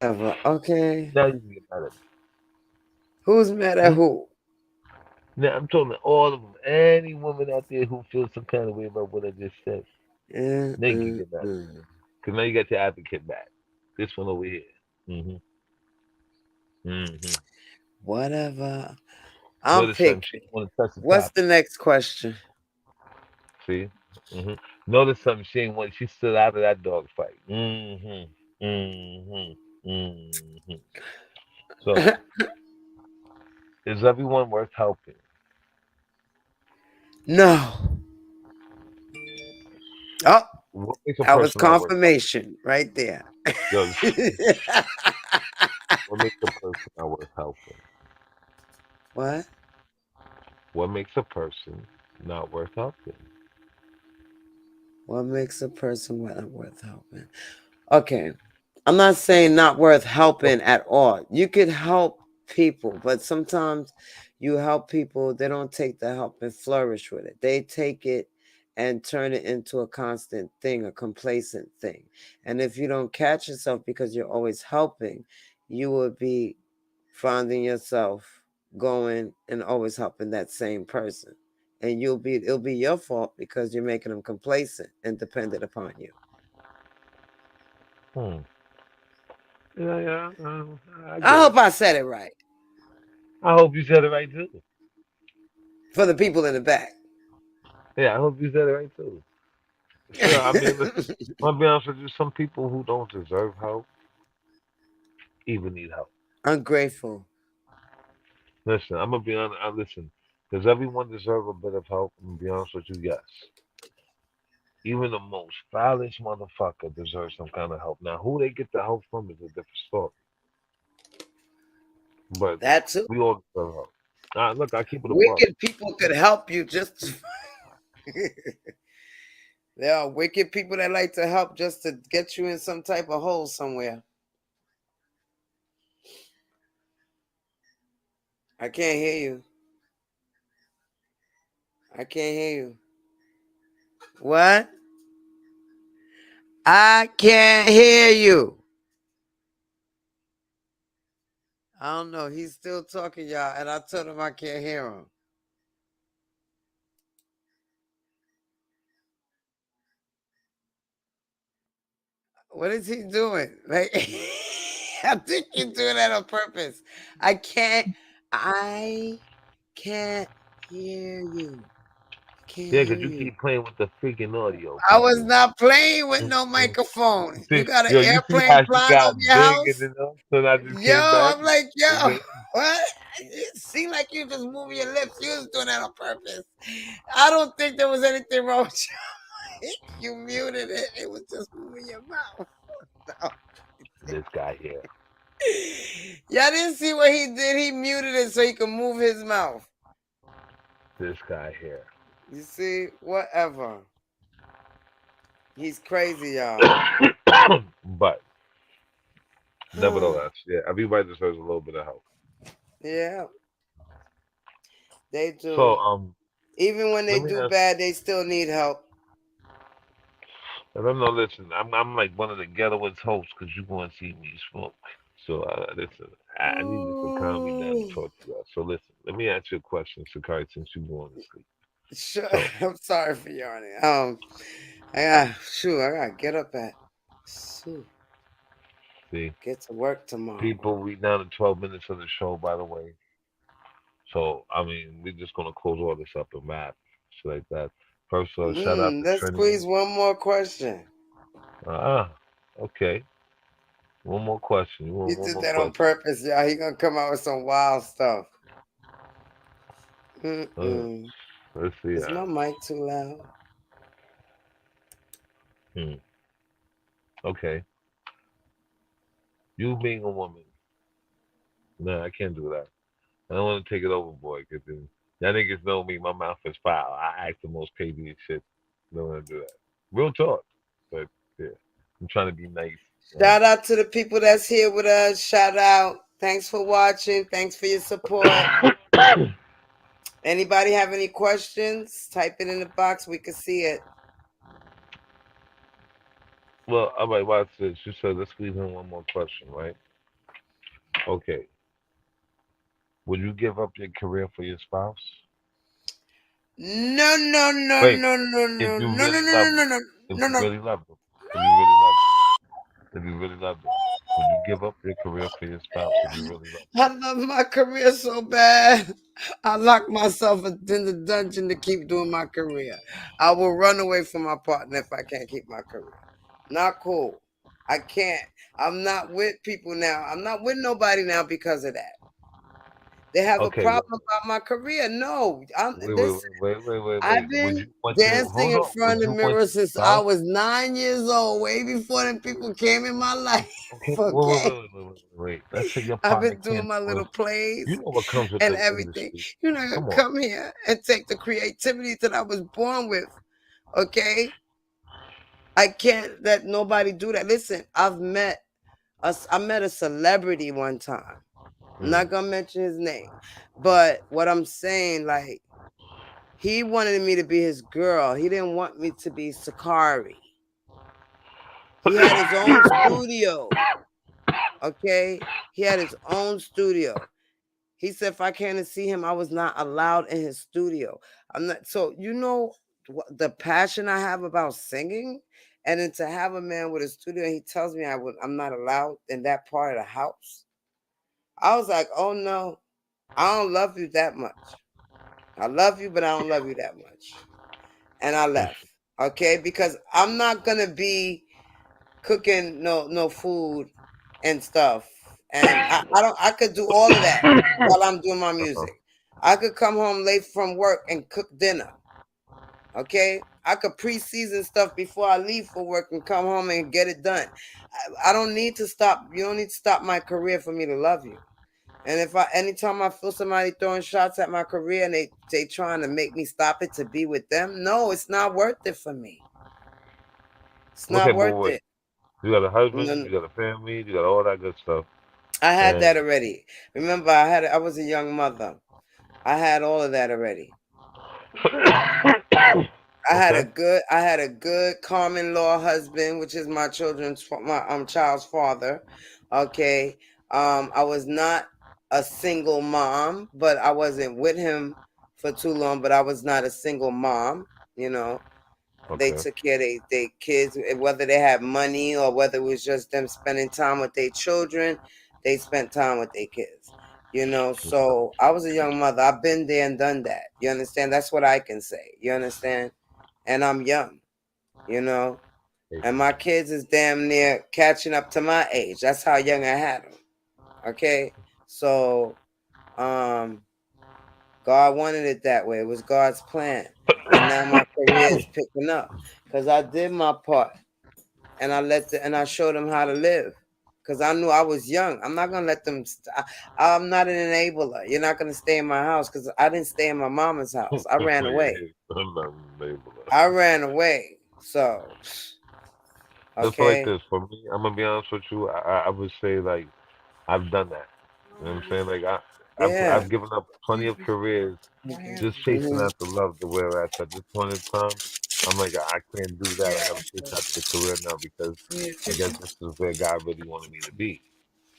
Speaker 1: Whatever. Okay.
Speaker 6: Now you can get mad at
Speaker 1: Who's mad
Speaker 6: me.
Speaker 1: at who?
Speaker 6: Now I'm talking to all of them. Any woman out there who feels some kind of way about what I just said, they can get mad at me. Because now you got your advocate back. This one over here.
Speaker 1: Whatever. I'm
Speaker 6: Notice something. She
Speaker 1: picking.
Speaker 6: didn't want to touch the
Speaker 1: What's the
Speaker 6: topic.
Speaker 1: next question?
Speaker 6: See? Notice something. She ain't want. She stood out of that dog fight. So, is everyone worth helping?
Speaker 1: No. Oh,
Speaker 6: What makes a
Speaker 1: that was
Speaker 6: person not worth helping?
Speaker 1: confirmation right there.
Speaker 6: Yo, what makes a person not worth helping?
Speaker 1: What?
Speaker 6: What makes a person not worth helping?
Speaker 1: What makes a person not worth helping? Okay. I'm not saying not worth helping at all. You could help people, but sometimes you help people, they don't take the help and flourish with it. They take it and turn it into a constant thing, a complacent thing. And if you don't catch yourself because you're always helping, you will be finding yourself going and always helping that same person. And it'll be your fault because you're making them complacent and dependent upon you.
Speaker 6: Yeah, I
Speaker 1: I
Speaker 6: get
Speaker 1: hope
Speaker 6: it.
Speaker 1: I said it right.
Speaker 6: I hope you said it right too.
Speaker 1: For the people in the back.
Speaker 6: Yeah, I hope you said it right too. Sure, I mean, listen, I'll be honest with you. Some people who don't deserve help even need help.
Speaker 1: Ungrateful.
Speaker 6: Listen, I'm gonna be honest. Listen, does everyone deserve a bit of help? I'm gonna be honest with you. Yes. Even the most foulest motherfucker deserves some kind of help. Now, who they get the help from is a different story. But
Speaker 1: That too.
Speaker 6: we all deserve help. Look, I keep it a buck.
Speaker 1: Wicked people could help you just. There are wicked people that like to help just to get you in some type of hole somewhere. I can't hear you. I can't hear you. What? I can't hear you. I don't know. He's still talking, y'all, and I told him I can't hear him. What is he doing? Like, I think you're doing that on purpose. I can't hear you. I can't
Speaker 6: Yeah,
Speaker 1: hear
Speaker 6: because you
Speaker 1: you.
Speaker 6: keep playing with the freaking audio,
Speaker 1: I was
Speaker 6: people.
Speaker 1: not playing with no
Speaker 6: Mhm.
Speaker 1: microphone. You
Speaker 6: See,
Speaker 1: got an
Speaker 6: yo, you see
Speaker 1: airplane
Speaker 6: how she
Speaker 1: flying
Speaker 6: got
Speaker 1: over your
Speaker 6: big
Speaker 1: house?
Speaker 6: and then all of a sudden I just
Speaker 1: Yo,
Speaker 6: came back.
Speaker 1: I'm like,
Speaker 6: You
Speaker 1: yo,
Speaker 6: know?
Speaker 1: what? It seemed like you just moving your lips. You was doing that on purpose. I don't think there was anything wrong with you. You muted it. It was just moving your mouth. No.
Speaker 6: This guy here.
Speaker 1: Y'all didn't see what he did. He muted it so he could move his mouth.
Speaker 6: This guy here.
Speaker 1: You see? Whatever. He's crazy, y'all.
Speaker 6: But nevertheless, yeah, everybody deserves a little bit of help.
Speaker 1: Yeah, they
Speaker 6: So,
Speaker 1: do. Even when they
Speaker 6: let me
Speaker 1: do
Speaker 6: ask.
Speaker 1: bad, they still need help.
Speaker 6: I don't know. Listen, I'm like one of the ghettoest hosts because you want to see me smoke. So, listen, I need you to calm me down and
Speaker 1: Ooh.
Speaker 6: talk to y'all. So, listen, let me ask you a question, Sakari, since you're going to sleep.
Speaker 1: Sure.
Speaker 6: So,
Speaker 1: I'm sorry for yawning. I gotta get up at shoot,
Speaker 6: see,
Speaker 1: get to work tomorrow.
Speaker 6: people, we down to 12 minutes of the show, by the way. So, I mean, we're just going to close all this up and wrap. Shit like that. First of all, shout out to
Speaker 1: Let's
Speaker 6: Trinity.
Speaker 1: squeeze one more question.
Speaker 6: Ah, okay. One more question. You want
Speaker 1: He
Speaker 6: one
Speaker 1: did
Speaker 6: more
Speaker 1: that on
Speaker 6: question?
Speaker 1: purpose, y'all. He gonna come out with some wild stuff.
Speaker 6: Uh,
Speaker 1: Mm-mm.
Speaker 6: let's see.
Speaker 1: Is my mic too loud?
Speaker 6: Hmm. Okay. You being a woman. No, I can't do that. I don't want to take it overboard because y'all niggas know me. My mouth is foul. I act the most crazy shit. Don't want to do that. Real talk. But yeah, I'm trying to be nice.
Speaker 1: Shout out to the people that's here with us. Shout out. Thanks for watching. Thanks for your support. Anybody have any questions? Type it in the box. We can see it.
Speaker 6: Well, all right, watch this. You said let's squeeze in one more question, right? Okay. Would you give up your career for your spouse?
Speaker 1: No, no, no,
Speaker 6: Wait,
Speaker 1: no, no,
Speaker 6: if
Speaker 1: no,
Speaker 6: you
Speaker 1: no, no,
Speaker 6: really
Speaker 1: no,
Speaker 6: love
Speaker 1: no,
Speaker 6: them,
Speaker 1: no,
Speaker 6: if
Speaker 1: no,
Speaker 6: you
Speaker 1: no.
Speaker 6: really love them, if you really love them, if you really love them, would you give up your career for your spouse if you really love
Speaker 1: I love my career so bad. I lock myself in the dungeon to keep doing my career. I will run away from my partner if I can't keep my career. Not cool. I can't. I'm not with people now. I'm not with nobody now because of that. They have
Speaker 6: them?
Speaker 1: a
Speaker 6: Okay,
Speaker 1: problem about my career. No, I'm
Speaker 6: wait, wait,
Speaker 1: listen.
Speaker 6: wait, wait, wait, wait,
Speaker 1: I've
Speaker 6: wait. Would
Speaker 1: been
Speaker 6: you want your
Speaker 1: dancing
Speaker 6: hold
Speaker 1: in
Speaker 6: on? Would
Speaker 1: front of the
Speaker 6: you want
Speaker 1: mirror
Speaker 6: your
Speaker 1: since I
Speaker 6: spouse?
Speaker 1: was 9 years old, way before them people came in my life.
Speaker 6: Okay, wait, wait,
Speaker 1: Okay.
Speaker 6: wait, wait, wait, wait, wait. Let's say your
Speaker 1: I've
Speaker 6: partner
Speaker 1: been doing
Speaker 6: can't
Speaker 1: my
Speaker 6: do it.
Speaker 1: little plays
Speaker 6: You know what comes with
Speaker 1: and
Speaker 6: this
Speaker 1: everything.
Speaker 6: industry.
Speaker 1: You're not gonna
Speaker 6: Come on.
Speaker 1: come here and take the creativity that I was born with. Okay? I can't let nobody do that. Listen, I met a celebrity one time. I'm not gonna mention his name. But what I'm saying, like, he wanted me to be his girl. He didn't want me to be Sakari. He had his own studio. Okay? He had his own studio. He said if I came to see him, I was not allowed in his studio. I'm not so the passion I have about singing, and then to have a man with a studio, he tells me I'm not allowed in that part of the house. I was like, oh no, I don't love you that much. I love you, but I don't love you that much. And I left. Okay, because I'm not gonna be cooking no food and stuff. And I could do all of that while I'm doing my
Speaker 6: Uh-huh.
Speaker 1: music. I could come home late from work and cook dinner. Okay? I could pre-season stuff before I leave for work and come home and get it done. I don't need to stop. You don't need to stop my career for me to love you. And if anytime I feel somebody throwing shots at my career and they trying to make me stop it to be with them, no, it's not worth it for me. It's
Speaker 6: Okay,
Speaker 1: not
Speaker 6: but
Speaker 1: worth
Speaker 6: wait.
Speaker 1: it.
Speaker 6: You got a husband,
Speaker 1: No,
Speaker 6: you got a family, you got all that good stuff,
Speaker 1: I had that
Speaker 6: and
Speaker 1: already. Remember, I was a young mother. I had all of that already.
Speaker 6: okay,
Speaker 1: I had a good common law husband, which is my child's father. Okay. I was not a single mom, but I wasn't with him for too long, but I was not a single mom, you know. They
Speaker 6: okay,
Speaker 1: took care of their kids, whether they had money or whether it was just them spending time with their children, they spent time with their kids. You know, so I was a young mother. I've been there and done that. You understand? That's what I can say. You understand? And I'm young, you know, and my kids is damn near catching up to my age. That's how young I had them. Okay, so God wanted it that way. It was God's plan, and now my career is picking up because I did my part, and I showed them how to live. Because I knew I was young. I'm not gonna let them. I'm not an enabler. You're not gonna stay in my house because I didn't stay in my mama's house. I ran away. I ran away. So,
Speaker 6: let's put it like
Speaker 1: okay,
Speaker 6: this. For me, I'm gonna be honest with you. I would say like I've done that. You know what I'm saying? Like
Speaker 1: yeah.
Speaker 6: I've given up plenty of careers just chasing
Speaker 1: Mhm.
Speaker 6: after love. To where at this point in time, I'm like I can't do that. I gotta chase after the career now because I guess this is where God really wanted me to be.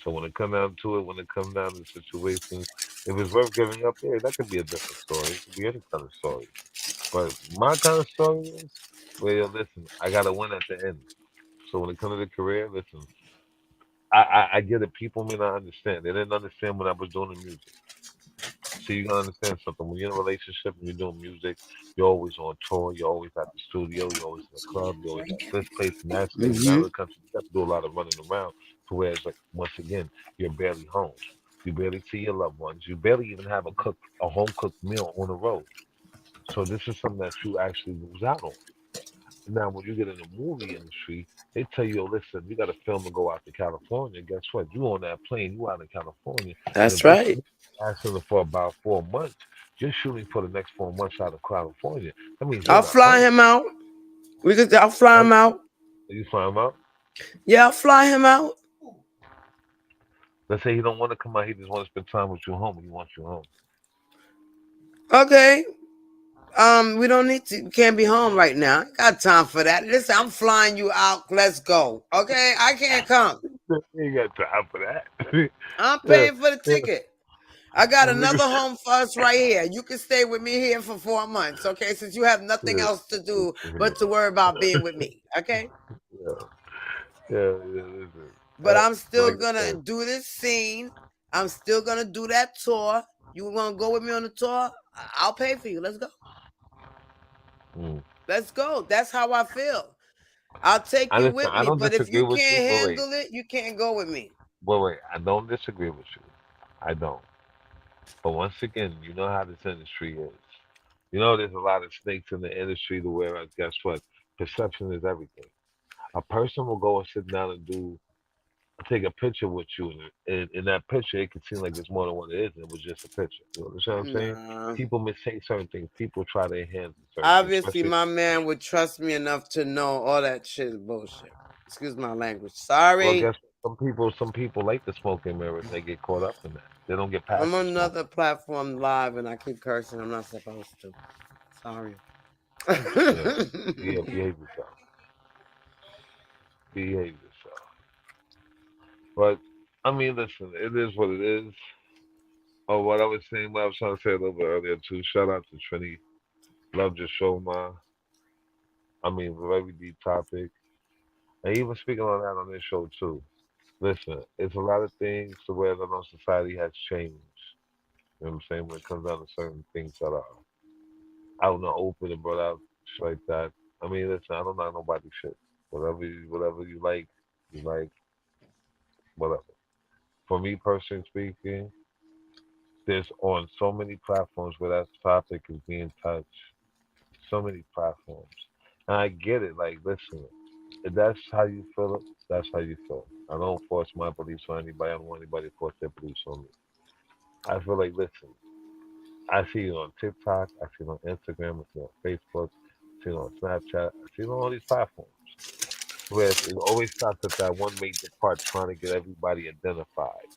Speaker 6: So when it come down to it, when it comes down to situations, if it's worth giving up, yeah, that could be a different story. It could be any kind of story. But my kind of story is where yo, listen, I gotta win at the end. So when it comes to the career, listen, I get it. People may not understand. They didn't understand when I was doing the music. So you gotta understand something. When you're in a relationship and you're doing music, you're always on tour. You're always at the studio. You're always in the club. You're always at this place and that state and that
Speaker 1: Mhm.
Speaker 6: other country. You have to do a lot of running around. To where it's like once again, you're barely home. You barely see your loved ones. You barely even have a home cooked meal on the road. So this is something that you actually lose out on. Now, when you get in the movie industry, they tell you, "Yo, listen, you got to film and go out to California." Guess what? You on that plane, you out in California, and if
Speaker 1: That's
Speaker 6: this
Speaker 1: right.
Speaker 6: movie asking for about 4 months, you're shooting for the next 4 months out of California. That means you're
Speaker 1: I'll
Speaker 6: not
Speaker 1: fly
Speaker 6: home.
Speaker 1: him out. I'll fly
Speaker 6: Right?
Speaker 1: him out.
Speaker 6: You find out.
Speaker 1: Yeah, I'll fly him out.
Speaker 6: Let's say he don't want to come out. He just want to spend time with you home. He wants you home.
Speaker 1: Okay. We don't need to. Can't be home right now. I got time for that. Listen, I'm flying you out. Let's go. Okay, I can't come.
Speaker 6: You ain't got time for that.
Speaker 1: I'm
Speaker 6: yeah,
Speaker 1: paying for the
Speaker 6: yeah.
Speaker 1: ticket. I got
Speaker 6: Nigga,
Speaker 1: another home for us right here. You can stay with me here for 4 months, okay? Since you have nothing
Speaker 6: yeah,
Speaker 1: else to do
Speaker 6: yeah,
Speaker 1: but to worry about being with me, okay?
Speaker 6: listen.
Speaker 1: But I'm still
Speaker 6: Like I
Speaker 1: gonna
Speaker 6: said,
Speaker 1: do this scene. I'm still gonna do that tour. You wanna go with me on the tour? I'll pay for you. Let's go.
Speaker 6: mm.
Speaker 1: Let's go. That's how I feel. I'll take
Speaker 6: I
Speaker 1: you
Speaker 6: listen.
Speaker 1: with
Speaker 6: I
Speaker 1: me,
Speaker 6: don't
Speaker 1: but if
Speaker 6: disagree
Speaker 1: you
Speaker 6: with you,
Speaker 1: can't
Speaker 6: but wait,
Speaker 1: handle it, you can't go with me.
Speaker 6: I don't disagree with you. I don't. But once again, you know how this industry is. You know, there's a lot of snakes in the industry to where, guess what? Perception is everything. A person will go and sit down and take a picture with you, and in that picture, it could seem like it's more than what it is, and it was just a picture. You understand what I'm saying?
Speaker 1: Nah.
Speaker 6: People mistake certain things. People try to enhance certain things,
Speaker 1: Obviously,
Speaker 6: especially.
Speaker 1: my man would trust me enough to know all that shit is bullshit. Excuse my language.
Speaker 6: Well,
Speaker 1: Sorry.
Speaker 6: guess what? Some people like the smoke and mirrors. They get caught up in that. They don't get past
Speaker 1: I'm
Speaker 6: the
Speaker 1: on
Speaker 6: smoke.
Speaker 1: another platform live and I keep cursing. I'm not supposed to. Sorry.
Speaker 6: Yeah, yeah. Behave yourself. Behave yourself. But I mean, listen. It is what it is. Oh, what I was saying, what I was trying to say a little bit earlier too. Shout out to Trini. Loved your show, ma. I mean, very deep topic. And even speaking on that on this show too. Listen, it's a lot of things to where the society has changed. You know what I'm saying? When it comes down to certain things that are out in the open and brought out, shit like that. I mean, listen, I don't know nobody shit. Whatever you like, whatever. For me personally speaking, there's on so many platforms where that topic is being touched. So many platforms. And I get it. Like, listen, if that's how you feel it, that's how you feel. I don't force my beliefs on anybody. I don't want anybody to force their beliefs on me. I feel like, listen, I see it on TikTok, I see it on Instagram, I see it on Facebook, I see it on Snapchat, I see it on all these platforms. Whereas it always stops at that one major part trying to get everybody identified.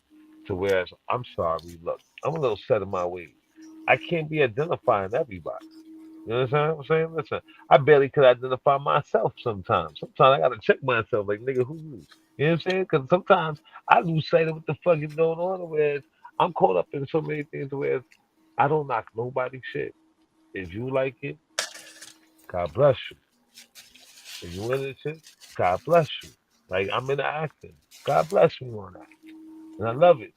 Speaker 6: To whereas, I'm sorry, look, I'm a little set in my ways. I can't be identifying everybody. You understand what I'm saying? Listen, I barely could identify myself sometimes. Sometimes I gotta check myself, like nigga, who you? You know what I'm saying? Because sometimes I lose sight of what the fuck is going on. Whereas I'm caught up in so many things. Whereas I don't knock nobody's shit. If you like it, God bless you. If you into this shit, God bless you. Like I'm into acting. God bless me on that, and I love it.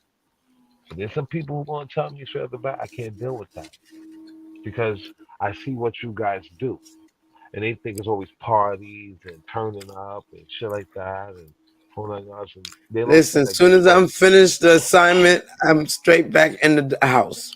Speaker 6: But there's some people who want to tell me straight off the bat, I can't deal with that because I see what you guys do. And they think it's always parties and turning up and shit like that and whole nine yards. And they don't see
Speaker 1: Listen, as
Speaker 6: that. Guess
Speaker 1: soon as
Speaker 6: what?
Speaker 1: I'm finished the assignment, I'm straight back in the house.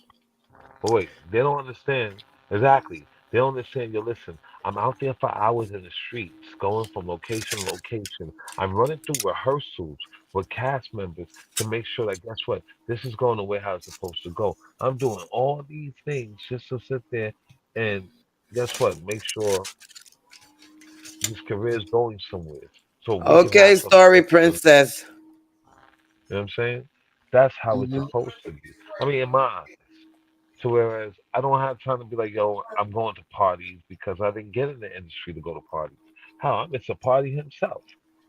Speaker 6: But wait, they don't understand exactly. They don't understand. You listen. I'm out there for hours in the streets, going from location to location. I'm running through rehearsals with cast members to make sure that guess what, this is going the way how it's supposed to go. I'm doing all these things just to sit there and guess what, make sure this career is going somewhere, so we can have
Speaker 1: Okay,
Speaker 6: something
Speaker 1: story
Speaker 6: different.
Speaker 1: princess.
Speaker 6: You know what I'm saying? That's how it's
Speaker 1: Mhm.
Speaker 6: supposed to be. I mean, in my eyes. So whereas I don't have time to be like, yo, I'm going to parties because I didn't get in the industry to go to parties. How I'm Mr. Party himself.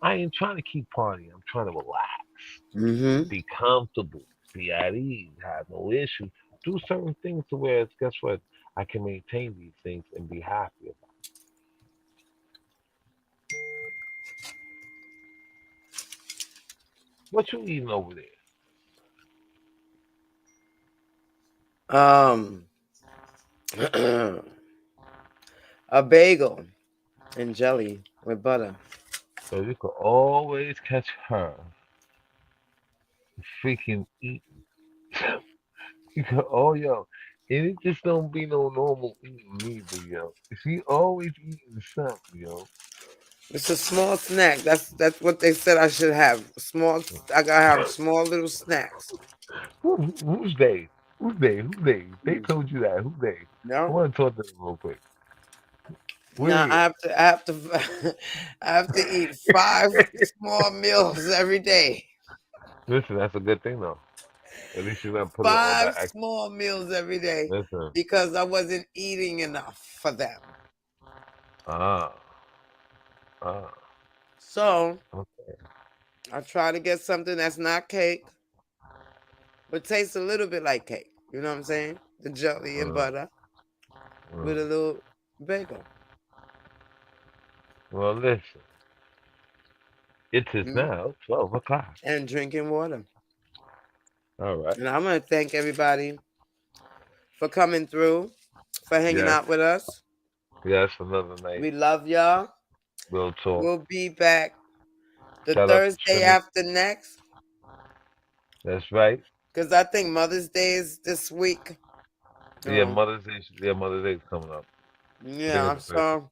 Speaker 6: I ain't trying to keep partying. I'm trying to relax,
Speaker 1: Mhm.
Speaker 6: be comfortable, be at ease, have no issue, do certain things to where it's guess what? I can maintain these things and be happy about it. What you eating over there?
Speaker 1: Um, a bagel and jelly with butter.
Speaker 6: So you could always catch her freaking eating. You go, oh yo, and it just don't be no normal eating neither, yo. She always eating something, yo.
Speaker 1: It's a small snack. That's what they said I should have. Small. I gotta have small little snacks.
Speaker 6: Who's they? Who's they? Who's they? They told you that. Who's they? I
Speaker 1: No.
Speaker 6: want to talk to them real quick. Where
Speaker 1: No,
Speaker 6: they at?
Speaker 1: I have to, I have to eat 5 small meals every day.
Speaker 6: Listen, that's a good thing though. At least you didn't put it all
Speaker 1: 5
Speaker 6: that extra.
Speaker 1: small meals every day
Speaker 6: Listen.
Speaker 1: because I wasn't eating enough for them.
Speaker 6: Ah. Ah.
Speaker 1: So
Speaker 6: Okay.
Speaker 1: I try to get something that's not cake, but tastes a little bit like cake. You know what I'm saying? The jelly and butter with a little bagel.
Speaker 6: Well, listen. It is now 12 o'clock.
Speaker 1: And drinking water.
Speaker 6: All right.
Speaker 1: And I'm going to thank everybody for coming through, for hanging
Speaker 6: Yes.
Speaker 1: out with us.
Speaker 6: Yes, another night.
Speaker 1: We love y'all.
Speaker 6: We'll talk.
Speaker 1: We'll be back the
Speaker 6: Shout out to
Speaker 1: Thursday
Speaker 6: Trini.
Speaker 1: after next.
Speaker 6: That's right.
Speaker 1: Because I think Mother's Day is this week.
Speaker 6: Yeah, Mother's Day. Yeah, Mother's Day is coming up.
Speaker 1: Yeah, so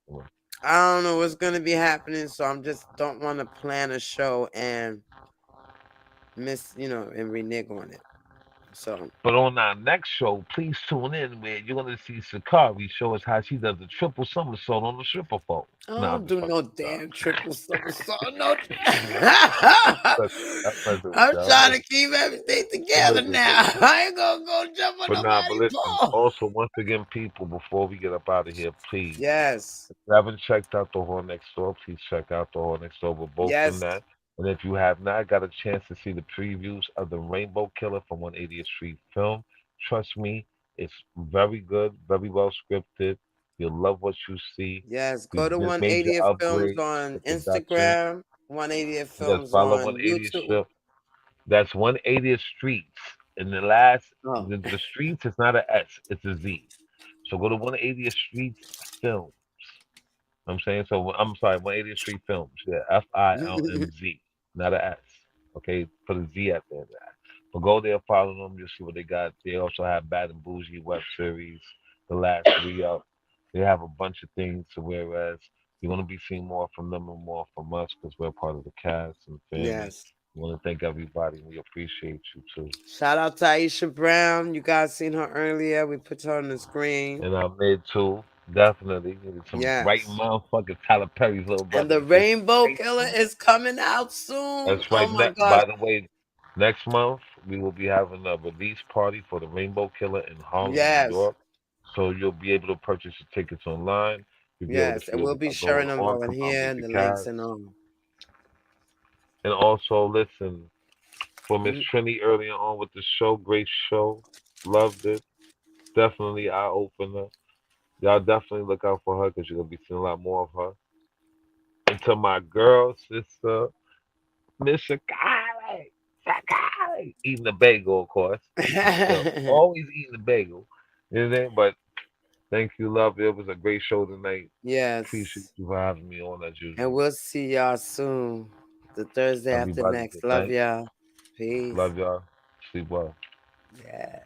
Speaker 1: I don't know what's going to be happening. So I just don't want to plan a show and and renege on it. So,
Speaker 6: but on our next show, please tune in where you're gonna see Sakari show us how she does the triple somersault on the stripper pole.
Speaker 1: I don't do no damn triple somersault. No. I'm trying to keep everything together now. I ain't gonna go jump on nobody's
Speaker 6: listen,
Speaker 1: pole.
Speaker 6: also, once again, people, before we get up out of here, please.
Speaker 1: Yes.
Speaker 6: If you haven't checked out the Hall Next Door, please check out the Hall Next Door. We're both in that. And if you have not got a chance to see the previews of the Rainbow Killer from 180th Street film, trust me, it's very good, very well scripted. You'll love what you see.
Speaker 1: Yes, go to 180th Films on Instagram, 180th Films
Speaker 6: follow
Speaker 1: on
Speaker 6: 180th
Speaker 1: YouTube.
Speaker 6: Street. That's 180th Streets. And the last, the streets is not an S, it's a Z. So go to 180th Streets Films. I'm saying, so I'm sorry, 180th Street Films. Yeah, FILMZ, not an S. Okay, put a Z at the end of that. But go there, follow them. You'll see what they got. They also have Bad and Bougie web series, the last re-up. They have a bunch of things. So whereas you're going to be seeing more from them and more from us because we're part of the cast and family.
Speaker 1: Yes.
Speaker 6: I want to thank everybody. We appreciate you too.
Speaker 1: Shout out to Aisha Brown. You guys seen her earlier. We put her on the screen.
Speaker 6: And I made too. Definitely. Some right motherfucking Tyler Perry's little brother.
Speaker 1: And the Rainbow Killer is coming out soon.
Speaker 6: That's right.
Speaker 1: Oh my God.
Speaker 6: By the way, next month we will be having a release party for the Rainbow Killer in Harlem, New York. So you'll be able to purchase your tickets online. You'll be able to
Speaker 1: and we'll be sharing them over here and the links and all.
Speaker 6: And also, listen, for Miss Trini earlier on with the show, great show. Loved it. Definitely eye opener. Y'all definitely look out for her because you're going to be seeing a lot more of her. And to my girl, sister, Miss Sakari, eating the bagel, of course. Always eating the bagel. You know what I mean? But thank you, love. It was a great show tonight.
Speaker 1: Yes.
Speaker 6: Appreciate you for having me on as usual.
Speaker 1: And we'll see y'all soon. The Thursday after next. Love y'all. Peace.
Speaker 6: Love y'all. Sleep well.
Speaker 1: Yeah.